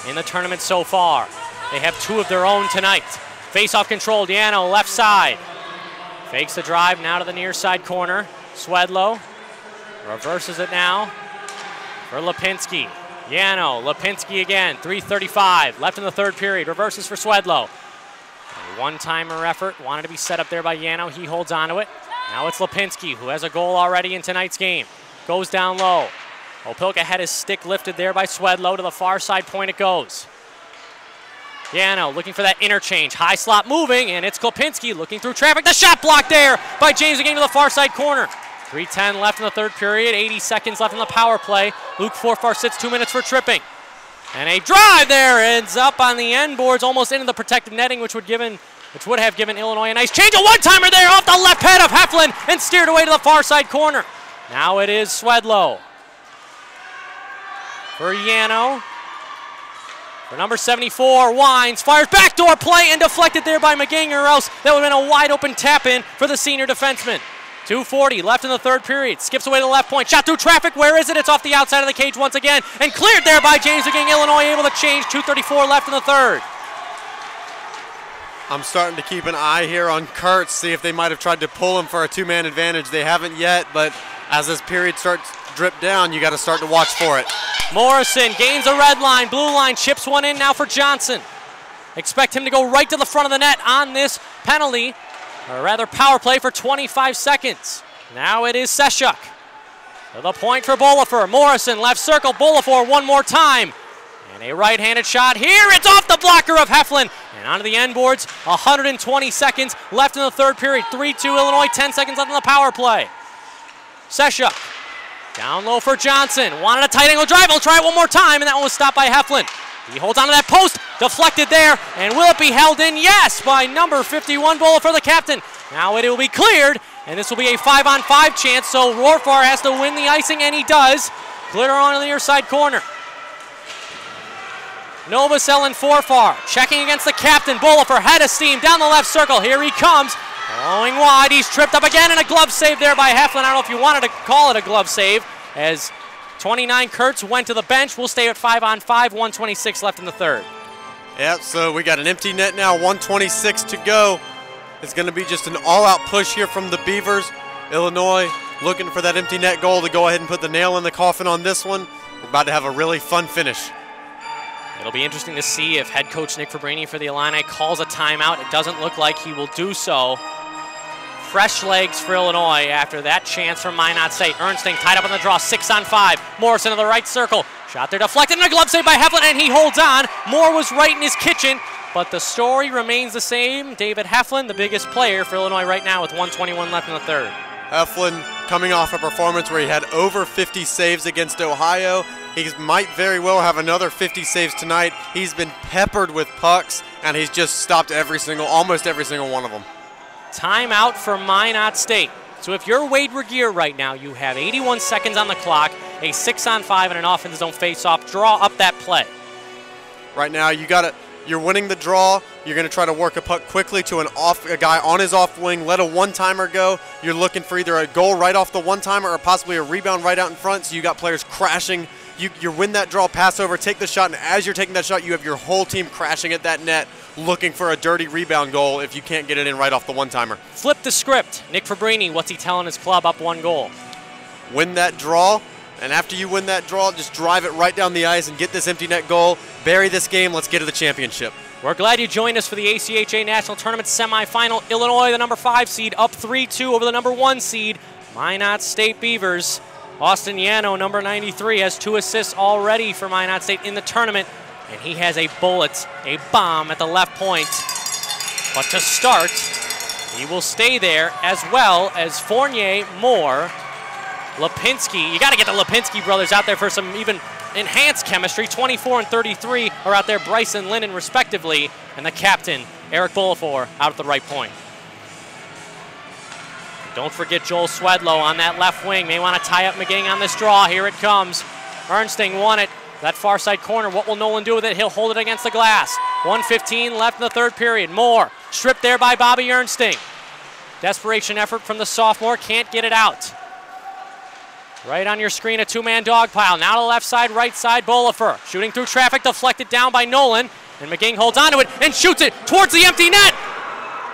in the tournament so far. They have 2 of their own tonight. Face-off control, Yano left side. Fakes the drive now to the near side corner. Swedlow reverses it now for Lipinski. Yano, Lipinski again, 3:35 left in the third period. Reverses for Swedlow. A one-timer effort, wanted to be set up there by Yano. He holds onto it. Now it's Lipinski, who has a goal already in tonight's game. Goes down low. Opilka had his stick lifted there by Swedlow. To the far side point it goes. Yano looking for that interchange. High slot moving, and it's Lipinski looking through traffic. The shot blocked there by James again to the far side corner. 3:10 left in the third period, 80 seconds left in the power play. Luke Forfar sits 2 minutes for tripping. And a drive there ends up on the end boards, almost into the protected netting, which would have given Illinois a nice change. A one-timer there off the left head of Heflin and steered away to the far side corner. Now it is Swedlow for Yano. For number 74, Wines fires backdoor play and deflected there by McGing, or else that would have been a wide open tap in for the senior defenseman. 2:40 left in the third period. Skips away to the left point. Shot through traffic. Where is it? It's off the outside of the cage once again. And cleared there by James McGing. Illinois able to change. 2:34 left in the third. I'm starting to keep an eye here on Kurtz, see if they might have tried to pull him for a 2-man advantage. They haven't yet, but as this period starts to drip down, you got to start to watch for it. Morrison gains a red line, blue line, chips one in now for Johnson. Expect him to go right to the front of the net on this penalty, or rather power play for 25 seconds. Now it is Seshuk. To the point for Bolifor. Morrison, left circle, Bolifor one more time. And a right-handed shot here. It's off the blocker of Heflin. And onto the end boards. 120 seconds left in the third period. 3-2 Illinois, 10 seconds left in the power play. Seshuk. Down low for Johnson. Wanted a tight angle drive. He'll try it one more time, and that one was stopped by Heflin. He holds on to that post. Deflected there. And will it be held in? Yes, by number 51, Bolifor, the captain. Now it will be cleared. And this will be a 5-on-5 chance, so Rorfar has to win the icing, and he does. Clear on the near side corner. Novosel and Forfar checking against the captain. Bolifor, head of steam, down the left circle. Here he comes. Going wide, he's tripped up again, and a glove save there by Heflin. I don't know if you wanted to call it a glove save, as 29 Kurtz went to the bench. We'll stay at 5-on-5, 126 left in the third. Yep, so we got an empty net now, 126 to go. It's going to be just an all-out push here from the Beavers. Illinois looking for that empty net goal to go ahead and put the nail in the coffin on this one. We're about to have a really fun finish. It'll be interesting to see if head coach Nick Fabrini for the Illini calls a timeout. It doesn't look like he will do so. Fresh legs for Illinois after that chance from Minot State. Ernsting tied up on the draw, 6-on-5. Morrison to the right circle. Shot there deflected, and a glove save by Heflin, and he holds on. Moore was right in his kitchen. But the story remains the same. David Heflin, the biggest player for Illinois right now with 121 left in the third. Heflin coming off a performance where he had over 50 saves against Ohio. He might very well have another 50 saves tonight. He's been peppered with pucks, and he's just stopped almost every single one of them. Timeout for Minot State. So if you're Wade Regier right now, you have 81 seconds on the clock, a 6-on-5 and an offensive zone face-off. Draw up that play. Right now, you're winning the draw. You're going to try to work a puck quickly to a guy on his off wing, let a one-timer go. You're looking for either a goal right off the one-timer or possibly a rebound right out in front, so you got players crashing. You win that draw, pass over, take the shot, and as you're taking that shot, you have your whole team crashing at that net, looking for a dirty rebound goal if you can't get it in right off the one-timer. Flip the script. Nick Fabrini, what's he telling his club up one goal? Win that draw. And after you win that draw, just drive it right down the ice and get this empty net goal. Bury this game. Let's get to the championship. We're glad you joined us for the ACHA National Tournament semifinal. Illinois, the number 5 seed, up 3-2 over the number 1 seed, Minot State Beavers. Austin Yano, number 93, has 2 assists already for Minot State in the tournament. And he has a bullet, a bomb at the left point. But to start, he will stay there, as well as Fournier, Moore, Lipinski. You got to get the Lipinski brothers out there for some even enhanced chemistry. 24 and 33 are out there, Bryce and Linden respectively, and the captain, Eric Bolifor, out at the right point. Don't forget Joel Swedlow on that left wing. May want to tie up McGing on this draw. Here it comes. Ernsting won it. That far side corner, what will Nolan do with it? He'll hold it against the glass. 1:15 left in the third period. Moore, stripped there by Bobby Ernsting. Desperation effort from the sophomore, can't get it out. Right on your screen, a 2-man dog pile. Now to the left side, right side, Bolifor. Shooting through traffic, deflected down by Nolan. And McGing holds onto it and shoots it towards the empty net.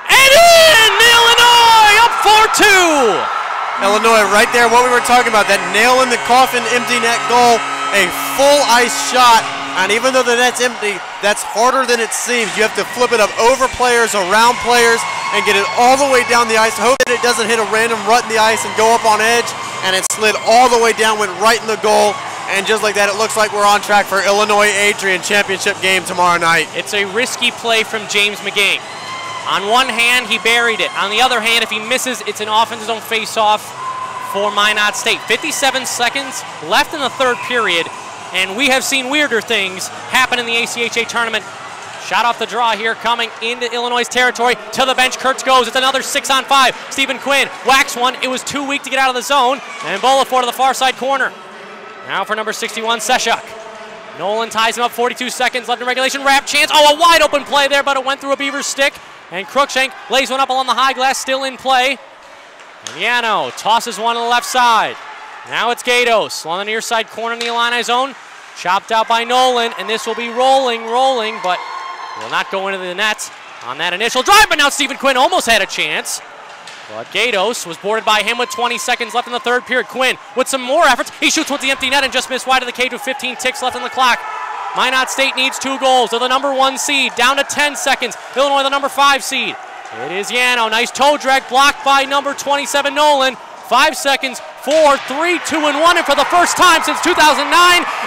And in! Illinois up 4-2! Illinois right there, what we were talking about, that nail in the coffin empty net goal. A full ice shot, and even though the net's empty, that's harder than it seems. You have to flip it up over players, around players, and get it all the way down the ice. Hope that it doesn't hit a random rut in the ice and go up on edge, and it slid all the way down, went right in the goal, and just like that, it looks like we're on track for Illinois-Adrian championship game tomorrow night. It's a risky play from James McGing. On one hand, he buried it. On the other hand, if he misses, it's an offensive zone face-off for Minot State. 57 seconds left in the third period, and we have seen weirder things happen in the ACHA tournament. Shot off the draw here, coming into Illinois' territory. To the bench, Kurtz goes. It's another 6-on-5. Stephen Quinn whacks one. It was too weak to get out of the zone, and Bolifor to the far side corner. Now for number 61, Seshuk. Nolan ties him up, 42 seconds left in regulation. Wrap chance. Oh, a wide open play there, but it went through a Beaver's stick. And Cruikshank lays one up along the high glass, still in play. And Yano tosses one on the left side. Now it's Gatos along the near side corner in the Illini zone. Chopped out by Nolan, and this will be rolling, but will not go into the net on that initial drive. But now Stephen Quinn almost had a chance. But Gatos was boarded by him with 20 seconds left in the third period. Quinn with some more efforts. He shoots with the empty net and just missed wide of the cage with 15 ticks left on the clock. Minot State needs 2 goals. They're the number 1 seed, down to 10 seconds. Illinois the number 5 seed. It is Yano. Nice toe drag blocked by number 27 Nolan. 5 seconds, 4, 3, 2, and 1. And for the first time since 2009,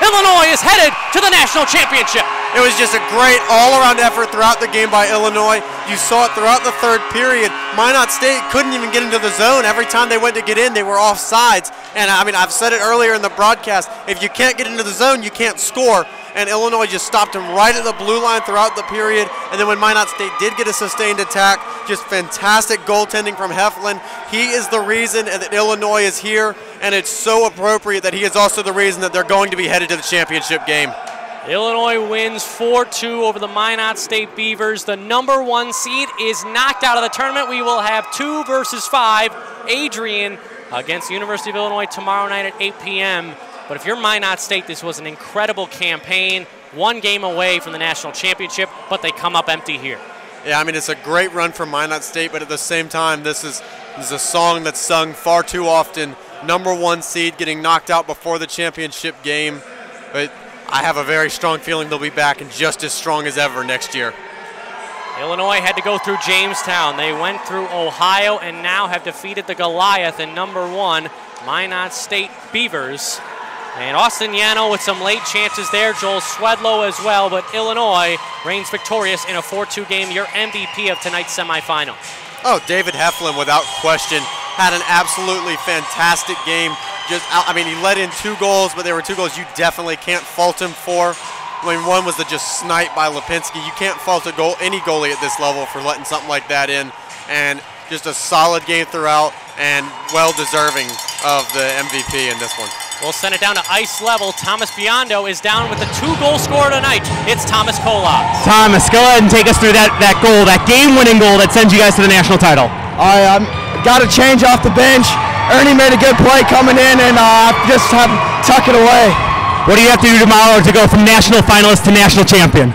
Illinois is headed to the national championship. It was just a great all-around effort throughout the game by Illinois. You saw it throughout the third period. Minot State couldn't even get into the zone. Every time they went to get in, they were offsides. And I mean, I've said it earlier in the broadcast, if you can't get into the zone, you can't score. And Illinois just stopped them right at the blue line throughout the period. And then when Minot State did get a sustained attack, just fantastic goaltending from Heflin. He is the reason that Illinois is here, and it's so appropriate that he is also the reason that they're going to be headed to the championship game. Illinois wins 4-2 over the Minot State Beavers. The number 1 seed is knocked out of the tournament. We will have 2 versus 5. Adrian against the University of Illinois tomorrow night at 8 p.m. But if you're Minot State, this was an incredible campaign. 1 game away from the national championship, but they come up empty here. Yeah, I mean, it's a great run for Minot State, but at the same time, this is a song that's sung far too often. Number 1 seed getting knocked out before the championship game. But I have a very strong feeling they'll be back and just as strong as ever next year. Illinois had to go through Jamestown. They went through Ohio and now have defeated the Goliath in number 1, Minot State Beavers. And Austin Yano with some late chances there, Joel Swedlow as well, but Illinois reigns victorious in a 4-2 game, your MVP of tonight's semifinal. Oh, David Heflin, without question, had an absolutely fantastic game. I mean, he let in 2 goals, but there were 2 goals you definitely can't fault him for. I mean, one was the just snipe by Lipinski. You can't fault any goalie at this level for letting something like that in. And just a solid game throughout and well-deserving of the MVP in this one. We'll send it down to ice level. Thomas Biondo is down with the 2-goal scorer tonight. It's Thomas Kolas. Thomas, go ahead and take us through that goal, that game-winning goal that sends you guys to the national title. I got a change off the bench. Ernie made a good play coming in, and just have to tuck it away. What do you have to do tomorrow to go from national finalist to national champion?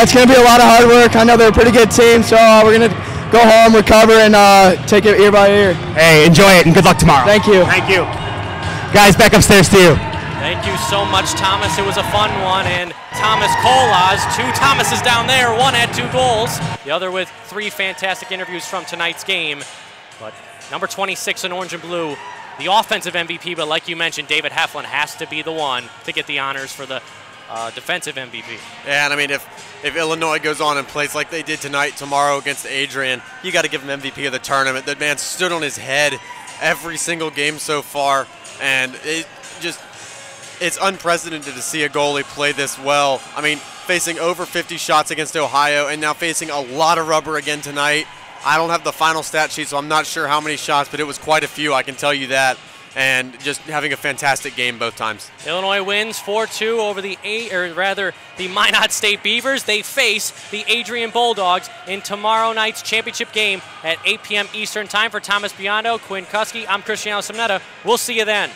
It's going to be a lot of hard work. I know they're a pretty good team, so we're going to go home, recover, and take it ear by ear. Hey, enjoy it, and good luck tomorrow. Thank you. Thank you. Guys, back upstairs to you. Thank you so much, Thomas. It was a fun one. And Thomas Kolas, 2 Thomases down there. One had 2 goals. The other with 3 fantastic interviews from tonight's game. But number 26 in orange and blue, the offensive MVP. But like you mentioned, David Heflin has to be the one to get the honors for the defensive MVP. Yeah, and I mean, if Illinois goes on and plays like they did tonight, tomorrow against Adrian, you got to give him MVP of the tournament. That man stood on his head every single game so far. And it's unprecedented to see a goalie play this well. I mean, facing over 50 shots against Ohio and now facing a lot of rubber again tonight. I don't have the final stat sheet, so I'm not sure how many shots, but it was quite a few, I can tell you that. And just having a fantastic game both times. Illinois wins 4-2 over the Minot State Beavers. They face the Adrian Bulldogs in tomorrow night's championship game at 8 p.m. Eastern Time. For Thomas Biondo, Quinn Kuski, I'm Cristiano Samnetta. We'll see you then.